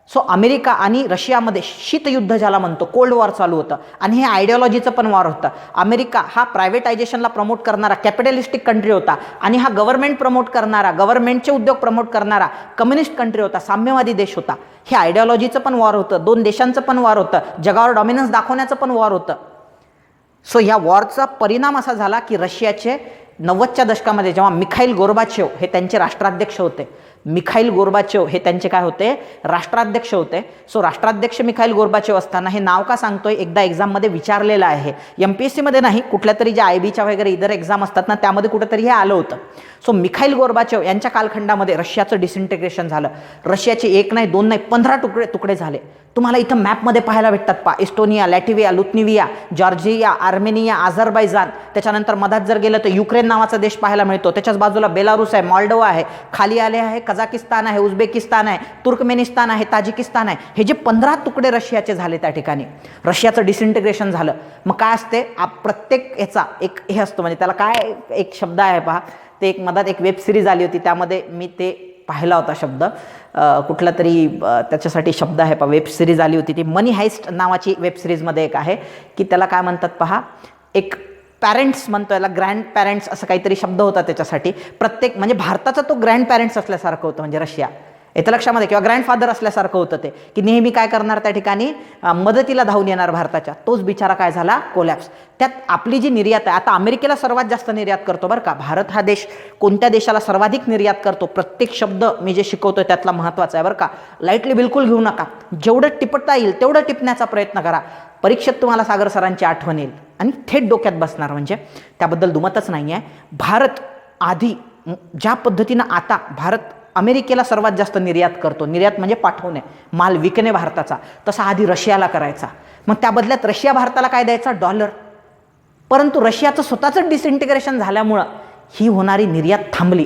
सो अमेरिका आणि रशियामध्ये शीतयुद्ध ज्याला म्हणतो, कोल्ड वॉर चालू होतं. आणि हे आयडिओलॉजीचं पण वॉर होतं. अमेरिका हा प्रायव्हेटायझेशनला प्रमोट करणारा कॅपिटलिस्टिक कंट्री होता, आणि हा गव्हर्नमेंट प्रमोट करणारा, गव्हर्नमेंटचे उद्योग प्रमोट करणारा कम्युनिस्ट कंट्री होता, साम्यवादी देश होता. हे आयडिओलॉजीचं पण वॉर होतं, दोन देशांचं पण वॉर होतं, जगावर डॉमिनन्स दाखवण्याचं पण वॉर होतं. सो या वॉरचा परिणाम असा झाला की रशियाचे 90च्या दशकामध्ये जेव्हा मिखाईल गोर्बाचेव हे त्यांचे राष्ट्राध्यक्ष होते, मिखाईल गोर्बाचेव हे त्यांचे काय होते, राष्ट्राध्यक्ष होते. सो राष्ट्राध्यक्ष मिखाईल गोर्बाचेव असताना हे नाव का सांगतोय, एकदा एक्झाममध्ये विचारलेलं आहे. MPSCमध्ये नाही, कुठल्या तरी ज्या IBच्या वगैरे इतर एक्झाम असतात ना त्यामध्ये कुठेतरी हे आलं होतं. सो मिखाईल गोर्बाचेव यांच्या कालखंडामध्ये रशियाचं डिसइंटिग्रेशन झालं. रशियाचे 1 नाही 2 नाही 15 तुकडे झाले. तुम्हाला इथं मॅपमध्ये पाहायला भेटतात इस्टोनिया, लॅटिव्हिया, लुत्निविया, जॉर्जिया, आर्मेनिया, अझरबैजान. त्याच्यानंतर मधात जर गेलं तर युक्रेन नावाचा देश पाहायला मिळतो. त्याच्याच बाजूला बेलारूस आहे, मॉल्डोवा आहे, खाली आले आहे कझाकिस्तान आहे, उझबेकिस्तान आहे, तुर्कमेनिस्तान आहे, ताजिकिस्तान आहे. हे जे 15 तुकडे रशियाचे झाले त्या ठिकाणी रशियाचं डिसइंटिग्रेशन झालं. मग काय असते, प्रत्येक याचा एक हे असतो, म्हणजे त्याला काय एक शब्द आहे पहा, ते एक मधात एक वेब सिरीज आली होती त्यामध्ये मी ते पाहिला होता शब्द, कुठला तरी त्याच्यासाठी शब्द आहे पहा, वेब सिरीज आली होती ती मनी हाइस्ट नावाची वेब सिरीजमध्ये एक आहे की त्याला काय म्हणतात पहा, एक पॅरेंट्स म्हणतो याला, ग्रँड पॅरेंट्स असं काहीतरी शब्द होता त्याच्यासाठी. प्रत्येक म्हणजे भारताचा तो ग्रँड पॅरेंट्स असल्यासारखं होतं, म्हणजे रशिया येतं लक्षामध्ये, किंवा ग्रँडफादर असल्यासारखं होतं ते, की नेहमी काय करणार त्या ठिकाणी मदतीला धावून येणार भारताच्या. तोच बिचारा काय झाला, कोलॅप्स. त्यात आपली जी निर्यात आहे, आता अमेरिकेला सर्वात जास्त निर्यात करतो बरं का भारत हा देश. कोणत्या देशाला सर्वाधिक निर्यात करतो, प्रत्येक शब्द मी जे शिकवतोय त्यातला महत्त्वाचा आहे बरं का. लाईटली बिलकुल घेऊ नका, जेवढं टिपता येईल तेवढं टिपण्याचा प्रयत्न करा. परीक्षेत तुम्हाला सागर सरांची आठवण येईल आणि थेट डोक्यात बसणार, म्हणजे त्याबद्दल दुमतच नाही आहे. भारत आधी ज्या पद्धतीनं आता भारत अमेरिकेला सर्वात जास्त निर्यात करतो, निर्यात म्हणजे पाठवणे, माल विकणे भारताचा, तसा आधी रशियाला करायचा. मग त्या बदल्यात रशिया भारताला काय द्यायचा, डॉलर. परंतु रशियाचं स्वतःचं डिसइंटिग्रेशन झाल्यामुळं ही होणारी निर्यात थांबली.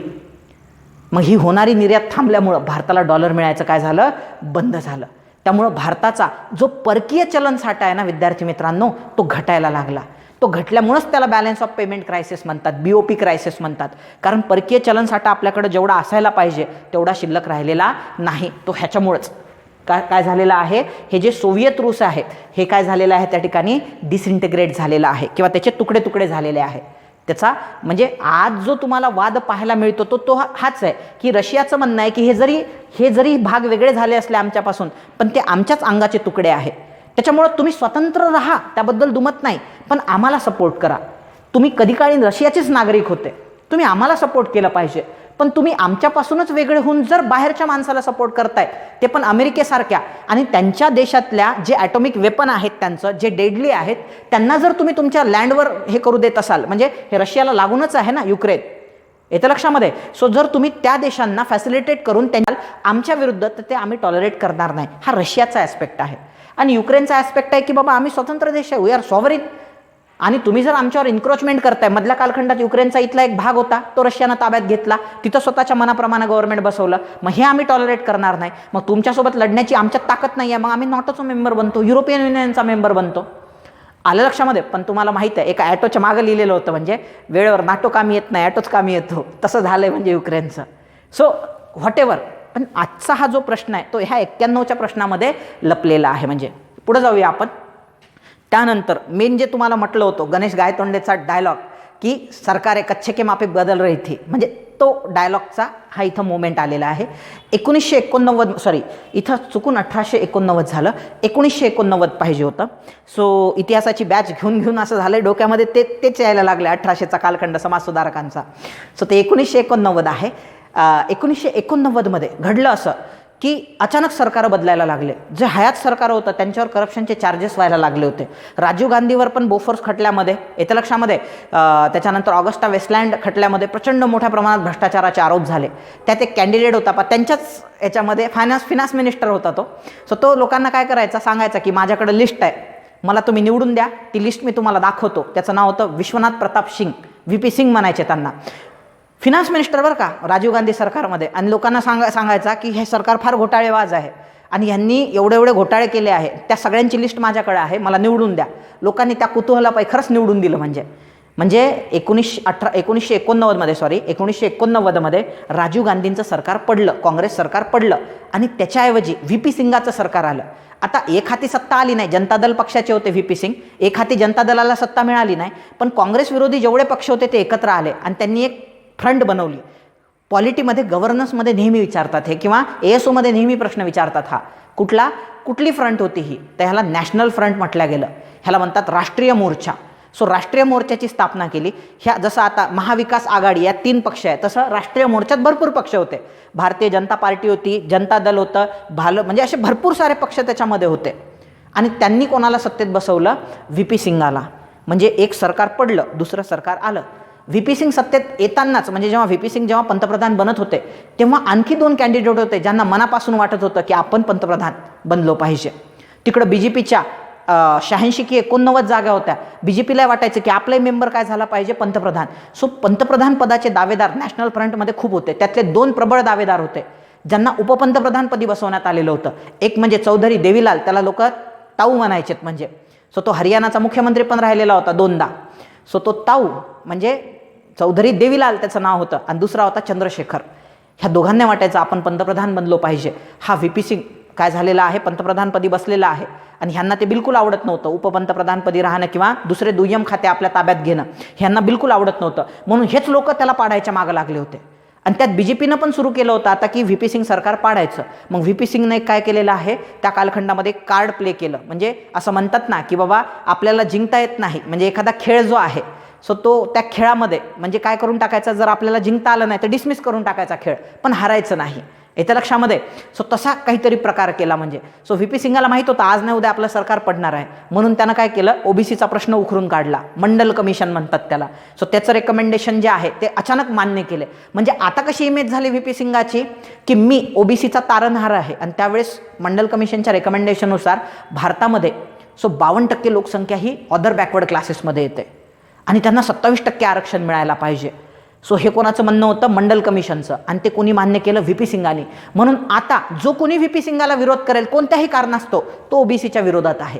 मग ही होणारी निर्यात थांबल्यामुळं भारताला डॉलर मिळायचं काय झालं, बंद झालं. त्यामुळं भारताचा जो परकीय चलन साठा आहे ना विद्यार्थी मित्रांनो, तो घटायला लागला. तो घटल्यामुळंच त्याला बॅलन्स ऑफ पेमेंट क्रायसिस म्हणतात, BOP क्रायसिस म्हणतात. कारण परकीय चलनसाठा आपल्याकडे जेवढा असायला पाहिजे तेवढा शिल्लक राहिलेला नाही. तो ह्याच्यामुळंच काय झालेलं आहे, हे जे सोव्हिएत रूस आहे हे काय झालेलं आहे, त्या ठिकाणी डिसइंटिग्रेट झालेलं आहे किंवा त्याचे तुकडे तुकडे झालेले आहे. त्याचा म्हणजे आज जो तुम्हाला वाद पाहायला मिळतो तो हाच आहे की रशियाचं म्हणणं आहे की हे जरी भाग वेगळे झाले असले आमच्यापासून, पण ते आमच्याच अंगाचे तुकडे आहेत. त्याच्यामुळं तुम्ही स्वतंत्र राहा, त्याबद्दल दुमत नाही, पण आम्हाला सपोर्ट करा. तुम्ही कधी काळी रशियाचेच नागरिक होते, तुम्ही आम्हाला सपोर्ट केलं पाहिजे. पण तुम्ही आमच्यापासूनच वेगळे होऊन जर बाहेरच्या माणसाला सपोर्ट करताय, ते पण अमेरिकेसारख्या आणि त्यांच्या देशातल्या जे ॲटॉमिक वेपन आहेत त्यांचं जे डेडली आहेत, त्यांना जर तुम्ही तुमच्या लँडवर हे करू देत असाल, म्हणजे हे रशियाला लागूनच आहे ना युक्रेन, येतं लक्षामध्ये. सो जर तुम्ही त्या देशांना फॅसिलिटेट करून त्यांना आमच्या विरुद्ध, तर ते आम्ही टॉलरेट करणार नाही. हा रशियाचा ॲस्पेक्ट आहे. आणि युक्रेनचा ॲस्पेक्ट आहे की बाबा आम्ही स्वतंत्र देश आहे, वी आर सॉव्हरिन. आणि तुम्ही जर आमच्यावर इन्क्रोचमेंट करताय, मधल्या कालखंडात युक्रेनचा इथला एक भाग होता तो रशियानं ताब्यात घेतला, तिथं स्वतःच्या मनाप्रमाणे गव्हर्नमेंट बसवलं, मग हे आम्ही टॉलरेट करणार नाही. मग तुमच्यासोबत लढण्याची आमच्यात ताकद नाही आहे, मग आम्ही नॉटोचा मेंबर बनतो, युरोपियन युनियनचा मेंबर बनतो. आलं लक्षामध्ये. पण तुम्हाला माहीत आहे एका ॲटोच्या मागं लिहिलेलं होतं, म्हणजे वेळेवर नाटो कामी येत नाही, ॲटोच कामी येतो, तसं झालं आहे म्हणजे युक्रेनचं. So whatever. पण आजचा हा जो प्रश्न आहे तो ह्या 91च्या प्रश्नामध्ये लपलेला आहे. म्हणजे पुढे जाऊया आपण. त्यानंतर मेन जे तुम्हाला म्हटलं होतं गणेश गायतोंडेचा डायलॉग की सरकार आहे कच्चे के माफी बदल रही थी, म्हणजे तो डायलॉगचा हा इथं मोमेंट आलेला आहे. 1989 सॉरी इथं चुकून 1889 झालं, 1989 पाहिजे होतं. सो इतिहासाची बॅच घेऊन घेऊन असं झालं डोक्यामध्ये, तेच यायला लागले 1800चा कालखंड समाजसुधारकांचा. सो ते 1989 आहे. 1989मध्ये घडलं असं की अचानक सरकार बदलायला लागले. जे हयात सरकार होतं त्यांच्यावर करप्शनचे चार्जेस व्हायला लागले होते. राजीव गांधीवर पण बोफोर्स खटल्यामध्ये, येत्या लक्षामध्ये, त्याच्यानंतर ऑगस्टा वेस्टलँड खटल्यामध्ये प्रचंड मोठ्या प्रमाणात भ्रष्टाचाराचे आरोप झाले. त्यात एक कॅन्डिडेट होता त्यांच्याच याच्यामध्ये फिनान्स मिनिस्टर होता तो. सो तो लोकांना काय करायचा, सांगायचा की माझ्याकडे लिस्ट आहे, मला तुम्ही निवडून द्या, ती लिस्ट मी तुम्हाला दाखवतो. त्याचं नाव होतं विश्वनाथ प्रताप सिंग, VP सिंग म्हणायचे त्यांना. फिनान्स मिनिस्टर बरं का राजीव गांधी सरकारमध्ये. आणि लोकांना सांगायचा की हे सरकार फार घोटाळेबाज आहे आणि ह्यांनी एवढे घोटाळे केले आहे, त्या सगळ्यांची लिस्ट माझ्याकडे आहे, मला निवडून द्या. लोकांनी त्या कुतूहलापायी खरंच निवडून दिलं. म्हणजे 1989मध्ये राजीव गांधींचं सरकार पडलं, काँग्रेस सरकार पडलं आणि त्याच्याऐवजी VP सिंगाचं सरकार आलं. आता एक हाती सत्ता आली नाही, जनता दल पक्षाचे होते VP सिंग, एक हाती जनता दलाला सत्ता मिळाली नाही, पण काँग्रेस विरोधी जेवढे पक्ष होते ते एकत्र आले आणि त्यांनी एक फ्रंट बनवली. पॉलिटीमध्ये गव्हर्नन्समध्ये नेहमी विचारतात हे, किंवा ASOमध्ये नेहमी प्रश्न विचारतात हा कुठली फ्रंट होती ही, तर ह्याला नॅशनल फ्रंट म्हटलं गेलं. ह्याला म्हणतात राष्ट्रीय मोर्चा. सो राष्ट्रीय मोर्चाची स्थापना केली. ह्या जसं आता महाविकास आघाडी या 3 पक्ष आहे, तसं राष्ट्रीय मोर्चात भरपूर पक्ष होते. भारतीय जनता पार्टी होती, जनता दल होतं, म्हणजे असे भरपूर सारे पक्ष त्याच्यामध्ये होते. आणि त्यांनी कोणाला सत्तेत बसवलं? व्ही पी सिंगाला. म्हणजे एक सरकार पडलं, दुसरं सरकार आलं. व्ही पी सिंग सत्तेत येतानाच, म्हणजे जेव्हा व्ही पी सिंग जेव्हा पंतप्रधान बनत होते तेव्हा आणखी 2 कॅन्डिडेट होते ज्यांना मनापासून वाटत होतं की आपण पंतप्रधान बनलो पाहिजे. तिकडं BJPच्या 86 की 89 जागा होत्या. BJPला वाटायचं की आपलाही मेंबर काय झाला पाहिजे? पंतप्रधान. सो पंतप्रधान पदाचे दावेदार नॅशनल फ्रंटमध्ये खूप होते. त्यातले 2 प्रबळ दावेदार होते ज्यांना उपपंतप्रधानपदी बसवण्यात आलेलं होतं. एक म्हणजे चौधरी देवीलाल, त्याला लोक ताऊ म्हणायचेत म्हणजे. सो तो हरियाणाचा मुख्यमंत्री पण राहिलेला होता 2दा. सो तो ताऊ म्हणजे चौधरी देवीलाल त्याचं नाव होतं, आणि दुसरा होता चंद्रशेखर. ह्या दोघांना वाटायचं आपण पंतप्रधान बनलो पाहिजे. हा व्ही पी सिंग काय झालेला आहे? पंतप्रधानपदी बसलेला आहे, आणि ह्यांना ते बिलकुल आवडत नव्हतं. उपपंतप्रधानपदी राहणं किंवा दुसरे दुय्यम खाते आपल्या ताब्यात घेणं ह्यांना बिलकुल आवडत नव्हतं. म्हणून हेच लोक त्याला पाडायच्या मागं लागले होते. आणि त्यात BJPनं पण सुरू केलं होतं आता की व्ही पी सिंग सरकार पाडायचं. मग व्ही पी सिंगने काय केलेलं आहे? त्या कालखंडामध्ये कार्ड प्ले केलं. म्हणजे असं म्हणतात ना की बाबा आपल्याला जिंकता येत नाही, म्हणजे एखादा खेळ जो आहे सो तो त्या खेळामध्ये म्हणजे काय करून टाकायचा? जर आपल्याला जिंकता आलं नाही तर डिसमिस करून टाकायचा खेळ, पण हारायचं नाही. येत्या लक्षामध्ये. सो तसा काहीतरी प्रकार केला. म्हणजे सो व्ही पी सिंगाला माहीत होतं आज नाही उद्या आपलं सरकार पडणार आहे, म्हणून त्यानं काय केलं? ओबीसीचा प्रश्न उकरून काढला. मंडल कमिशन म्हणतात त्याला. सो त्याचं रेकमेंडेशन जे आहे ते अचानक मान्य केले. म्हणजे आता कशी इमेज झाली व्ही पी सिंगाची की मी ओबीसीचा तारणहार आहे. आणि त्यावेळेस मंडल कमिशनच्या रेकमेंडेशननुसार भारतामध्ये 52% लोकसंख्या ही अदर बॅकवर्ड क्लासेसमध्ये येते आणि त्यांना 27% आरक्षण मिळायला पाहिजे. सो हे कोणाचं म्हणणं होतं? मंडल कमिशनचं. आणि ते कोणी मान्य केलं? व्ही पी सिंगाने. म्हणून आता जो कोणी व्ही पी सिंगाला विरोध करेल कोणत्याही कारणास्तव तो ओबीसीच्या विरोधात आहे,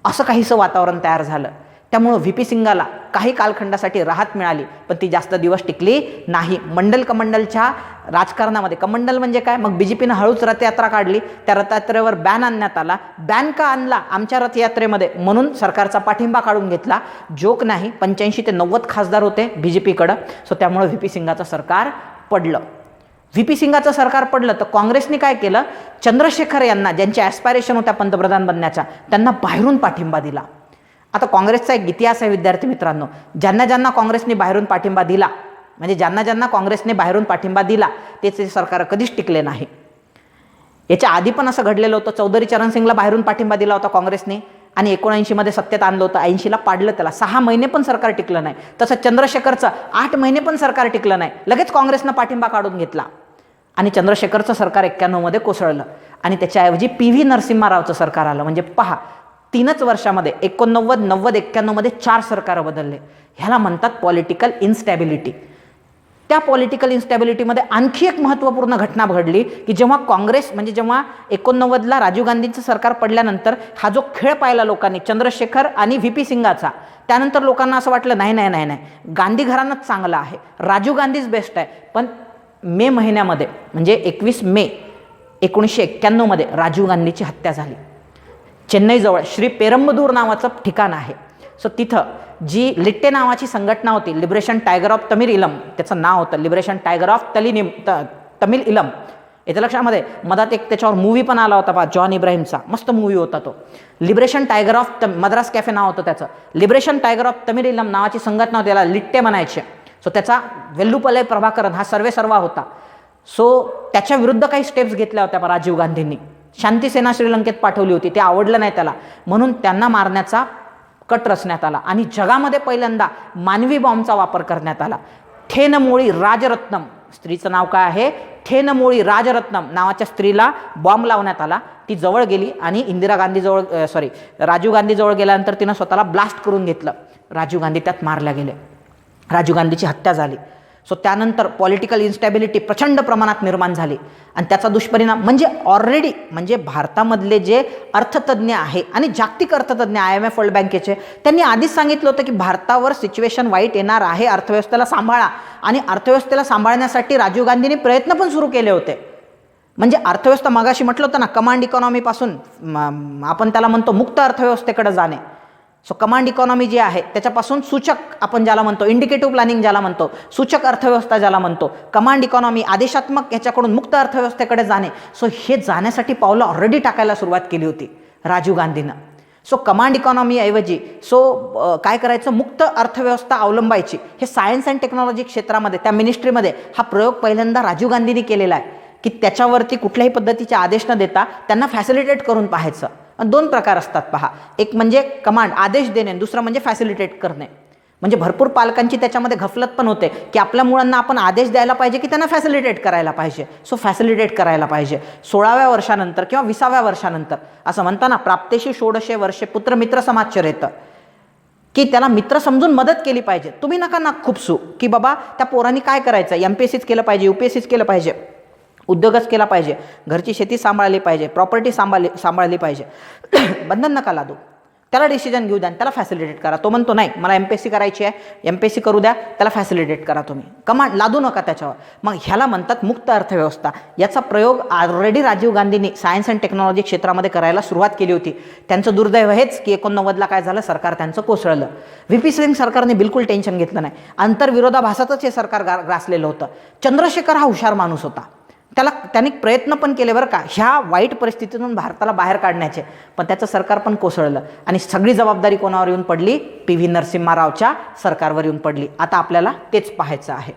असं काहीसं वातावरण तयार झालं. त्यामुळं व्ही पी सिंगाला काही कालखंडासाठी राहत मिळाली, पण ती जास्त दिवस टिकली नाही. मंडल कमंडलच्या राजकारणामध्ये, कमंडल म्हणजे काय? मग BJPनं हळूच रथयात्रा काढली. त्या रथयात्रेवर बॅन आणण्यात आला. बॅन का आणला आमच्या रथयात्रेमध्ये? म्हणून सरकारचा पाठिंबा काढून घेतला. जोक नाही, 85 ते 90 खासदार होते BJPकडं. सो त्यामुळे व्ही पी सिंगाचं सरकार पडलं. व्ही पी सिंगाचं सरकार पडलं तर काँग्रेसने काय केलं? चंद्रशेखर यांना, ज्यांचे ॲस्पायरेशन होत्या पंतप्रधान बनण्याच्या, त्यांना बाहेरून पाठिंबा दिला. आता काँग्रेसचा एक इतिहास आहे विद्यार्थी मित्रांनो. ज्यांना ज्यांना काँग्रेसने बाहेरून पाठिंबा दिला, म्हणजे ज्यांना ज्यांना काँग्रेसने बाहेरून पाठिंबा दिला त्याचे सरकार कधीच टिकले नाही. याच्या आधी पण असं घडलेलं होतं. चौधरी चरण सिंगला बाहेरून पाठिंबा दिला होता काँग्रेसने आणि 79मध्ये सत्तेत आणलं होतं. 80ला पाडलं त्याला. 6 महिने पण सरकार टिकलं नाही. तसं चंद्रशेखरचं 8 महिने पण सरकार टिकलं नाही. लगेच काँग्रेसनं पाठिंबा काढून घेतला आणि चंद्रशेखरचं सरकार 91मध्ये कोसळलं आणि त्याच्याऐवजी PV नरसिम्हा रावचं सरकार आलं. म्हणजे पहा, 3च वर्षामध्ये 89, 90, 91मध्ये 4 सरकारं बदलले. ह्याला म्हणतात पॉलिटिकल इन्स्टॅबिलिटी. त्या पॉलिटिकल इन्स्टॅबिलिटीमध्ये आणखी एक महत्त्वपूर्ण घटना घडली की जेव्हा काँग्रेस, म्हणजे जेव्हा 89ला राजीव गांधींचं सरकार पडल्यानंतर हा जो खेळ पाहिला लोकांनी चंद्रशेखर आणि व्ही पी सिंगाचा, त्यानंतर लोकांना असं वाटलं नाही नाही नाही नाही गांधी घराणंच चांगलं आहे, राजीव गांधीच बेस्ट आहे. पण मे महिन्यामध्ये म्हणजे 21 मे 1991मध्ये राजीव गांधीची हत्या झाली. चेन्नईजवळ श्री पेरंबदूर नावाचं ठिकाण आहे. सो तिथं जी लिट्टे नावाची संघटना होती, लिबरेशन टायगर ऑफ तमिल इलम त्याचं नाव होतं, लिबरेशन टायगर ऑफ तमिल इलम. याच्या लक्षामध्ये मधात एक त्याच्यावर मूवी पण आला होता पहा, जॉन इब्राहिमचा, मस्त मूवी होता तो. Liberation tiger of Madras cafe नाव होतं त्याचं. लिबरेशन टायगर ऑफ तमिल इलम नावाची संघटना होती, त्याला लिट्टे म्हणायचे. सो त्याचा वेल्लुपलय प्रभाकरन हा सर्वेसर्वा होता. सो त्याच्या विरुद्ध काही स्टेप्स घेतल्या होत्या राजीव गांधींनी. शांतीसेना श्रीलंकेत पाठवली होती, ते आवडलं नाही त्याला, म्हणून त्यांना मारण्याचा कट रचण्यात आला आणि जगामध्ये पहिल्यांदा मानवी बॉम्बचा वापर करण्यात आला. थेनमोळी राजरत्नम, स्त्रीचं नाव काय आहे? थेनमोळी राजरत्नम नावाच्या स्त्रीला बॉम्ब लावण्यात आला. ती जवळ गेली आणि राजीव गांधी जवळ गेल्यानंतर तिनं स्वतःला ब्लास्ट करून घेतलं. राजीव गांधी त्यात मारल्या गेले. राजीव गांधीची हत्या झाली. सो त्यानंतर पॉलिटिकल इन्स्टॅबिलिटी प्रचंड प्रमाणात निर्माण झाली आणि त्याचा दुष्परिणाम म्हणजे भारतामधले जे अर्थतज्ञ आहे आणि जागतिक अर्थतज्ञ IMF वर्ल्ड बँकेचे, त्यांनी आधीच सांगितलं होतं की भारतावर सिच्युएशन वाईट येणार आहे, अर्थव्यवस्थेला सांभाळा. आणि अर्थव्यवस्थेला सांभाळण्यासाठी राजीव गांधींनी प्रयत्न पण सुरू केले होते. म्हणजे अर्थव्यवस्था, मगाशी म्हटलं होतं ना, कमांड इकॉनॉमीपासून आपण त्याला म्हणतो मुक्त अर्थव्यवस्थेकडे जाणे. सो कमांड इकॉनॉमी जी आहे त्याच्यापासून सूचक आपण ज्याला म्हणतो, इंडिकेटिव्ह प्लॅनिंग ज्याला म्हणतो, सूचक अर्थव्यवस्था ज्याला म्हणतो, कमांड इकॉनॉमी आदेशात्मक याच्याकडून मुक्त अर्थव्यवस्थेकडे जाणे. सो हे जाण्यासाठी पावलं ऑलरेडी टाकायला सुरुवात केली होती राजीव गांधीनं. सो कमांड इकॉनॉमीऐवजी काय करायचं, मुक्त अर्थव्यवस्था अवलंबायची. हे सायन्स अँड टेक्नॉलॉजी क्षेत्रामध्ये त्या मिनिस्ट्रीमध्ये हा प्रयोग पहिल्यांदा राजीव गांधींनी केलेला आहे की त्याच्यावरती कुठल्याही पद्धतीचे आदेश न देता त्यांना फॅसिलिटेट करून पाहायचं. दोन प्रकार असतात पहा, एक म्हणजे कमांड आदेश देणे, दुसरं म्हणजे फॅसिलिटेट करणे. म्हणजे भरपूर पालकांची त्याच्यामध्ये घफलत पण होते की आपल्या मुलांना आपण आदेश द्यायला पाहिजे की त्यांना फॅसिलिटेट करायला पाहिजे. सो फॅसिलिटेट करायला पाहिजे. 16व्या वर्षानंतर किंवा 20व्या वर्षानंतर असं म्हणताना प्राप्तेशी षोडशे वर्षे पुत्र मित्र समाचरेत, की त्याला मित्र समजून मदत केली पाहिजे. तुम्ही नका ना खुपसू की बाबा त्या पोरांनी काय करायचं, MPSCच केलं पाहिजे, UPSCच केलं पाहिजे, उद्योगच केला पाहिजे, घरची शेती सांभाळली पाहिजे, प्रॉपर्टी सांभाळली पाहिजे. बंधन नका लादू, त्याला डिसिजन घेऊ द्या, त्याला फॅसिलिटेट करा. तो म्हणतो नाही मला MPSC करायची आहे, MPSC करू द्या, त्याला फॅसिलिटेट करा. तुम्ही कमांड लादू नका त्याच्यावर. मग ह्याला म्हणतात मुक्त अर्थव्यवस्था. याचा प्रयोग ऑलरेडी राजीव गांधींनी सायन्स अँड टेक्नॉलॉजी क्षेत्रामध्ये करायला सुरुवात केली होती. त्यांचं दुर्दैव हेच की 89ला काय झालं, सरकार त्यांचं कोसळलं. VP सिंग सरकारने बिलकुल टेन्शन घेतलं नाही. आंतरविरोधाभासातच हे सरकार ग्रासलेलं होतं. चंद्रशेखर हा हुशार माणूस होता, त्यांनी प्रयत्न पण केले बरं का ह्या वाईट परिस्थितीतून भारताला बाहेर काढण्याचे, पण त्याचं सरकार पण कोसळलं आणि सगळी जबाबदारी कोणावर येऊन पडली, PV नरसिम्हा रावच्या सरकारवर येऊन पडली. आता आपल्याला तेच पाहायचं आहे.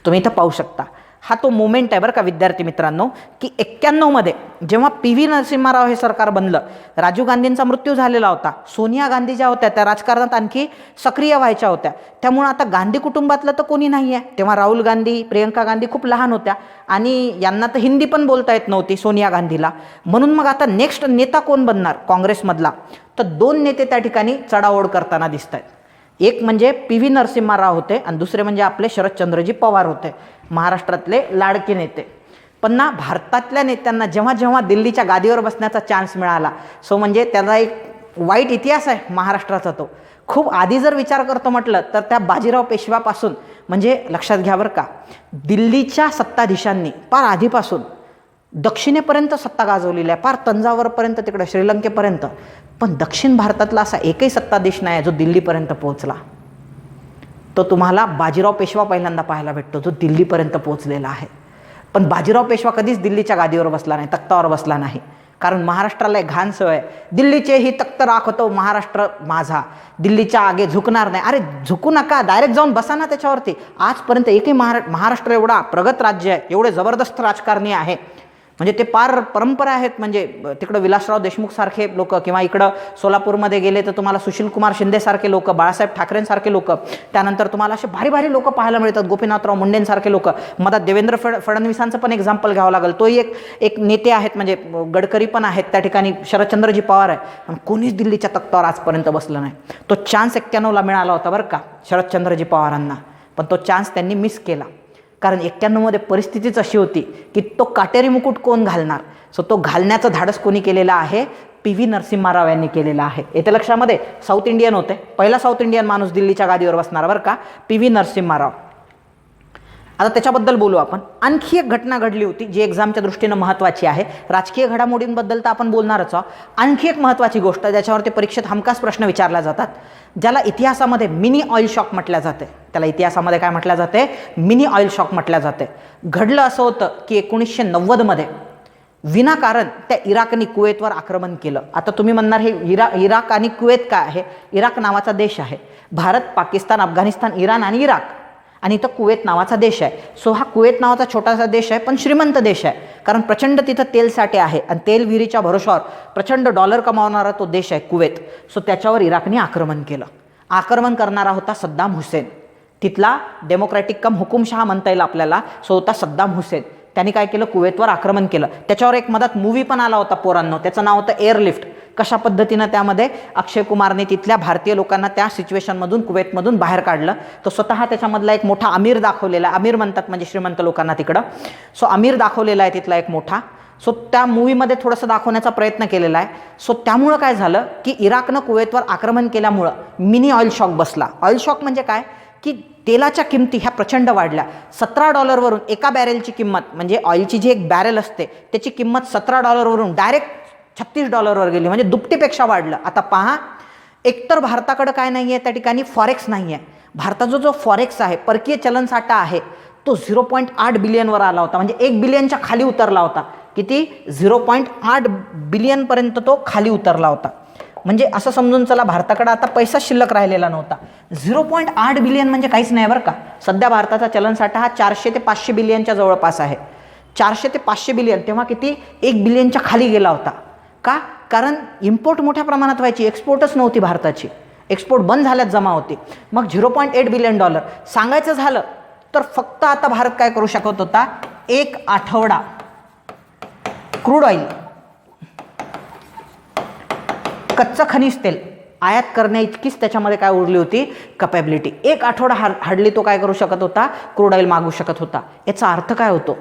तुम्ही इथं पाहू शकता हा तो मोमेंट आहे बरं का विद्यार्थी मित्रांनो, की 91मध्ये जेव्हा PV नरसिम्हा राव हे सरकार बनलं, राजीव गांधींचा मृत्यू झालेला होता. सोनिया गांधी ज्या होत्या त्या राजकारणात आणखी सक्रिय व्हायच्या होत्या. त्यामुळे आता गांधी कुटुंबातलं तर कोणी नाही आहे. तेव्हा राहुल गांधी, प्रियंका गांधी खूप लहान होत्या आणि यांना तर हिंदी पण बोलता येत नव्हती सोनिया गांधीला. म्हणून मग आता नेक्स्ट नेता कोण बनणार काँग्रेसमधला, तर दोन नेते त्या ठिकाणी चढाओढ करताना दिसत आहेत. एक म्हणजे PV नरसिम्हा राव होते आणि दुसरे म्हणजे आपले शरदचंद्रजी पवार होते, महाराष्ट्रातले लाडके नेते. पण ना भारतातल्या नेत्यांना जेव्हा जेव्हा दिल्लीच्या गादीवर बसण्याचा चान्स मिळाला, म्हणजे त्याचा एक वाईट इतिहास आहे महाराष्ट्राचा. तो खूप आधी जर विचार करतो म्हटलं तर त्या बाजीराव पेशव्यापासून, म्हणजे लक्षात घ्या बरं का, दिल्लीच्या सत्ताधीशांनी फार आधीपासून दक्षिणेपर्यंत सत्ता गाजवलेली आहे, फार तंजावरपर्यंत, तिकडे श्रीलंकेपर्यंत. पण दक्षिण भारतातला असा एकही सत्ताधीश नाही जो दिल्लीपर्यंत पोहोचला. तो तुम्हाला बाजीराव पेशवा पहिल्यांदा पाहायला भेटतो जो दिल्लीपर्यंत पोहोचलेला आहे. पण बाजीराव पेशवा कधीच दिल्लीच्या गादीवर बसला नाही, तख्तावर बसला नाही. कारण महाराष्ट्राला एक घाण सवय, दिल्लीचे ही तख्त राखतो महाराष्ट्र माझा, दिल्लीच्या आगे झुकणार नाही. अरे झुकू नका, डायरेक्ट जाऊन बसा ना त्याच्यावरती. आजपर्यंत एकही महाराष्ट्र एवढा प्रगत राज्य आहे, एवढे जबरदस्त राजकारणी आहे, म्हणजे ते पार परंपरा आहेत. म्हणजे तिकडं विलासराव देशमुख सारखे लोक, किंवा इकडं सोलापूरमध्ये गेले तर तुम्हाला सुशीलकुमार शिंदेसारखे लोक, बाळासाहेब ठाकरेंसारखे लोक, त्यानंतर तुम्हाला असे भारी भारी लोक पाहायला मिळतात, गोपीनाथराव मुंडेंसारखे लोक. मधात देवेंद्र फडणवीसांचं पण एक्झाम्पल घ्यावं लागेल, तोही एक नेते आहेत, म्हणजे गडकरी पण आहेत त्या ठिकाणी, शरदचंद्रजी पवार आहे. पण कोणीच दिल्लीच्या तख्तावर आजपर्यंत बसलं नाही. तो चान्स 91ला मिळाला होता बरं का शरदचंद्रजी पवारांना, पण तो चान्स त्यांनी मिस केला. कारण 91मध्ये परिस्थितीच अशी होती की तो काटेरी मुकुट कोण घालणार. तो घालण्याचं धाडस कोणी केलेलं आहे, PV नरसिम्हा राव यांनी केलेलं आहे. येते लक्षामध्ये, साऊथ इंडियन होते, पहिला साऊथ इंडियन माणूस दिल्लीच्या गादीवर बसणार बरं का, PV नरसिम्हा राव. आता त्याच्याबद्दल बोलू आपण. आणखी एक घटना घडली होती जी एक्झामच्या दृष्टीनं महत्त्वाची आहे. राजकीय घडामोडींबद्दल तर आपण बोलणारच आहोत. आणखी एक महत्त्वाची गोष्ट ज्याच्यावरती परीक्षेत हमखास प्रश्न विचारले जातात, ज्याला इतिहासामध्ये मिनी ऑइल शॉक म्हटलं जाते. त्याला इतिहासामध्ये काय म्हटलं जाते, मिनी ऑइल शॉक म्हटलं जाते. घडलं असं होतं की 1990मध्ये विनाकारण त्या इराकने कुवेतवर आक्रमण केलं. आता तुम्ही म्हणणार हे इराक आणि कुवेत काय आहे. इराक नावाचा देश आहे. भारत, पाकिस्तान, अफगाणिस्तान, इराण आणि इराक, आणि इथं कुवेत नावाचा देश आहे. हा कुवेत नावाचा छोटासा देश आहे, पण श्रीमंत देश आहे. कारण प्रचंड तिथं तेल साठे आहे आणि तेल विहिरीच्या भरोशावर प्रचंड डॉलर कमावणारा तो देश आहे कुवेत. त्याच्यावर इराकने आक्रमण केलं. आक्रमण करणारा होता सद्दाम हुसेन, तिथला डेमोक्रॅटिक कम हुकुमशहा म्हणता येईल आपल्याला. होता सद्दाम हुसेन. त्यांनी काय केलं, कुवेतवर आक्रमण केलं. त्याच्यावर एक मधात मूवी पण आला होता पोरांनो, त्याचं नाव होतं एअरलिफ्ट. कशा पद्धतीनं त्यामध्ये अक्षय कुमारने तिथल्या भारतीय लोकांना त्या सिच्युएशनमधून, कुवेतमधून बाहेर काढलं. तो स्वतः त्याच्यामधला एक मोठा अमीर दाखवलेला आहे. अमीर म्हणतात म्हणजे श्रीमंत लोकांना तिकडं. अमीर दाखवलेला आहे तिथला एक मोठा. त्या मूवीमध्ये थोडंसं दाखवण्याचा प्रयत्न केलेला आहे. त्यामुळं काय झालं की इराकनं कुवेतवर आक्रमण केल्यामुळं मिनी ऑइल शॉक बसला. ऑइल शॉक म्हणजे काय की तेलाच्या किमती ह्या प्रचंड वाढल्या. $17वरून एका बॅरेलची किंमत, म्हणजे ऑइलची जी एक बॅरेल असते त्याची किंमत $17वरून डायरेक्ट $36वर गेली, म्हणजे दुपटीपेक्षा वाढलं. आता पहा, एकतर भारताकडं काय नाही आहे त्या ठिकाणी, फॉरेक्स नाही आहे. भारताचा जो फॉरेक्स आहे, परकीय चलन साठा आहे, तो 0.8 बिलियनवर आला होता, म्हणजे 1 बिलियनच्या खाली उतरला होता. किती, 0.8 बिलियनपर्यंत तो खाली उतरला होता. म्हणजे असं समजून चला भारताकडे आता पैसा शिल्लक राहिलेला नव्हता. 0.8 बिलियन म्हणजे काहीच नाही बरं का. सध्या भारताचा चलनसाठा हा 400 ते 500 बिलियनच्या जवळपास आहे. 400 ते 500 बिलियन, तेव्हा किती 1 बिलियनच्या खाली गेला होता. का? कारण इम्पोर्ट मोठ्या प्रमाणात व्हायची, एक्सपोर्टच नव्हती भारताची. एक्सपोर्ट बंद झाल्यात जमा होते. मग $0.8 बिलियन सांगायचं झालं तर फक्त आता भारत काय करू शकत होता, 1 आठवडा क्रूड ऑइल, कच्चं खनिज तेल आयात करण्याइतकीच त्याच्यामध्ये काय उरली होती, कपॅबिलिटी. 1 आठवडा हार्डली तो काय करू शकत होता, क्रूड ऑइल मागू शकत होता. याचा अर्थ काय होतो,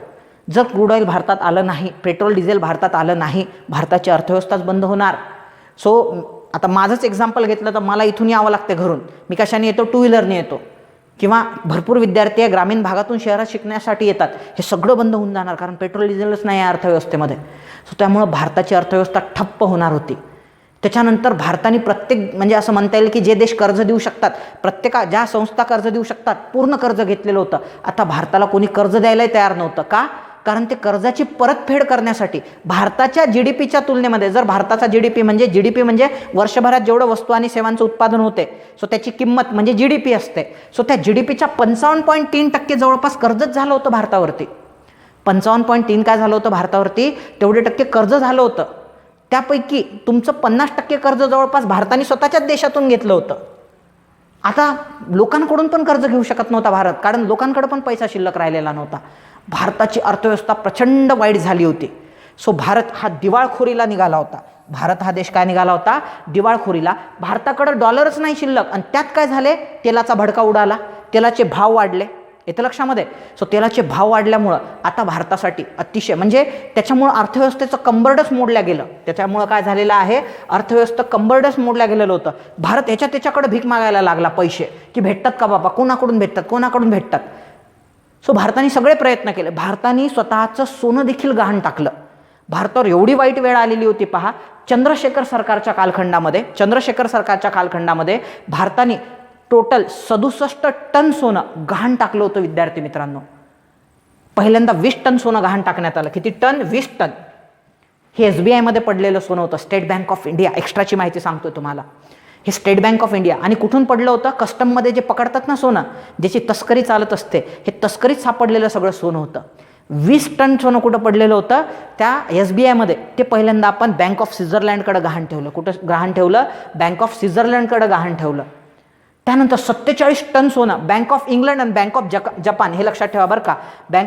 जर क्रूड ऑइल भारतात आलं नाही, पेट्रोल डिझेल भारतात आलं नाही, भारताची अर्थव्यवस्थाच बंद होणार. सो आता माझंच एक्झाम्पल घेतलं तर मला इथून यावं लागते घरून. मी कशाने येतो, टू व्हीलरने येतो. किंवा भरपूर विद्यार्थी आहे ग्रामीण भागातून शहरात शिकण्यासाठी येतात. हे सगळं बंद होऊन जाणार, कारण पेट्रोल डिझेलच नाही आहे अर्थव्यवस्थेमध्ये. सो त्यामुळं भारताची अर्थव्यवस्था ठप्प होणार होती. त्याच्यानंतर भारताने प्रत्येक, म्हणजे असं म्हणता येईल की जे देश कर्ज देऊ शकतात, ज्या संस्था कर्ज देऊ शकतात, पूर्ण कर्ज घेतलेलं होतं. आता भारताला कोणी कर्ज द्यायलाही तयार नव्हतं. का? कारण ते कर्जाची परतफेड करण्यासाठी भारताच्या GDPच्या तुलनेमध्ये, जर भारताचा GDP म्हणजे वर्षभरात जेवढं वस्तू आणि सेवांचं उत्पादन होते, सो त्याची किंमत म्हणजे GDP असते. सो त्या GDPच्या 55.3% जवळपास कर्जच झालं होतं भारतावरती. 55.3 काय झालं होतं भारतावरती, तेवढे टक्के कर्ज झालं होतं. त्यापैकी तुमचं 50% कर्ज जवळपास भारताने स्वतःच्याच देशातून घेतलं होतं. आता लोकांकडून पण कर्ज घेऊ शकत नव्हता भारत, कारण लोकांकडे पण पैसा शिल्लक राहिलेला नव्हता. भारताची अर्थव्यवस्था प्रचंड वाईट झाली होती. सो भारत हा दिवाळखोरीला निघाला होता. भारत हा देश काय निघाला होता, दिवाळखोरीला. भारताकडे डॉलरच नाही शिल्लक, आणि त्यात काय झाले, तेलाचा भडका उडाला, तेलाचे भाव वाढले. येतं लक्षामध्ये. सो तेलाचे भाव वाढल्यामुळं आता भारतासाठी अतिशय, म्हणजे त्याच्यामुळं अर्थव्यवस्थेचं कंबरडच मोडलं गेलं. त्याच्यामुळं काय झालेलं आहे, अर्थव्यवस्था कंबरडच मोडल्या गेलेलं होतं. भारत त्याच्याकडे भीक मागायला लागला पैसे, की भेटतात का बाबा, कोणाकडून भेटतात. सो भारताने सगळे प्रयत्न केले. भारताने स्वतःचं सोनं देखील गहाण टाकलं. भारतावर एवढी वाईट वेळ आलेली होती पहा. चंद्रशेखर सरकारच्या कालखंडामध्ये भारताने टोटल 67 टन सोनं गहाण टाकलं होतं विद्यार्थी मित्रांनो. पहिल्यांदा 20 टन सोनं गहाण टाकण्यात आलं. किती टन? 20 टन. हे SBI मध्ये पडलेलं सोनं होतं, स्टेट बँक ऑफ इंडिया. एक्स्ट्राची माहिती सांगतोय तुम्हाला. हे स्टेट बँक ऑफ इंडिया. आणि कुठून पडलं होतं, कस्टममध्ये जे पकडतात ना सोनं, ज्याची तस्करी चालत असते, हे तस्करीत सापडलेलं सगळं सोनं होतं. 20 टन सोनं कुठं पडलेलं होतं, त्या SBI मध्ये. ते पहिल्यांदा आपण बँक ऑफ स्वित्झर्लंडकडे गहाण ठेवलं. कुठं गहाण ठेवलं, बँक ऑफ स्वित्झर्लंडकडे गहाण ठेवलं. त्यानंतर 47 टन सोनं बँक ऑफ इंग्लंड आणि बँक ऑफ जपान, हे लक्षात ठेवा बरं का.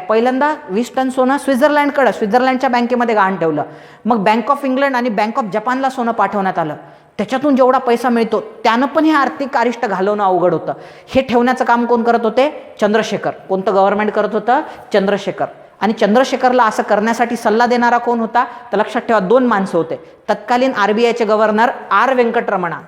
पहिल्यांदा 20 टन सोनं स्वित्झर्लंडच्या बँकेमध्ये गहाण ठेवलं. मग बँक ऑफ इंग्लंड आणि बँक ऑफ जपानला सोनं पाठवण्यात आलं. त्याच्यातून जेवढा पैसा मिळतो त्यानं पण हे आर्थिक अरिष्ट घालवणं अवघड होतं. हे ठेवण्याचं काम कोण करत होते, चंद्रशेखर. कोणतं गव्हर्नमेंट करत होतं, चंद्रशेखर. आणि चंद्रशेखरला असं करण्यासाठी सल्ला देणारा कोण होता, तर लक्षात ठेवा 2 माणसं होते. तत्कालीन RBIचे गव्हर्नर R व्यंकटरमणा.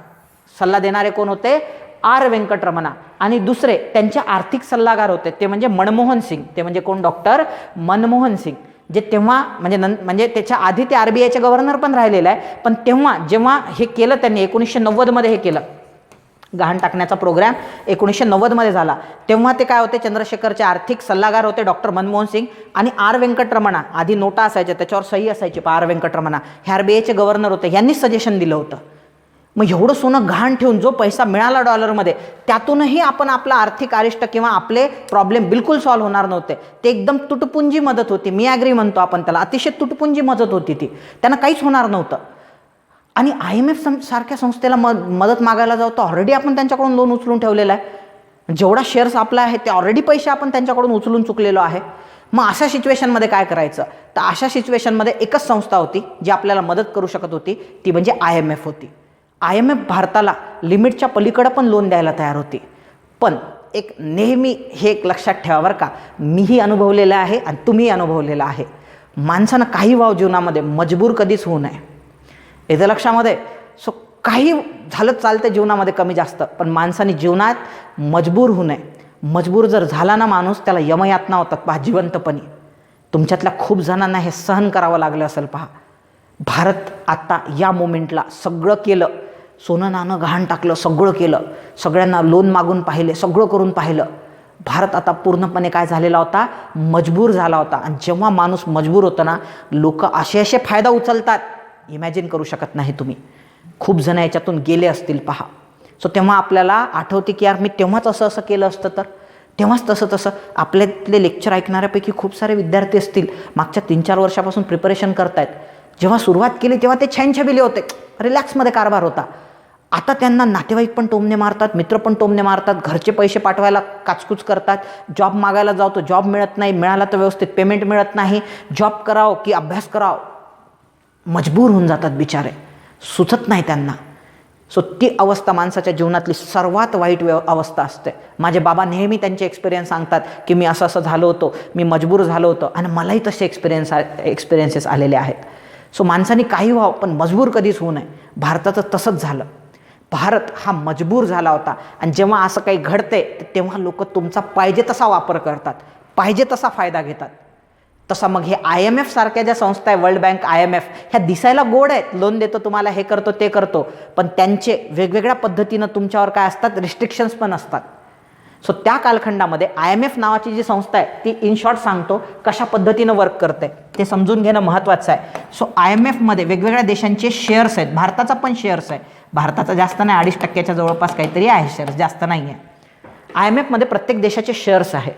सल्ला देणारे कोण होते, R व्यंकटरमणा. आणि दुसरे त्यांचे आर्थिक सल्लागार होते, ते म्हणजे मनमोहन सिंग. ते म्हणजे कोण, डॉक्टर मनमोहन सिंग. जे तेव्हा म्हणजे त्याच्या आधी ते RBIचे गव्हर्नर पण राहिलेलं आहे. पण जेव्हा हे केलं त्यांनी 1990 मध्ये हे केलं, गहाण टाकण्याचा प्रोग्राम 1990 मध्ये झाला, तेव्हा ते काय होते, चंद्रशेखरचे आर्थिक सल्लागार होते डॉक्टर मनमोहन सिंग. आणि R व्यंकटरमणा, आधी नोटा असायच्या त्याच्यावर सही असायची, R व्यंकटरमणा हे RBIचे गव्हर्नर होते. यांनीच सजेशन दिलं होतं. मग एवढं सोनं गहाण ठेवून जो पैसा मिळाला डॉलरमध्ये, त्यातूनही आपण आपला आर्थिक अरिष्ट किंवा आपले प्रॉब्लेम बिलकुल सॉल्व्ह होणार नव्हते. ते एकदम तुटपुंजी मदत होती. मी ॲग्री म्हणतो आपण त्याला, अतिशय तुटपुंजी मदत होती ती. त्यांना काहीच होणार नव्हतं. आणि IMF सारख्या संस्थेला मदत मागायला जाऊ तर ऑलरेडी आपण त्यांच्याकडून लोन उचलून ठेवलेलं आहे. जेवढा शेअर्स आपला आहे ते ऑलरेडी पैसे आपण त्यांच्याकडून उचलून चुकलेलो आहे. मग अशा सिच्युएशनमध्ये काय करायचं, तर अशा सिच्युएशनमध्ये एकच संस्था होती जी आपल्याला मदत करू शकत होती, ती म्हणजे IMF होती. IMF भारताला लिमिटच्या पलीकडे पण लोन द्यायला तयार होती. पण एक नेहमी हे एक लक्षात ठेवा बरं का, मीही अनुभवलेलं आहे आणि तुम्हीही अनुभवलेलं आहे, माणसानं काही व्हावं जीवनामध्ये मजबूर कधीच होऊ नये. याचं लक्षामध्ये. सो काही झालं चालतं जीवनामध्ये कमी जास्त, पण माणसाने जीवनात मजबूर होऊ नये. मजबूर जर झाला ना माणूस, त्याला यमयातना होतात पहा जिवंतपणी. तुमच्यातल्या खूप जणांना हे सहन करावं लागलं असेल पहा. भारत आता या मोमेंटला सगळं केलं, सोनं नाणं गहाण टाकलं, सगळं केलं, सगळ्यांना लोन मागून पाहिले, सगळं करून पाहिलं. भारत आता पूर्णपणे काय झालेला होता, मजबूर झाला होता. आणि जेव्हा माणूस मजबूर होतं ना, लोक असे फायदा उचलतात, इमॅजिन करू शकत नाही तुम्ही. खूप जण याच्यातून गेले असतील पहा. सो तेव्हा आपल्याला आठवते की यार मी तेव्हाच असं केलं असतं तर, तेव्हाच तसं आपल्यातले लेक्चर ऐकणाऱ्यापैकी खूप सारे विद्यार्थी असतील मागच्या 3-4 वर्षापासून प्रिपरेशन करतायत. जेव्हा सुरुवात केली तेव्हा ते छानछबिले होते, रिलॅक्समध्ये कारभार होता. आता त्यांना नातेवाईक पण टोमणे मारतात, मित्र पण टोमणे मारतात, घरचे पैसे पाठवायला काचकूच करतात, जॉब मागायला जाऊ तर जॉब मिळत नाही, मिळाला तर व्यवस्थित पेमेंट मिळत नाही, जॉब करावं की अभ्यास करावं, मजबूर होऊन जातात बिचारे, सुचत नाही त्यांना. सो ती अवस्था माणसाच्या जीवनातली सर्वात वाईट अवस्था असते. माझे बाबा नेहमी त्यांचे एक्सपिरियन्स सांगतात की मी असं झालो होतो, मी मजबूर झालो होतो आणि मलाही तसे एक्सपिरियन्सेस आलेले आहेत. सो माणसाने काही व्हावं पण मजबूर कधीच होऊ नये. भारताचं तसंच झालं. भारत हा मजबूर झाला होता आणि जेव्हा असं काही घडते तेव्हा लोक तुमचा पाहिजे तसा वापर करतात, पाहिजे तसा फायदा घेतात. तसा मग हे IMF सारख्या ज्या संस्था आहे, वर्ल्ड बँक, IMF, ह्या दिसायला गोड आहेत, लोन देतो तुम्हाला, हे करतो ते करतो, पण त्यांचे वेगवेगळ्या पद्धतीनं तुमच्यावर काय असतात, रिस्ट्रिक्शन्स पण असतात. सो त्या कालखंडामध्ये IMF नावाची जी संस्था आहे ती इन शॉर्ट सांगतो कशा पद्धतीनं वर्क करते ते समजून घेणं महत्त्वाचं आहे. सो IMFमध्ये वेगवेगळ्या देशांचे शेअर्स आहेत, भारताचा पण शेअर्स आहे. भारताचा जास्त नाही, 2.5% जवळपास काहीतरी आहे शेअर्स, जास्त नाही आहे. IMFमध्ये प्रत्येक देशाचे शेअर्स आहे.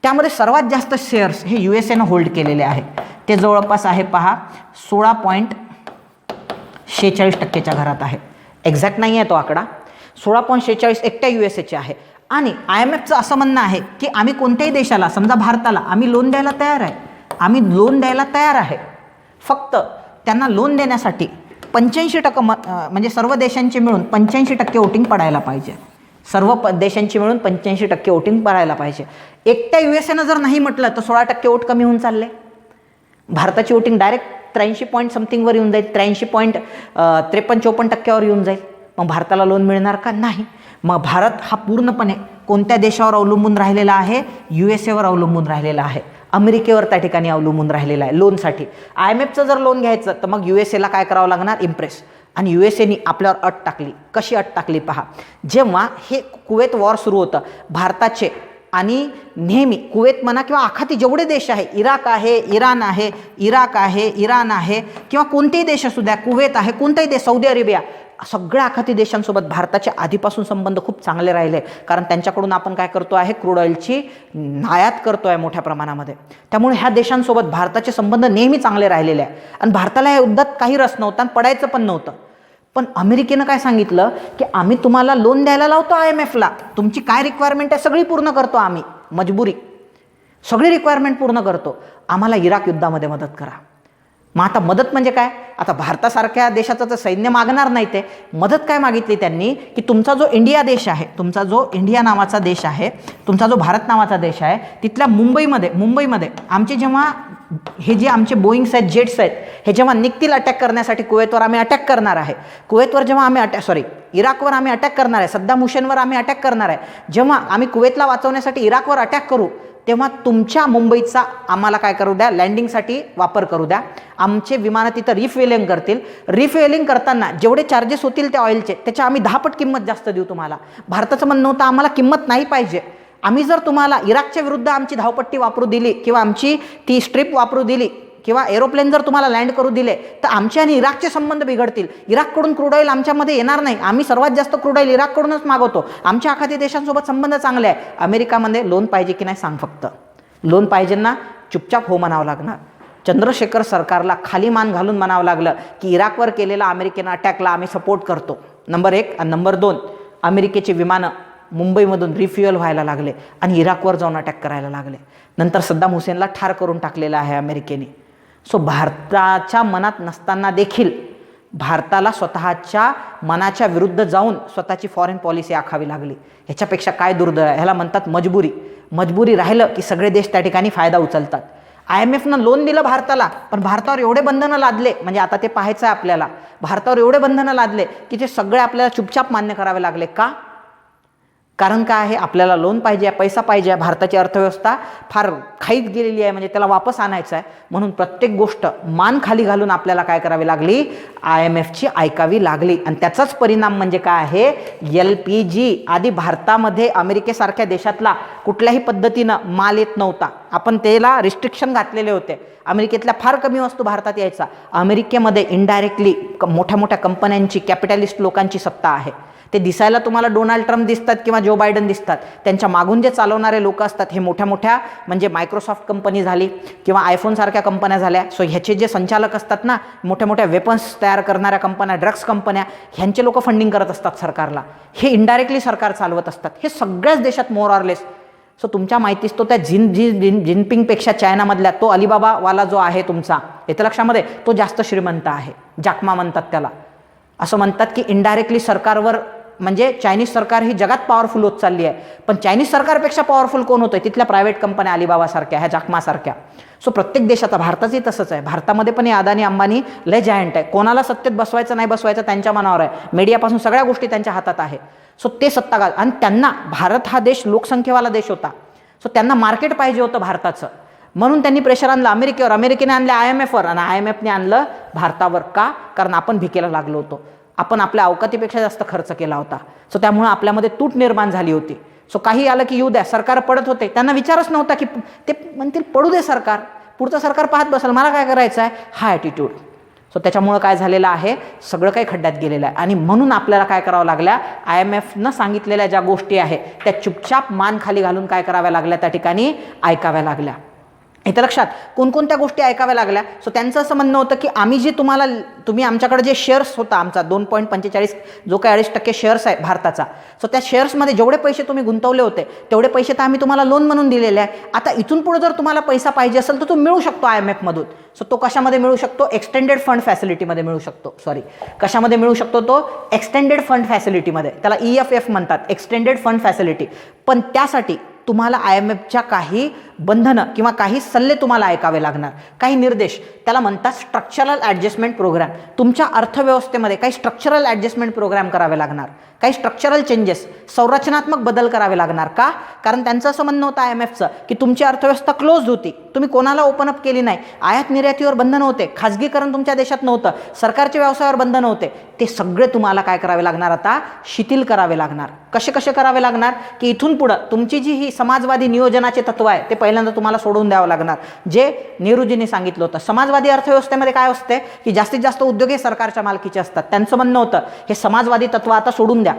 त्यामध्ये सर्वात जास्त शेअर्स हे USAनं होल्ड केलेले आहे. ते जवळपास आहे पहा 16.46% घरात आहे. एक्झॅक्ट नाही आहे तो आकडा, 16.46 एकट्या USAचे आहे. आणि IMFचं असं म्हणणं आहे की आम्ही कोणत्याही देशाला, समजा भारताला, आम्ही लोन द्यायला तयार आहे, आम्ही लोन द्यायला तयार आहे. फक्त त्यांना लोन देण्यासाठी 85% म्हणजे सर्व देशांचे मिळून 85% वोटिंग पडायला पाहिजे. सर्व देशांची मिळून 85% वोटिंग पडायला पाहिजे. एकट्या USAनं जर नाही म्हटलं तर 16% वोट कमी होऊन चालले. भारताची वोटिंग डायरेक्ट 83 पॉईंट समथिंगवर येऊन जाईल, 83.53-54% येऊन जाईल. मग भारताला लोन मिळणार का? नाही. मग भारत हा पूर्णपणे कोणत्या देशावर अवलंबून राहिलेला आहे? USAवर अवलंबून राहिलेला आहे, अमेरिकेवर त्या ठिकाणी अवलंबून राहिलेला आहे लोनसाठी. IMFचं जर लोन घ्यायचं तर मग USAला काय करावं लागणार? इम्प्रेस. आणि USAनी आपल्यावर अट टाकली. कशी अट टाकली पहा. जेव्हा हे कुवेत वॉर सुरू होतं, भारताचे आणि नेहमी कुवेत म्हणा किंवा आखाती जेवढे देश आहे, इराक आहे, इराण आहे, इराण आहे किंवा कोणतेही देश असू द्या, कुवेत आहे, कोणताही देश, सौदी अरेबिया, सगळ्या आखाती देशांसोबत भारताचे आधीपासून संबंध खूप चांगले राहिले. कारण त्यांच्याकडून आपण काय करतो आहे? क्रूड ऑइलची आयात करतो आहे मोठ्या प्रमाणामध्ये. त्यामुळे ह्या देशांसोबत भारताचे संबंध नेहमी चांगले राहिलेले आहे. आणि भारताला या युद्धात काही रस नव्हता आणि पडायचं पण नव्हतं. पण अमेरिकेनं काय सांगितलं की आम्ही तुम्हाला लोन द्यायला लावतो IMFला, तुमची काय रिक्वायरमेंट आहे सगळी पूर्ण करतो आम्ही, मजबुरी, सगळी रिक्वायरमेंट पूर्ण करतो, आम्हाला इराक युद्धामध्ये मदत करा. मग आता मदत म्हणजे काय? आता भारतासारख्या देशाचं तर सैन्य मागणार नाही, ते मदत काय मागितली त्यांनी की तुमचा जो इंडिया देश आहे, तुमचा जो इंडिया नावाचा देश आहे, तुमचा जो भारत नावाचा देश आहे, तिथल्या मुंबईमध्ये आमचे जेव्हा हे जे आमचे बोईंग्स आहेत, जेट्स आहेत, हे जेव्हा निघतील अटॅक करण्यासाठी कुवेतवर आम्ही अटॅक करणार आहे, कुवेतवर जेव्हा आम्ही इराकवर आम्ही अटॅक करणार आहे, सद्दाम हुसेनवर आम्ही अटॅक करणार आहे, जेव्हा आम्ही कुवेतला वाचवण्यासाठी इराकवर अटॅक करू तेव्हा तुमच्या मुंबईचा आम्हाला काय करू द्या? लँडिंगसाठी वापर करू द्या. आमचे विमानं तिथं रिफ्युएलिंग करतील. रिफ्युएलिंग करताना जेवढे चार्जेस होतील त्या ऑइलचे, त्याच्या आम्ही 10 पट किंमत जास्त देऊ तुम्हाला. भारताचं म्हणणं होतं आम्हाला किंमत नाही पाहिजे. आम्ही जर तुम्हाला इराकच्या विरुद्ध आमची धावपट्टी वापरू दिली किंवा आमची ती स्ट्रिप वापरू दिली किंवा एरोप्लेन जर तुम्हाला लँड करू दिले तर आमचे आणि इराकचे संबंध बिघडतील. इराककडून क्रूड ऑइल आमच्यामध्ये येणार नाही. आम्ही सर्वात जास्त क्रूड ऑइल इराककडूनच मागवतो. आमच्या आखाती देशांसोबत संबंध चांगले आहे. अमेरिकामध्ये लोन पाहिजे की नाही सांग फक्त. लोन पाहिजे ना, चुपचाप हो म्हणावं लागणार. चंद्रशेखर सरकारला खाली मान घालून म्हणावं लागलं की इराकवर केलेला अमेरिकेनं अटॅकला आम्ही सपोर्ट करतो, नंबर 1. आणि नंबर 2, अमेरिकेची विमानं मुंबईमधून रिफ्युअल व्हायला लागले आणि इराकवर जाऊन अटॅक करायला लागले. नंतर सद्दाम हुसेनला ठार करून टाकलेलं आहे अमेरिकेने. सो भारताच्या मनात नसताना देखील भारताला स्वतःच्या मनाच्या विरुद्ध जाऊन स्वतःची फॉरेन पॉलिसी आखावी लागली. ह्याच्यापेक्षा काय दुर्दैव आहे? ह्याला म्हणतात मजबुरी. मजबुरी राहिलं की सगळे देश त्या ठिकाणी फायदा उचलतात. IMFनं लोन दिलं भारताला, पण भारतावर एवढे बंधनं लादले, म्हणजे आता ते पाहायचं आहे आपल्याला, भारतावर एवढे बंधनं लादले की ते सगळे आपल्याला चुपचाप मान्य करावे लागले. का? कारण काय आहे, आपल्याला लोन पाहिजे, पैसा पाहिजे, भारताची अर्थव्यवस्था फार खाईत गेलेली आहे, म्हणजे त्याला वापस आणायचं आहे. म्हणून प्रत्येक गोष्ट मान खाली घालून आपल्याला काय करावी लागली, IMFची ऐकावी लागली. आणि त्याचाच परिणाम म्हणजे काय आहे, LPG. आधी भारतामध्ये अमेरिकेसारख्या देशातला कुठल्याही पद्धतीनं माल येत नव्हता, आपण त्याला रिस्ट्रिक्शन घातलेले होते. अमेरिकेतल्या फार कमी वस्तू भारतात यायचा. अमेरिकेमध्ये इनडायरेक्टली मोठ्या मोठ्या कंपन्यांची, कॅपिटलिस्ट लोकांची सत्ता आहे. ते दिसायला तुम्हाला डोनाल्ड ट्रम्प दिसतात किंवा जो बायडन दिसतात, त्यांच्या मागून जे चालवणारे लोक असतात हे मोठ्या मोठ्या, म्हणजे मायक्रोसॉफ्ट कंपनी झाली किंवा आयफोनसारख्या कंपन्या झाल्या. सो ह्याचे जे संचालक असतात ना, मोठ्या मोठ्या वेपन्स तयार करणाऱ्या कंपन्या, ड्रग्स कंपन्या, ह्यांचे लोक फंडिंग करत असतात सरकारला. हे इनडायरेक्टली सरकार चालवत असतात. हे सगळ्याच देशात मोर ऑरलेस. सो तुमच्या माहितीच तो त्या जिनपिंगपेक्षा चायनामधल्या तो अलिबाबावाला जो आहे तुमचा, येतं लक्षामध्ये, तो जास्त श्रीमंत आहे. जाकमा म्हणतात त्याला. असं म्हणतात की इनडायरेक्टली सरकारवर, म्हणजे चायनीज सरकार ही जगात पॉवरफुल होत चालली आहे, पण चायनीज सरकारपेक्षा पॉवरफुल कोण होतंय, तिथल्या प्रायव्हेट कंपन्या, अलिबाबासारख्या, ह्या जाकमासारख्या. सो प्रत्येक देशाचा, भारताचंही तसंच आहे. भारतामध्ये पण हे अदानी अंबानी लय जायंट आहे. कोणाला सत्तेत बसवायचं नाही बसवायचं त्यांच्या मनावर आहे. मीडियापासून सगळ्या गोष्टी त्यांच्या हातात आहे. सो ते सत्ता गाल, आणि त्यांना भारत हा देश लोकसंख्येवाला देश होता. सो त्यांना मार्केट पाहिजे होतं भारताचं, म्हणून त्यांनी प्रेशर आणलं अमेरिकेवर. अमेरिकेने आणलं IMFवर, आणि IMFने आणलं भारतावर. का? कारण आपण भिकेला लागलो होतो. आपण आपल्या अवकातीपेक्षा जास्त खर्च केला होता. सो त्यामुळे आपल्यामध्ये तूट निर्माण झाली होती. सो काही आलं की येऊ द्या, सरकार पडत होते, त्यांना विचारच नव्हता की ते म्हणतील पडू दे सरकार, पुढचं सरकार पाहत बसेल, मला काय करायचं आहे, हा ॲटिट्यूड. सो त्याच्यामुळं काय झालेलं आहे, सगळं काही खड्ड्यात गेलेलं आहे. आणि म्हणून आपल्याला काय करावं लागल्या, IMFनं सांगितलेल्या ज्या गोष्टी आहे त्या चुपचाप मान खाली घालून काय कराव्या लागल्या, त्या ठिकाणी ऐकाव्या लागल्या. इथं लक्षात, कोणकोणत्या गोष्टी ऐकाव्या लागल्या. सो त्यांचं असं म्हणणं होतं की आम्ही जे तुम्ही आमच्याकडे जे शेअर्स होता, आमचा 2.45 जो काही 2.5% शेअर्स आहे भारताचा, सो त्या शेअर्समध्ये जेवढे पैसे तुम्ही गुंतवले होते तेवढे पैसे तर आम्ही तुम्हाला लोन म्हणून दिलेले आहे. आता इथून पुढे जर तुम्हाला पैसा पाहिजे असेल तर तो मिळू शकतो IMFमधून. सो तो कशामध्ये मिळू शकतो, एक्सटेंडेड फंड फॅसिलिटीमध्ये मिळू शकतो. कशामध्ये मिळू शकतो, तो एक्सटेंडेड फंड फॅसिलिटीमध्ये, त्याला EFF म्हणतात, एक्सटेंडेड फंड फॅसिलिटी. पण त्यासाठी तुम्हाला IMFच्या काही बंधनं किंवा काही सल्ले तुम्हाला ऐकावे लागणार, काही निर्देश, त्याला म्हणतात स्ट्रक्चरल ॲडजस्टमेंट प्रोग्राम. तुमच्या अर्थव्यवस्थेमध्ये काही स्ट्रक्चरल ॲडजस्टमेंट प्रोग्राम करावे लागणार, काही स्ट्रक्चरल चेंजेस, संरचनात्मक बदल करावे लागणार. का? कारण त्यांचं असं म्हणणं होतं IMFचं की तुमची अर्थव्यवस्था क्लोज होती, तुम्ही कोणाला ओपन अप केली नाही, आयात निर्यातीवर बंधन होते, खाजगीकरण तुमच्या देशात नव्हतं, सरकारच्या व्यवसायावर बंधन होते, ते सगळे तुम्हाला काय करावे लागणार, आता शिथिल करावे लागणार. कसे कसे करावे लागणार, की इथून पुढं तुमची जी ही समाजवादी नियोजनाचे तत्व आहे ते पहिल्यांदा तुम्हाला सोडून द्यावं लागणार, जे नेहरूजींनी सांगितलं होतं. समाजवादी अर्थव्यवस्थेमध्ये काय असते की जास्तीत जास्त उद्योग हे सरकारच्या मालकीचे असतात. त्यांचं म्हणणं होतं हे समाजवादी तत्व आता सोडून द्या,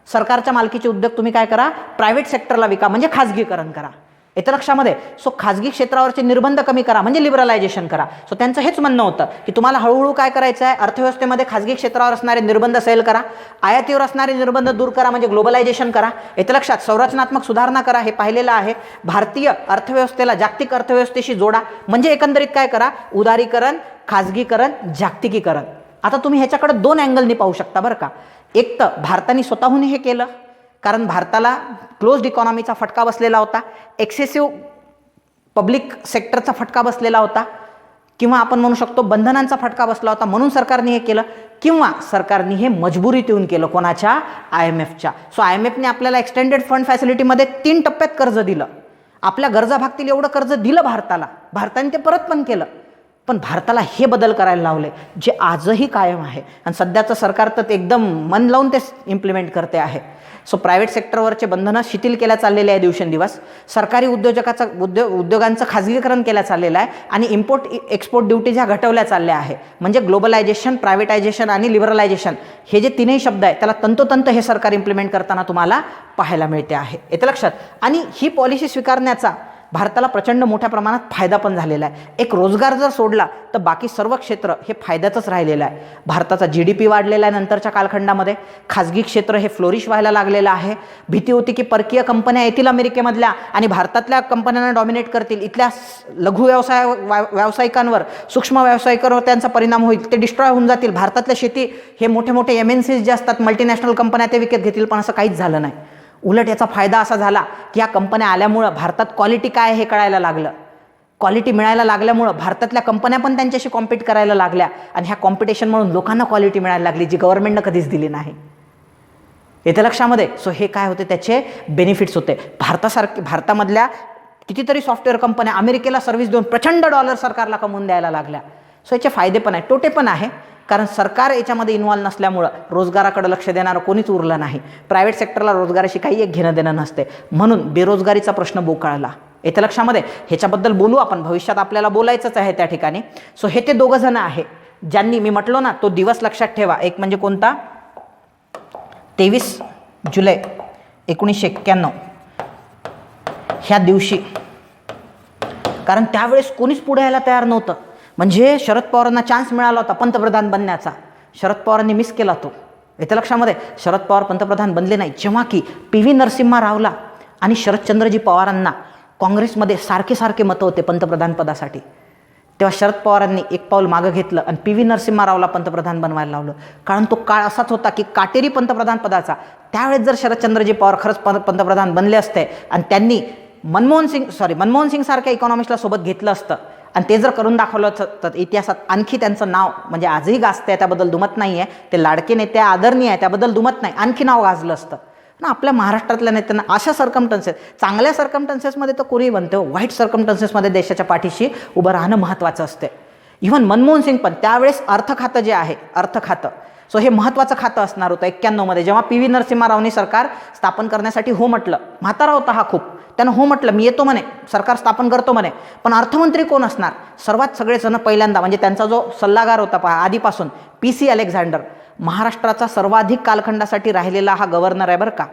सरकारच्या मालकीचे उद्योग तुम्ही काय करा, प्रायव्हेट सेक्टरला विका, म्हणजे खाजगीकरण करा. येतं लक्षामध्ये. सो खाजगी क्षेत्रावरचे निर्बंध कमी करा, म्हणजे लिबरलायझेशन करा. सो त्यांचं हेच म्हणणं होतं की तुम्हाला हळूहळू काय करायचं आहे, अर्थव्यवस्थेमध्ये खाजगी क्षेत्रावर असणारे निर्बंध सैल करा, आयातीवर असणारे निर्बंध दूर करा, म्हणजे ग्लोबलायझेशन करा. येतं लक्षात, संरचनात्मक सुधारणा करा, हे पाहिलेलं आहे. भारतीय अर्थव्यवस्थेला जागतिक अर्थव्यवस्थेशी जोडा, म्हणजे एकंदरीत काय करा, उदारीकरण, खाजगीकरण, जागतिकीकरण. आता तुम्ही ह्याच्याकडे 2 अँगलनी पाहू शकता बरं का. एक तर भारताने स्वतःहून हे केलं, कारण भारताला क्लोज्ड इकॉनॉमीचा फटका बसलेला होता, एक्सेसिव्ह पब्लिक सेक्टरचा फटका बसलेला होता, किंवा आपण म्हणू शकतो बंधनांचा फटका बसला होता, म्हणून सरकारने हे केलं, किंवा सरकारने हे मजबुरीत येऊन केलं, कोणाच्या, IMFच्या. सो IMFने आपल्याला एक्सटेंडेड फंड फॅसिलिटीमध्ये 3 टप्प्यात कर्ज दिलं, आपल्या गरजा भागतील एवढं कर्ज दिलं भारताला, भारताने ते परत पण केलं. पण भारताला हे बदल करायला लावले जे आजही कायम आहे, आणि सध्याचं सरकार तर एकदम मन लावून ते इम्प्लिमेंट करते आहे. सो प्रायव्हेट सेक्टरवरचे बंधनं शिथिल केल्या चाललेले आहे दिवसेंदिवस, सरकारी उद्योगांचं खाजगीकरण केल्या चाललेलं आहे, आणि इम्पोर्ट एक्सपोर्ट ड्युटी ज्या घटवल्या चालल्या आहे, म्हणजे ग्लोबलायझेशन, प्रायव्हेटायझेशन आणि लिबरलायझेशन, हे जे तीनही शब्द आहे त्याला तंतोतंत हे सरकार इम्प्लिमेंट करताना तुम्हाला पाहायला मिळते आहे. येतं लक्षात. आणि ही पॉलिसी स्वीकारण्याचा भारताला प्रचंड मोठ्या प्रमाणात फायदा पण झालेला आहे. एक रोजगार जर सोडला तर बाकी सर्व क्षेत्र हे फायद्याचंच राहिलेलं आहे. भारताचा GDP वाढलेला आहे नंतरच्या कालखंडामध्ये, खाजगी क्षेत्र हे फ्लोरिश व्हायला लागलेलं आहे. भीती होती की परकीय कंपन्या येतील अमेरिकेमधल्या आणि भारतातल्या कंपन्यांना डॉमिनेट करतील, इथल्या लघु व्यावसायिकांवर, सूक्ष्म व्यावसायिकांवर त्यांचा परिणाम होईल, ते डिस्ट्रॉय होऊन जातील, भारतातल्या शेती हे मोठे मोठे MNCs जे असतात, मल्टीनॅशनल कंपन्या, ते विकत घेतील. पण असं काहीच झालं नाही. उलट याचा फायदा असा झाला की या कंपन्या आल्यामुळं भारतात क्वालिटी काय हे कळायला लागलं, क्वालिटी मिळायला लागल्यामुळं भारतातल्या कंपन्या पण त्यांच्याशी कॉम्पीट करायला लागल्या, आणि ह्या कॉम्पिटिशन म्हणून लोकांना क्वालिटी मिळायला लागली जी गव्हर्नमेंटनं कधीच दिली नाही. येते लक्षामध्ये. सो हे काय होते, त्याचे बेनिफिट्स होते. भारतामधल्या कितीतरी सॉफ्टवेअर कंपन्या अमेरिकेला सर्व्हिस देऊन प्रचंड डॉलर सरकारला कमवून द्यायला लागल्या. सो याचे फायदे पण आहे, तोटे पण आहे. कारण सरकार याच्यामध्ये इन्व्हॉल्व नसल्यामुळं रोजगाराकडे लक्ष देणारं कोणीच उरलं नाही. प्रायव्हेट सेक्टरला रोजगाराशी काही एक घेणं देणं नसते, म्हणून बेरोजगारीचा प्रश्न बोकाळला. येते लक्षामध्ये. ह्याच्याबद्दल बोलू आपण, भविष्यात आपल्याला बोलायचंच आहे त्या ठिकाणी. सो हे ते दोघं जण आहे ज्यांनी, मी म्हटलो ना तो दिवस लक्षात ठेवा. एक म्हणजे कोणता, 23 जुलै 1991 ह्या दिवशी. कारण त्यावेळेस कोणीच पुढे यायला तयार नव्हतं. म्हणजे शरद पवारांना चान्स मिळाला होता पंतप्रधान बनण्याचा, शरद पवारांनी मिस केला तो. येते लक्षामध्ये. शरद पवार पंतप्रधान बनले नाही, जेव्हा की PV नरसिम्हा रावला आणि शरदचंद्रजी पवारांना काँग्रेसमध्ये सारखे सारखे मतं होते पंतप्रधान पदासाठी. तेव्हा शरद पवारांनी एक पाऊल मागं घेतलं आणि PV नरसिम्हा रावला पंतप्रधान बनवायला लावलं. कारण तो काळ असाच होता की काटेरी पंतप्रधान पदाचा. त्यावेळेस जर शरदचंद्रजी पवार खरंच पंतप्रधान बनले असते आणि त्यांनी मनमोहन सिंग सारख्या इकॉनॉमिस्टला सोबत घेतलं असतं आणि ते जर करून दाखवलं तर इतिहासात आणखी त्यांचं नाव म्हणजे आजही गाजतं आहे, त्याबद्दल दुमत नाही आहे. ते लाडके नेते आदरणीय आहे, त्याबद्दल दुमत नाही, आणखी नाव गाजलं असतं ना. आपल्या महाराष्ट्रातल्या नेत्यांना अशा सर्कमस्टन्सेस, चांगल्या सर्कमस्टन्सेसमध्ये तर कोणीही बनतं, वाईट सर्कमस्टन्सेसमध्ये देशाच्या पाठीशी उभं राहणं महत्त्वाचं असते. इव्हन मनमोहन सिंग पण त्यावेळेस अर्थ खातं जे आहे, अर्थ खातं, सो हे महत्त्वाचं खातं असणार होतं 91 मध्ये, जेव्हा PV नरसिम्हा रावने सरकार स्थापन करण्यासाठी हो म्हटलं. म्हातारा होता हा खूप, त्यानं हो म्हटलं, मी येतो म्हणे, सरकार स्थापन करतो म्हणे. पण अर्थमंत्री कोण असणार? सर्वात सगळेजण पहिल्यांदा म्हणजे त्यांचा जो सल्लागार होता आधीपासून, PC अलेक्झांडर, महाराष्ट्राचा सर्वाधिक कालखंडासाठी राहिलेला हा गव्हर्नर आहे बरं का,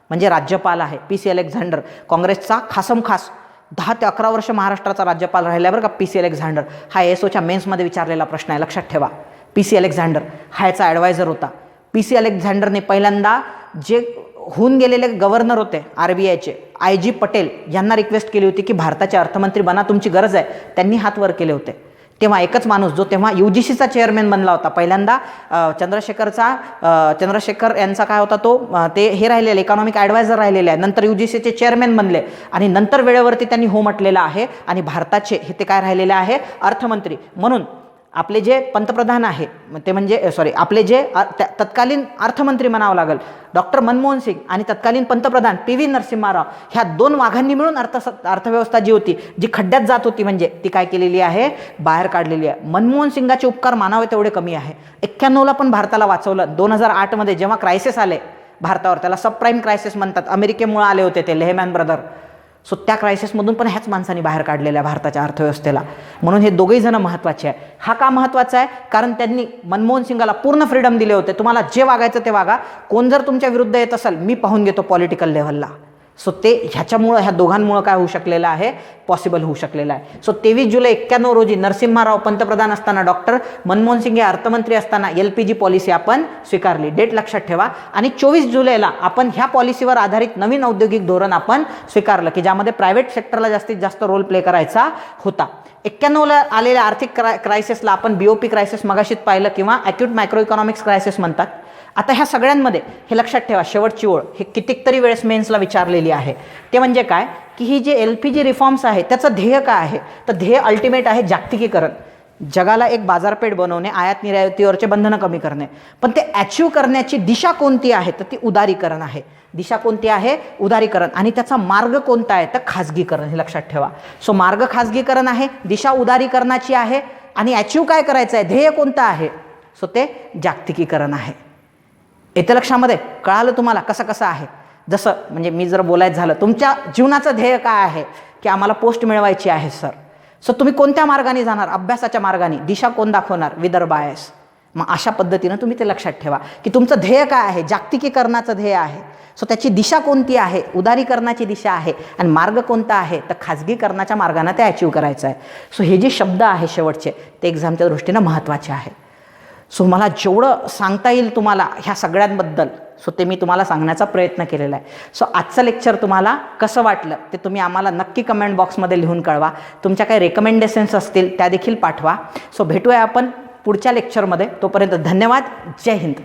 म्हणजे राज्यपाल आहे PC अलेक्झांडर. काँग्रेसचा खासमखास 10 ते 11 वर्ष महाराष्ट्राचा राज्यपाल राहिला बरं का PC अलेक्झांडर. हा ASOच्या मेन्समध्ये विचारलेला प्रश्न आहे, लक्षात ठेवा. PC अलेक्झांडर हा याचा ॲडवायझर होता. PC अलेक्झांडरने पहिल्यांदा जे होऊन गेलेले गव्हर्नर होते RBIचे, IG पटेल यांना रिक्वेस्ट केली होती की भारताचे अर्थमंत्री बना, तुमची गरज आहे. त्यांनी हात वर केले होते. तेव्हा एकच माणूस जो तेव्हा UGCचा चेअरमॅन बनला होता पहिल्यांदा, चंद्रशेखर यांचा काय होता तो, ते हे राहिलेले इकॉनॉमिक ॲडवायझर राहिलेले आहे, नंतर UGCचे चेअरमॅन बनले आणि नंतर वेळेवरती त्यांनी हो म्हटलेलं आहे आणि भारताचे हे ते काय राहिलेले आहे, अर्थमंत्री. म्हणून आपले जे पंतप्रधान आहे ते म्हणजे आपले जे तत्कालीन अर्थमंत्री म्हणावं लागेल डॉक्टर मनमोहन सिंग आणि तत्कालीन पंतप्रधान PV नरसिम्हा राव, ह्या 2 वाघांनी मिळून अर्थव्यवस्था जी होती, जी खड्ड्यात जात होती, म्हणजे ती काय केलेली आहे, बाहेर काढलेली आहे. मनमोहन सिंगाचे उपकार मानावे तेवढे कमी आहे. 91ला पण भारताला वाचवलं. 2008 मध्ये जेव्हा क्रायसिस आले भारतावर, त्याला सबप्राईम क्रायसिस म्हणतात, अमेरिकेमुळे आले होते ते लेहमॅन ब्रदर. सो त्या क्रायसिसमधून पण ह्याच माणसांनी बाहेर काढलेल्या भारताच्या अर्थव्यवस्थेला. म्हणून हे दोघेही जण महत्त्वाचे आहे. हा का महत्त्वाचा आहे? कारण त्यांनी मनमोहन सिंगाला पूर्ण फ्रीडम दिले होते, तुम्हाला जे वागायचं ते वागा, कोण जर तुमच्या विरुद्ध येत असेल मी पाहून घेतो पॉलिटिकल लेव्हलला. सो ते ह्याच्यामुळं, ह्या दोघांमुळं काय होऊ शकलेलं आहे, पॉसिबल होऊ शकलेलं आहे. सो 23 जुलै 91 रोजी नरसिम्हा पंतप्रधान असताना, डॉक्टर मनमोहन सिंग हे अर्थमंत्री असताना LPG पॉलिसी आपण स्वीकारली. डेट लक्षात ठेवा. आणि 24 जुलैला आपण ह्या पॉलिसीवर आधारित नवीन औद्योगिक धोरण आपण स्वीकारलं की ज्यामध्ये प्रायव्हेट सेक्टरला जास्तीत जास्त रोल प्ले करायचा होता. 91ला आलेल्या आर्थिक क्रायसिसला आपण BOP क्रायसिस मगाशीच पाहिलं किंवा ॲक्यूट मायक्रो इकॉनॉमिक्स क्रायसिस म्हणतात. आता ह्या सगळ्यांमध्ये हे लक्षात ठेवा, शेवटची ओळ हे कितीतरी वेळेस मेन्सला विचारलेली आहे. ते म्हणजे काय की ही जे LPG रिफॉर्म्स आहे त्याचं ध्येय काय आहे, तर ध्येय अल्टिमेट आहे जागतिकीकरण, जगाला एक बाजारपेठ बनवणे, आयात निर्यातीवरचे बंधनं कमी करणे. पण ते अचीव करण्याची दिशा कोणती आहे, तर ती उदारीकरण आहे. दिशा कोणती आहे, उदारीकरण. आणि त्याचा मार्ग कोणता आहे, तर खाजगीकरण. हे लक्षात ठेवा. सो मार्ग खाजगीकरण आहे, दिशा उदारीकरणाची आहे आणि अचीव काय करायचं आहे, ध्येय कोणतं आहे, सो ते जागतिकीकरण आहे. येते लक्षामध्ये. कळालं तुम्हाला कसं कसं आहे. जसं म्हणजे मी जर बोलायचं झालं, तुमच्या जीवनाचं ध्येय काय आहे की आम्हाला पोस्ट मिळवायची आहे सर, सो तुम्ही कोणत्या मार्गाने जाणार, अभ्यासाच्या मार्गाने, दिशा कोण दाखवणार, विदर बायस. मग अशा पद्धतीनं तुम्ही ते लक्षात ठेवा की तुमचं ध्येय काय आहे, जागतिकीकरणाचं ध्येय आहे. सो त्याची दिशा कोणती आहे, उदारीकरणाची दिशा आहे. आणि मार्ग कोणता आहे, तर खाजगीकरणाच्या मार्गाने ते अचीव करायचं आहे. सो हे जे शब्द आहे शेवटचे ते एक्झामच्या दृष्टीनं महत्त्वाचे आहे. सो मला जेवढं सांगता येईल तुम्हाला ह्या सगळ्यांबद्दल, सो ते मी तुम्हाला सांगण्याचा प्रयत्न केलेला आहे. सो आजचं लेक्चर तुम्हाला कसं वाटलं ते तुम्ही आम्हाला नक्की कमेंट बॉक्समध्ये लिहून कळवा. तुमच्या काही रेकमेंडेशन्स असतील त्या देखील पाठवा. सो भेटूया आपण पुढच्या लेक्चरमध्ये. तोपर्यंत धन्यवाद. जय हिंद.